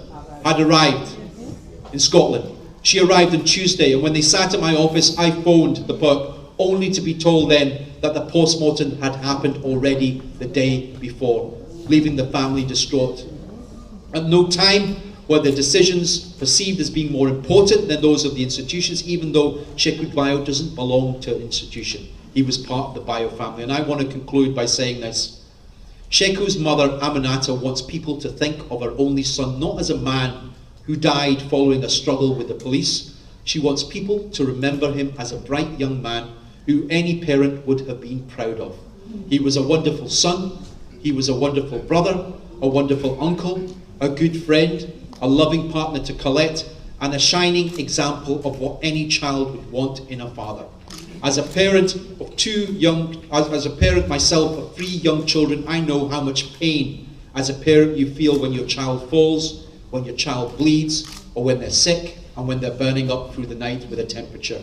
had arrived in Scotland. She arrived on Tuesday, and when they sat at my office, I phoned the PERC, only to be told then that the post-mortem had happened already the day before, leaving the family distraught. At no time were the decisions perceived as being more important than those of the institutions, even though Sheku Bayoh doesn't belong to an institution. He was part of the Bayoh family. And I want to conclude by saying this. Sheku's mother, Aminata, wants people to think of her only son not as a man who died following a struggle with the police. She wants people to remember him as a bright young man who any parent would have been proud of. He was a wonderful son, he was a wonderful brother, a wonderful uncle, a good friend, a loving partner to Colette, and a shining example of what any child would want in a father. As a parent of as a parent myself of 3 young children, I know how much pain as a parent you feel when your child falls, when your child bleeds, or when they're sick, and when they're burning up through the night with a temperature.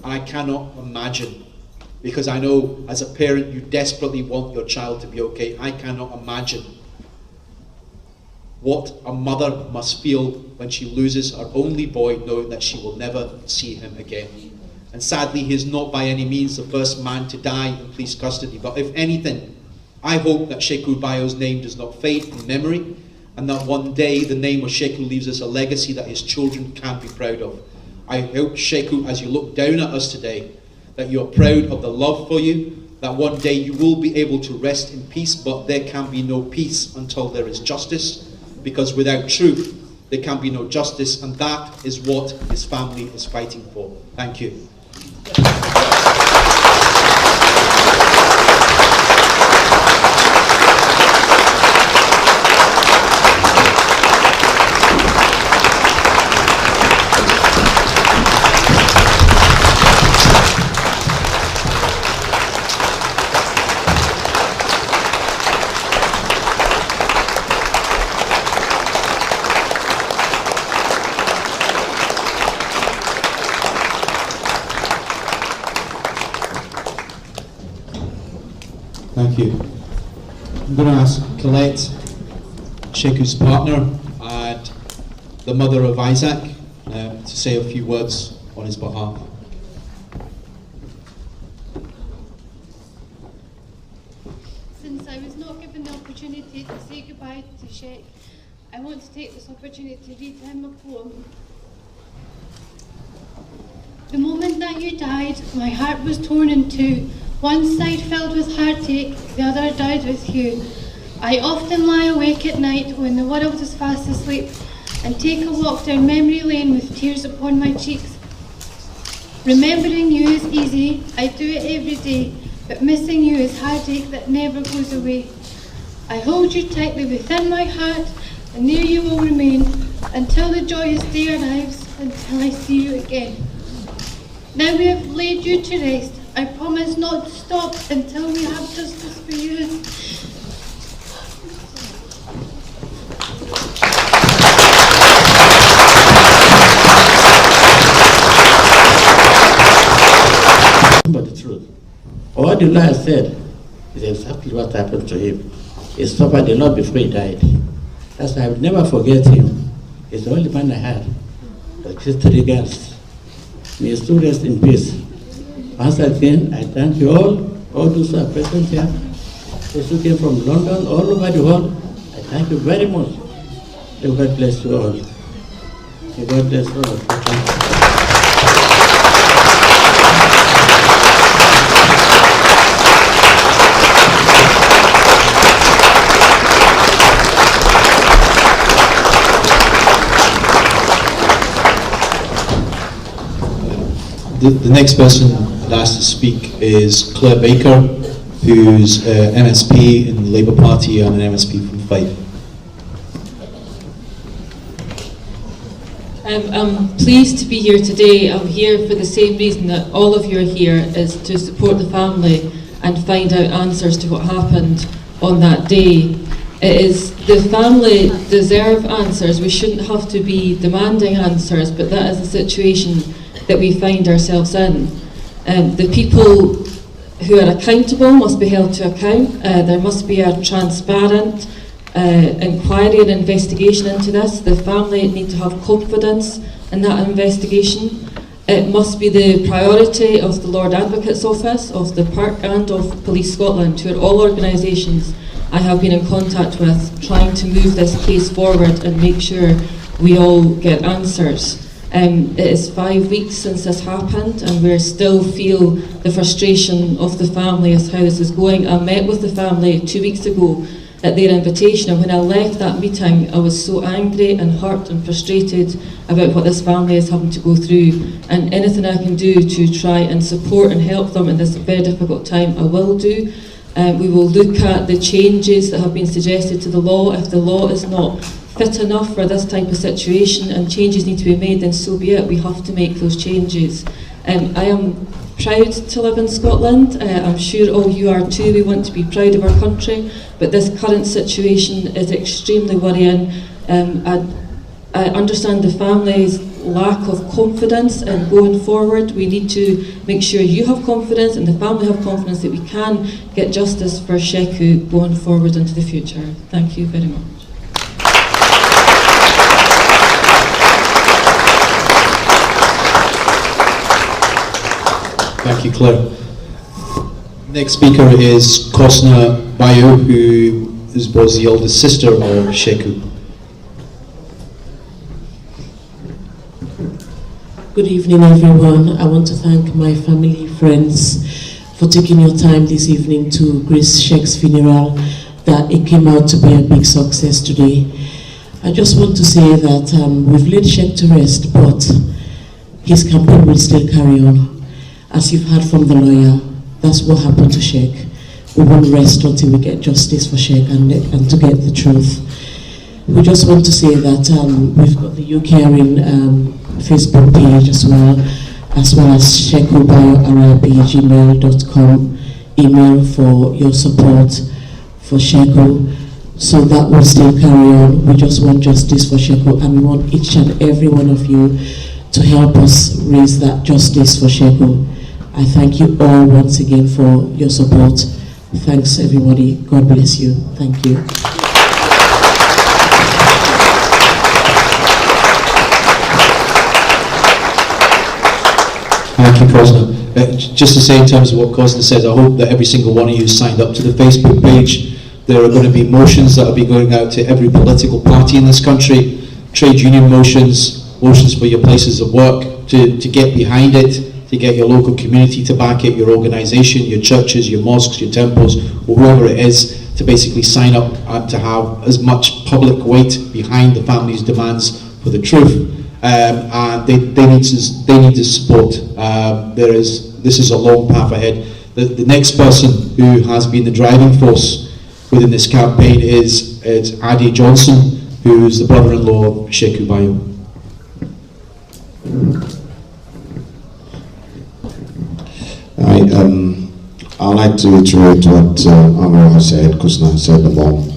And I cannot imagine, because I know as a parent you desperately want your child to be okay. I cannot imagine what a mother must feel when she loses her only boy, knowing that she will never see him again. And sadly, he is not by any means the first man to die in police custody. But if anything, I hope that Sheku Bayoh's name does not fade from memory, and that one day the name of Sheku leaves us a legacy that his children can be proud of. I hope, Sheku, as you look down at us today, that you are proud of the love for you, that one day you will be able to rest in peace, but there can be no peace until there is justice, because without truth, there can be no justice, and that is what his family is fighting for. Thank you. Thank you. I'm going to ask Colette, Sheku's partner and the mother of Isaac, to say a few words on his behalf. Since I opportunity to say goodbye to Sheku, I want to take this opportunity to read him a poem. The moment that you died, my heart was torn in two. One side filled with heartache, the other died with you. I often lie awake at night when the world is fast asleep and take a walk down memory lane with tears upon my cheeks. Remembering you is easy, I do it every day, but missing you is heartache that never goes away. I hold you tightly within my heart, and there you will remain until the joyous day arrives, until I see you again. Now we have laid you to rest. I promise not to stop until we have justice for you. But the truth. All the lawyer said is exactly what happened to him. He suffered a lot before he died. That's why I will never forget him. He's the only man I had. The Christian girls. May his soul rest in peace. Once again, I thank you all those who are present here, those who came from London, all over the world. I thank you very much. May God bless you all. May God bless all of you. The next person I'd asked to speak is Claire Baker, who's MSP in the Labour Party and an MSP from Fife. I'm pleased to be here today. I'm here for the same reason that all of you are here, is to support the family and find out answers to what happened on that day. It is, the family deserve answers. We shouldn't have to be demanding answers, but that is the situation that we find ourselves in. The people who are accountable must be held to account. There must be a transparent inquiry and investigation into this. The family need to have confidence in that investigation. It must be the priority of the Lord Advocate's Office, of the PERC and of Police Scotland, who are all organisations I have been in contact with, trying to move this case forward and make sure we all get answers. It is 5 weeks since this happened, and we still feel the frustration of the family as how this is going. I met with the family 2 weeks ago at their invitation, and when I left that meeting I was so angry and hurt and frustrated about what this family is having to go through, and anything I can do to try and support and help them in this very difficult time I will do. We will look at the changes that have been suggested to the law. If the law is not fit enough for this type of situation and changes need to be made, then so be it. We have to make those changes. I am proud to live in Scotland. I'm sure all you are too. We want to be proud of our country, but this current situation is extremely worrying. I understand the family's lack of confidence in going forward. We need to make sure you have confidence and the family have confidence that we can get justice for Sheku going forward into the future. Thank you very much. Thank you, Claire. Next speaker is Rozanne Bayoh, who was the oldest sister of Sheku. Good evening, everyone. I want to thank my family, friends, for taking your time this evening to grace Sheku's funeral, that it came out to be a big success today. I just want to say that we've laid Sheku to rest, but his campaign will still carry on. As you've heard from the lawyer, that's what happened to Sheku. We won't rest until we get justice for Sheku and to get the truth. We just want to say that we've got the UKRN Facebook page as well as Sheku Bayoh @gmail.com email for your support for Sheku. So that will still carry on. We just want justice for Sheku, and we want each and every one of you to help us raise that justice for Sheku. I thank you all once again for your support. Thanks everybody. God bless you. Thank you. Thank you, Rozanne. Just to say in terms of what Rozanne says, I hope that every single one of you signed up to the Facebook page There are going to be motions that will be going out to every political party in this country, trade union motions, motions for your places of work, to get behind it, to get your local community to back it, your organisation, your churches, your mosques, your temples, or whoever it is, to basically sign up and to have as much public weight behind the family's demands for the truth. And they need to support. This is a long path ahead. The next person who has been the driving force within this campaign is Adi Johnson, who's the brother-in-law of Sheku Bayoh. I'd like to reiterate what Aamer has said, Kusna has said, the mom,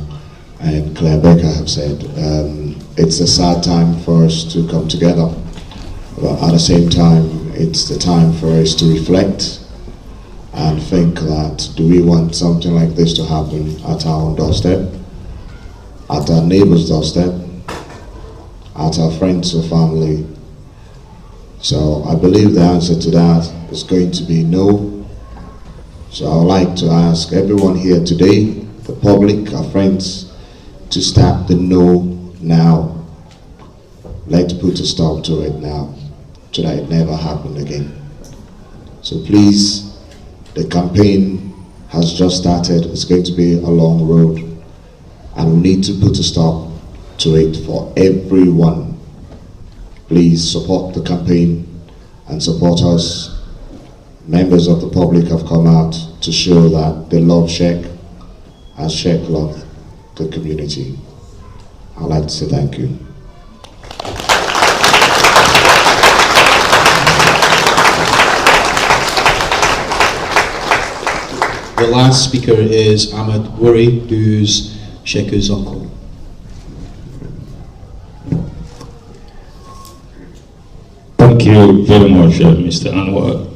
and Claire Baker have said. It's a sad time for us to come together, but at the same time, it's the time for us to reflect and think that, do we want something like this to happen at our own doorstep, at our neighbor's doorstep, at our friends or family? So I believe the answer to that is going to be no. So I would like to ask everyone here today, the public, our friends, to start the no now. Let's put a stop to it now, so that it never happened again. So please, the campaign has just started. It's going to be a long road, and we need to put a stop to it for everyone. Please support the campaign and support us. Members of the public have come out to show that they love Sheikh as Sheikh loved the community. I'd like to say thank you. The last speaker is Aamer Anwar, who's Sheku's uncle. Thank you very much, Mr. Anwar.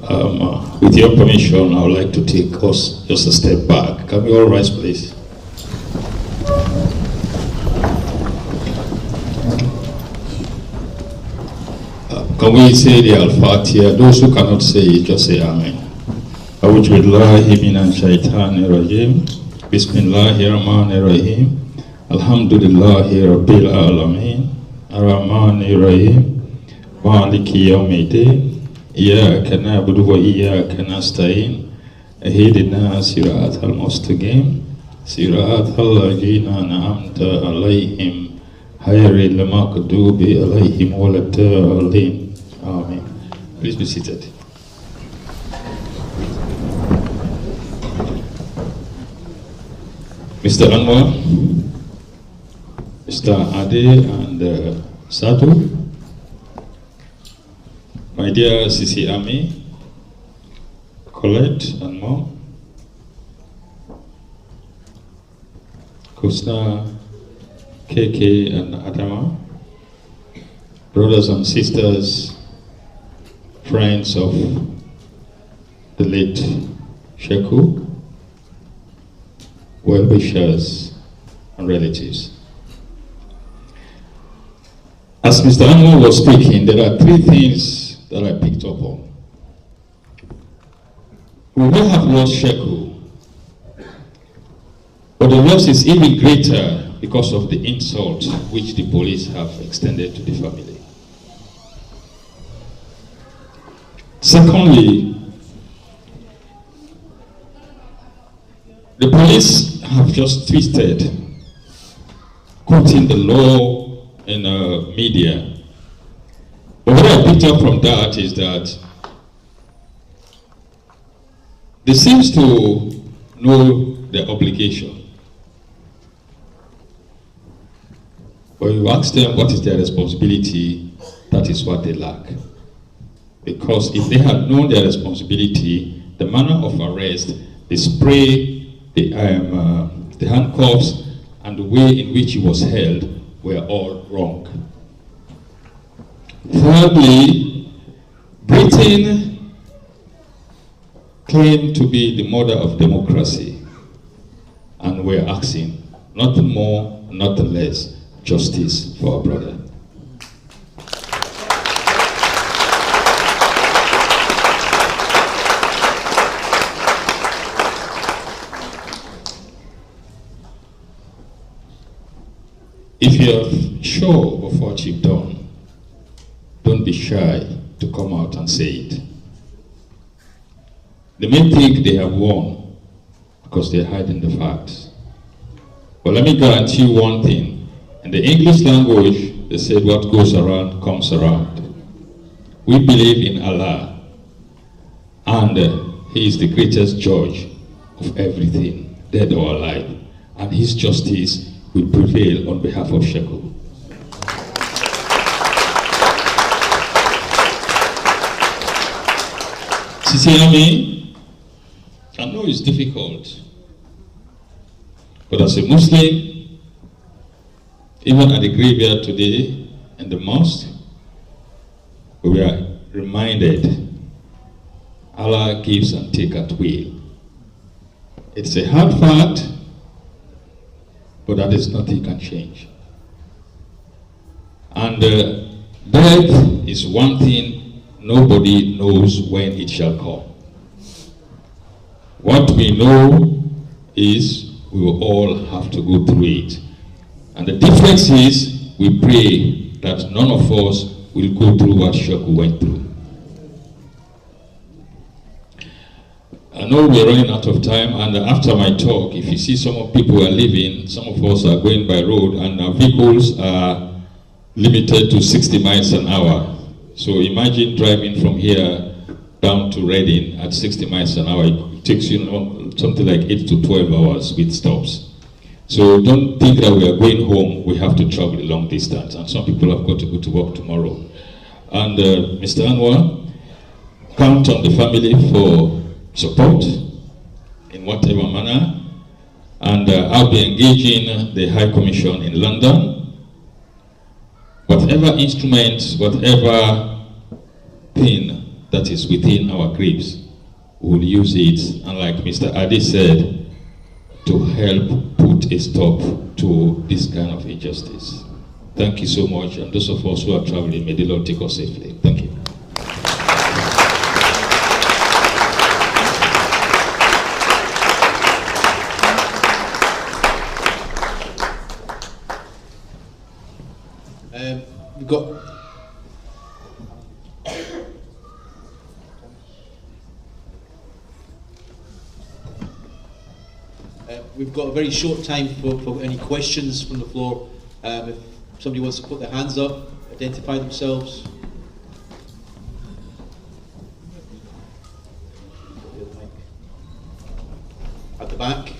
With your permission, I would like to take us just a step back. Can we all rise, please? Can we say the Al-Fatiha? Those who cannot say it, just say Amen. أعوذ بالله من الشيطان الرجيم بسم الله الرحمن الرحيم الحمد لله رب العالمين الرحمن الرحيم مالك يوم الدين إياك نعبد وإياك نستعين اهدنا الصراط المستقيم صراط الذين أنعمت عليهم غير المغضوب عليهم ولا الضالين. Amen. Please be seated. Mr. Anwar, Mr. Ade and Satu, my dear Sisi Ami, Colette and Mom, Kusna, KK and Adama, brothers and sisters, friends of the late Sheku, well-wishers and relatives. As Mr. Anwar was speaking, there are three things that I picked up on. We may have lost Sheku, but the loss is even greater because of the insult which the police have extended to the family. Secondly, the police have just twisted, quoting the law in media. But what I picked up from that is that they seem to know their obligation. But you ask them what is their responsibility, that is what they lack. Because if they had known their responsibility, the manner of arrest, the spray, the handcuffs, and the way in which he was held were all wrong. Thirdly, Britain claimed to be the mother of democracy, and we're asking nothing more, nothing less, justice for our brother. if you're sure of what you've done, don't be shy to come out and say it. They may think they have won because they're hiding the facts. But let me guarantee you one thing. In the English language, they said what goes around comes around. We believe in Allah, and He is the greatest judge of everything, dead or alive, and His justice will prevail on behalf of Sheku. Sincerely, I know it's difficult, but as a Muslim, even at the graveyard today in the mosque, we are reminded Allah gives and takes at will. It's a hard fact, but that is nothing can change. And death is one thing nobody knows when it shall come. What we know is we will all have to go through it. And the difference is we pray that none of us will go through what Sheku went through. I know we're running out of time, and after my talk, if you see some of people are leaving, some of us are going by road, and our vehicles are limited to 60 miles an hour. So imagine driving from here down to Reading at 60 miles an hour. It takes you something like 8 to 12 hours with stops. So don't think that we are going home. We have to travel a long distance, and some people have got to go to work tomorrow. And Mr. Anwar, count on the family for support in whatever manner, and I'll be engaging the High Commission in London. Whatever instruments, whatever thing that is within our grips, we'll use it, and like Mr. Adi said, to help put a stop to this kind of injustice. Thank you so much, and those of us who are traveling, may the Lord take us safely. Thank you. We've got a very short time for any questions from the floor. If somebody wants to put their hands up, identify themselves. At the back.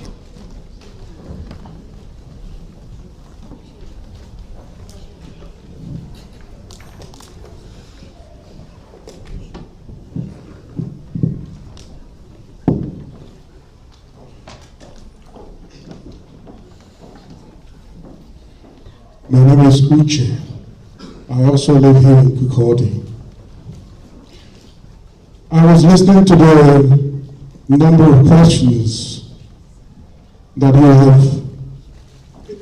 My name is Uche. I also live here in Kirkcaldy. I was listening to the number of questions that you have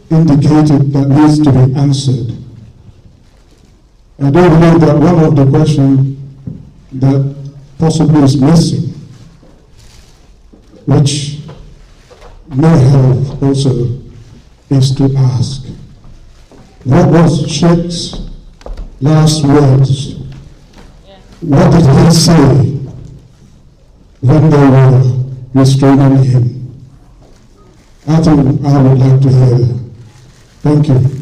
indicated that needs to be answered. I do believe that one of the questions that possibly is missing, which may help also, is to ask, what was Sheikh's last words? What did he say when they were restraining him? I think I would like to hear that. Thank you.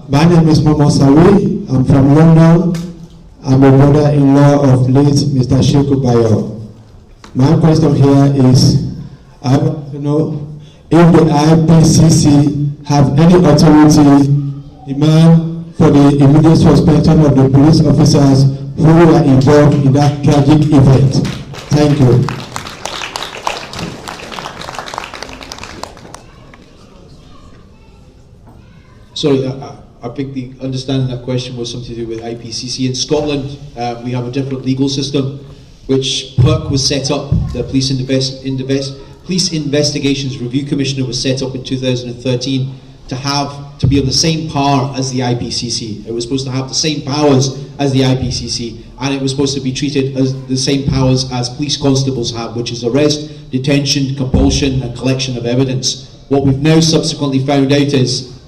My name is Momo Sawi. I'm from London. I'm a brother-in-law of late Mr. Sheku Bayoh. My question here is, I want to know if the IPCC have any authority demand for the immediate suspension of the police officers who were involved in that tragic event. Thank you. Sorry, I think the understanding that question was something to do with IPCC. In Scotland, we have a different legal system, which PERC was set up, the Police Investigations Review Commissioner was set up in 2013 to to be on the same par as the IPCC. It was supposed to have the same powers as the IPCC, and it was supposed to be treated as the same powers as police constables have, which is arrest, detention, compulsion, and collection of evidence. What we've now subsequently found out is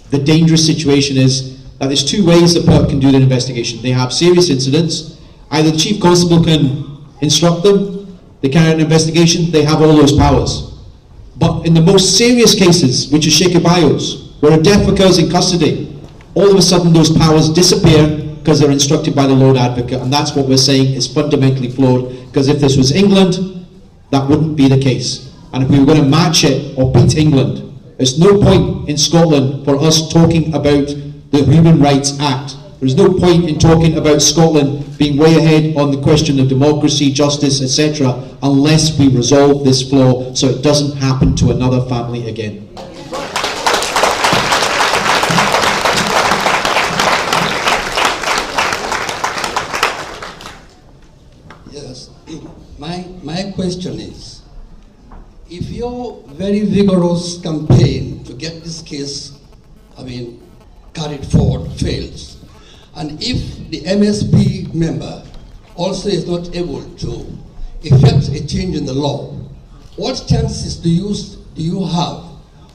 the dangerous situation is that there's two ways the PERT can do their investigation. They have serious incidents. Either the chief constable can instruct them, they carry out an investigation, they have all those powers. But in the most serious cases, which is Sheku Bayoh's, where a death occurs in custody, all of a sudden those powers disappear because they're instructed by the Lord Advocate, and that's what we're saying is fundamentally flawed, because if this was England, that wouldn't be the case. And if we were going to match it or beat England, there's no point in Scotland for us talking about the Human Rights Act. There's no point in talking about Scotland being way ahead on the question of democracy, justice, etc., unless we resolve this flaw so it doesn't happen to another family again. Yes, my question is, if your very vigorous campaign to get this case, carried forward fails, and if the MSP member also is not able to effect a change in the law, what chances do you have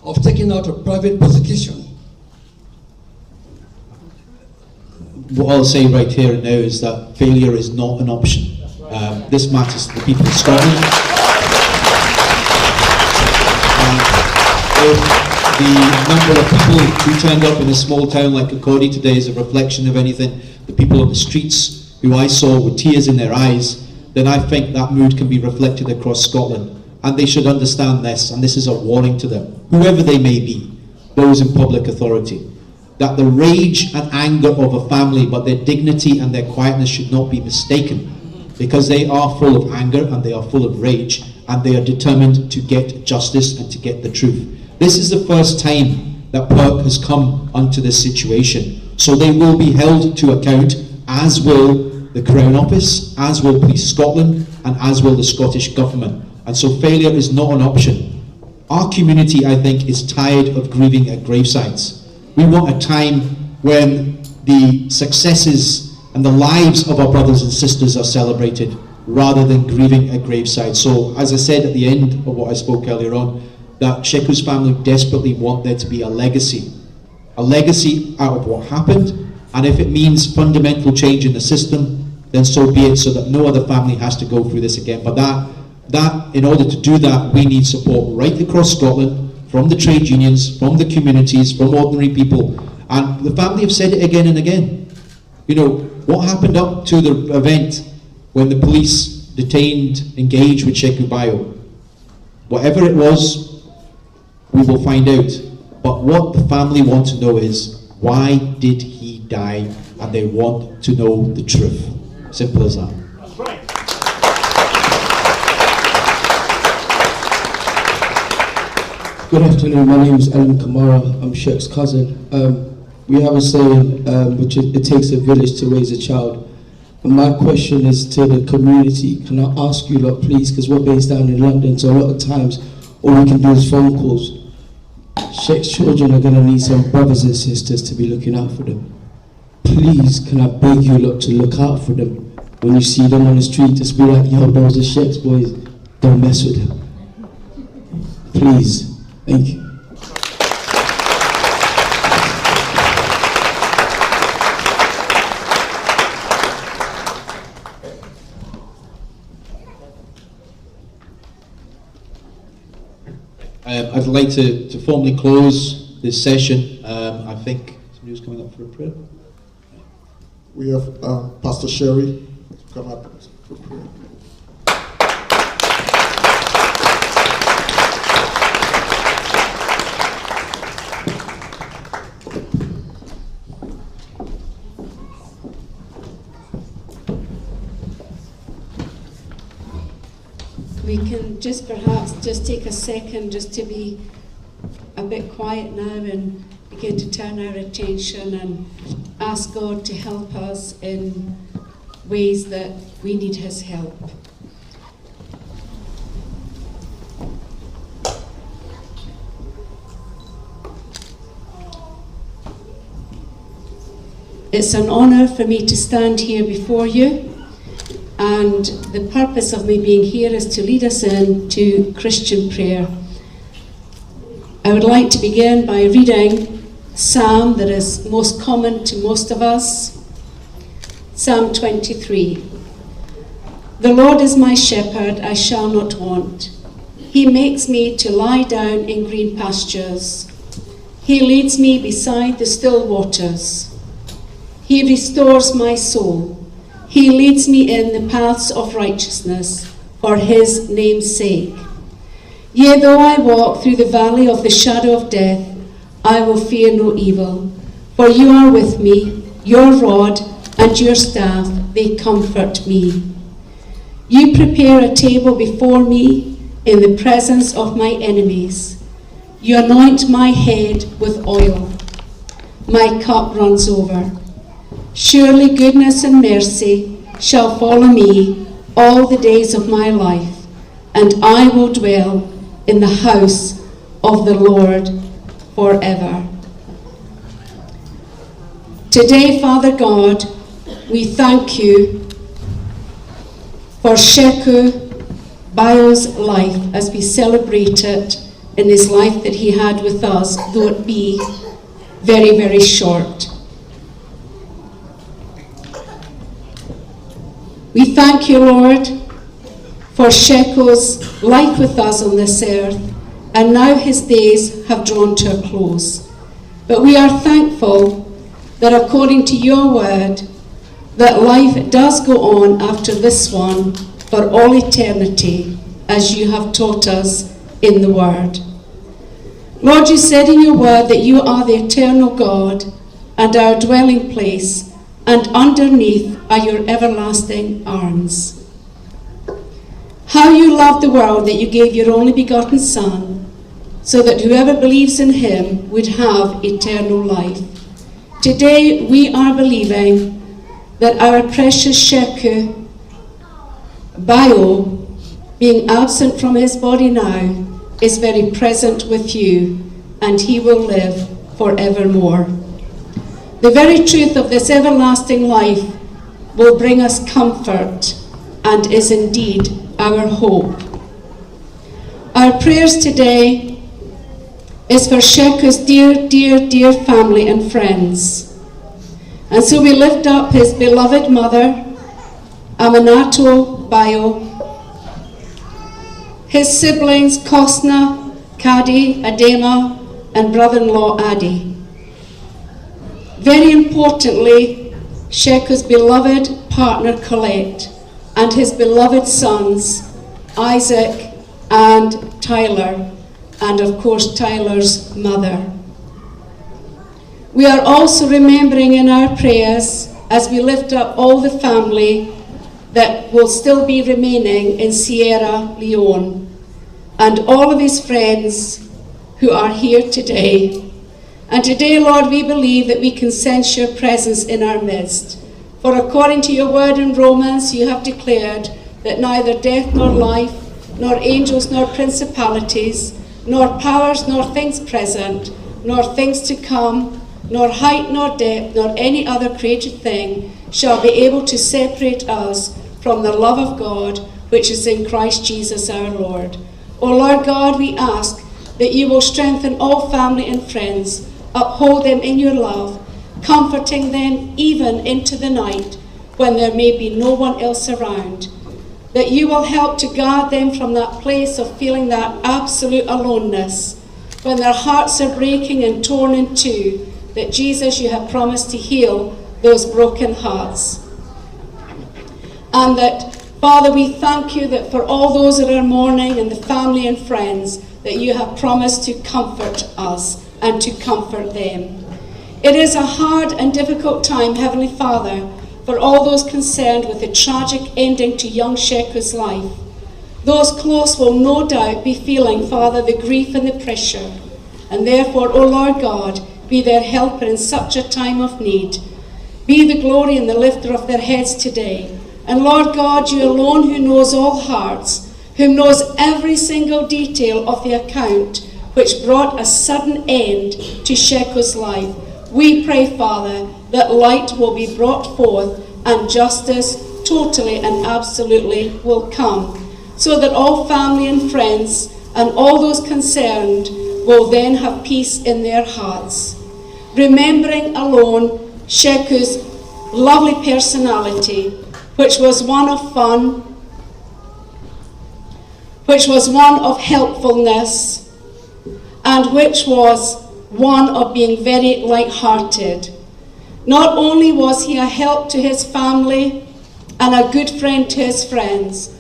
of taking out a private prosecution? What I'll say right here and now is that failure is not an option. This matters to the people of Scotland. If the number of people who turned up in a small town like Kirkcaldy today is a reflection of anything, the people on the streets who I saw with tears in their eyes, then I think that mood can be reflected across Scotland. And they should understand this, and this is a warning to them, whoever they may be, those in public authority, that the rage and anger of a family, but their dignity and their quietness should not be mistaken, because they are full of anger and they are full of rage, and they are determined to get justice and to get the truth. This is the first time that PERT has come onto this situation, so they will be held to account, as will the Crown Office, as will Police Scotland, and as will the Scottish Government. And so failure is not an option. Our community, I think, is tired of grieving at gravesides. We want a time when the successes and the lives of our brothers and sisters are celebrated, rather than grieving at gravesides. So, as I said at the end of what I spoke earlier on, that Sheku's family desperately want there to be a legacy out of what happened, and if it means fundamental change in the system, then so be it, so that no other family has to go through this again. But that in order to do that, we need support right across Scotland, from the trade unions, from the communities, from ordinary people. And the family have said it again and again. You know, what happened up to the event when the police engaged with Sheku Bayoh? Whatever it was, we will find out. But what the family want to know is, why did he die? And they want to know the truth. Simple as that. That's right. Good afternoon, my name is Ellen Kamara, I'm Shek's cousin. We have a saying, which it takes a village to raise a child. And my question is to the community. Can I ask you lot, please, because we're based down in London, so a lot of times all we can do is phone calls. Shek's children are going to need some brothers and sisters to be looking out for them. Please, can I beg you lot to look out for them? When you see them on the street, just be like, yo, those are Shek's boys, don't mess with them. Please. Thank you. I'd like to formally close this session. I think somebody was coming up for a prayer. We have Pastor Sherry to come up for prayer. We can just perhaps just take a second just to be a bit quiet now and begin to turn our attention and ask God to help us in ways that we need His help. It's an honour for me to stand here before you, and the purpose of me being here is to lead us into Christian prayer. I would like to begin by reading a psalm that is most common to most of us, Psalm 23. The Lord is my shepherd, I shall not want. He makes me to lie down in green pastures. He leads me beside the still waters. He restores my soul. He leads me in the paths of righteousness for his name's sake. Yea, though I walk through the valley of the shadow of death, I will fear no evil, for you are with me, your rod and your staff, they comfort me. You prepare a table before me in the presence of my enemies. You anoint my head with oil. My cup runs over. Surely goodness and mercy shall follow me all the days of my life, and I will dwell in the house of the Lord forever. Today, Father God, we thank you for Sheku Bayoh's life as we celebrate it in his life that he had with us, though it be very, very short. We thank you, Lord, for Sheku's life with us on this earth, and now his days have drawn to a close. But we are thankful that according to your word, that life does go on after this one for all eternity, as you have taught us in the word. Lord, you said in your word that you are the eternal God and our dwelling place, and underneath are your everlasting arms. How you loved the world that you gave your only begotten Son, so that whoever believes in him would have eternal life. Today we are believing that our precious Sheku Bayoh, being absent from his body now, is very present with you, and he will live forevermore. The very truth of this everlasting life will bring us comfort and is indeed our hope. Our prayers today is for Sheku's dear, dear, dear family and friends. And so we lift up his beloved mother, Aamer Bayoh, his siblings Kosna, Kadi, Adema, and brother-in-law Adi. Very importantly, Sheku's beloved partner Colette and his beloved sons Isaac and Tyler, and of course Tyler's mother. We are also remembering in our prayers as we lift up all the family that will still be remaining in Sierra Leone, and all of his friends who are here today. And today, Lord, we believe that we can sense your presence in our midst. For according to your word in Romans, you have declared that neither death nor life, nor angels nor principalities, nor powers nor things present, nor things to come, nor height nor depth, nor any other created thing shall be able to separate us from the love of God which is in Christ Jesus our Lord. O Lord God, we ask that you will strengthen all family and friends, uphold them in your love, comforting them even into the night when there may be no one else around, that you will help to guard them from that place of feeling that absolute aloneness, when their hearts are breaking and torn in two, that Jesus, you have promised to heal those broken hearts. And that, Father, we thank you that for all those that are mourning and the family and friends, that you have promised to comfort us and to comfort them. It is a hard and difficult time, Heavenly Father, for all those concerned with the tragic ending to young Sheku's life. Those close will no doubt be feeling, Father, the grief and the pressure. And therefore, O Lord God, be their helper in such a time of need. Be the glory and the lifter of their heads today. And Lord God, you alone who knows all hearts, who knows every single detail of the account which brought a sudden end to Sheku's life, We pray, Father, that light will be brought forth and justice totally and absolutely will come, so that all family and friends and all those concerned will then have peace in their hearts. Remembering alone Sheku's lovely personality, which was one of fun, which was one of helpfulness, and which was one of being very light-hearted. Not only was he a help to his family and a good friend to his friends,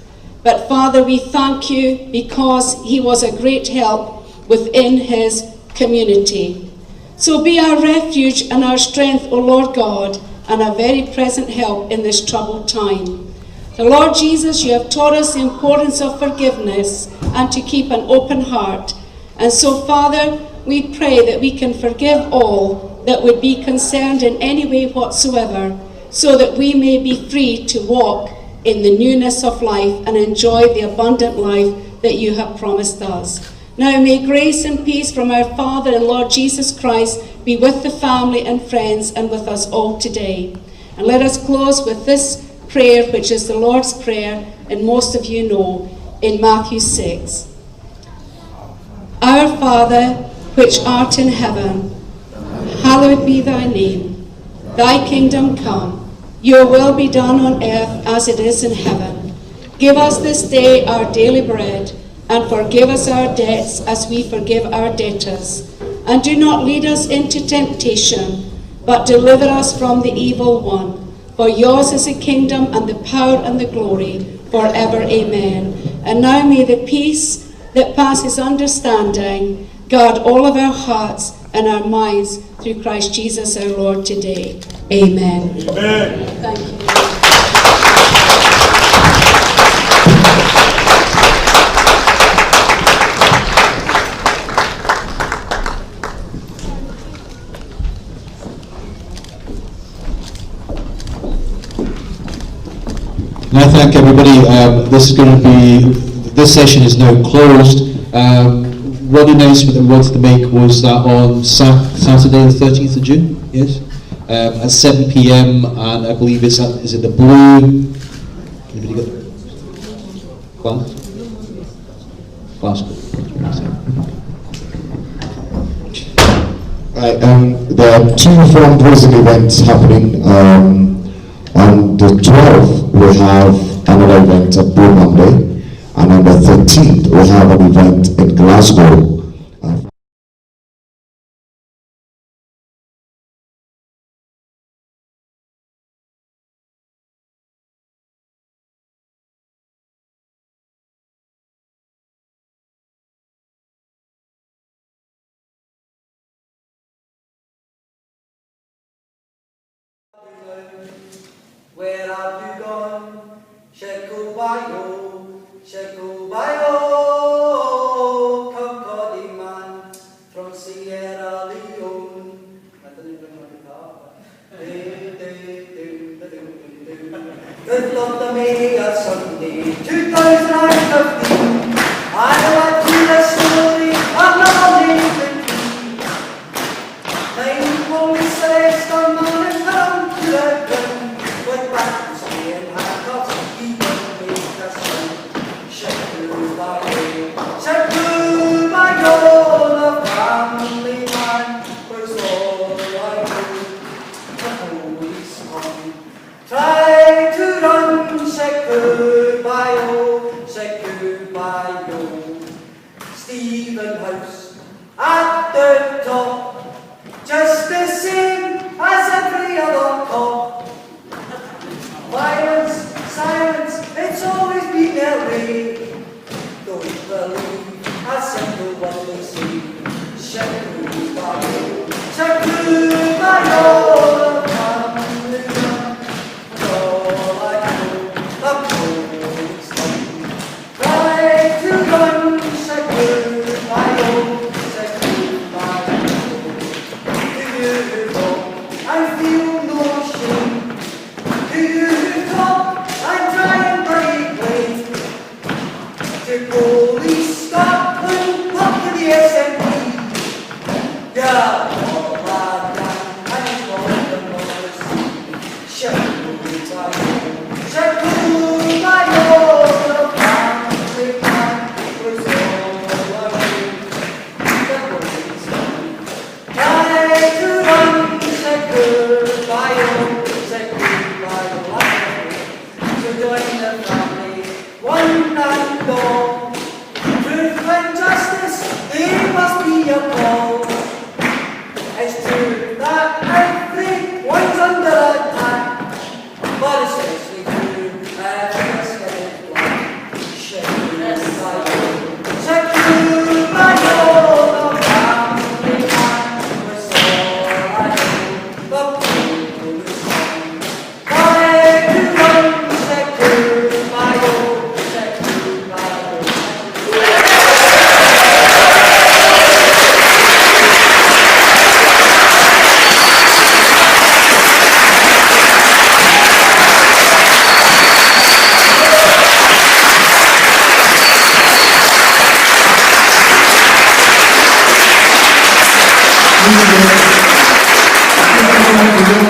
but Father, we thank you because he was a great help within his community. So be our refuge and our strength, O Lord God, and a very present help in this troubled time. The Lord Jesus, you have taught us the importance of forgiveness and to keep an open heart. And so, Father, we pray that we can forgive all that would be concerned in any way whatsoever, so that we may be free to walk in the newness of life and enjoy the abundant life that you have promised us. Now may grace and peace from our Father and Lord Jesus Christ be with the family and friends and with us all today. And let us close with this prayer, which is the Lord's Prayer, and most of you know, in Matthew 6. Our Father, which art in heaven, hallowed be thy name. Thy kingdom come. Your will be done on earth as it is in heaven. Give us this day our daily bread, and forgive us our debts as we forgive our debtors. And do not lead us into temptation, but deliver us from the evil one. For yours is the kingdom and the power and the glory forever. Amen. And now may the peace that passes understanding guard all of our hearts and our minds through Christ Jesus our Lord today. Amen. Amen. Thank you. And I thank everybody. This session is now closed. One announcement that we wanted to make was that on Saturday the 13th of June, yes, at 7 p.m, and I believe is it the Blue? Anybody got Glasgow? Right, there are two fundraising events happening. On the 12th, we have another event at Blue Monday, and on the 13th, we have an event in Glasgow. Where have you gone? Sheku Bayoh, Sheku Bayoh, Kirkcaldy man from Sierra Leone. Good luck to me at Sunday, 2015. I went through the story of the Holyrood. Nine police says come on and come to the gun. But back to staying handcuffs, he won't make us run. Sheku Bayoh, Sheku Bayoh, the family man was all I knew. The police come, try to run. Sheku Bayoh, Sheku Bayoh.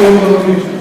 Thank you.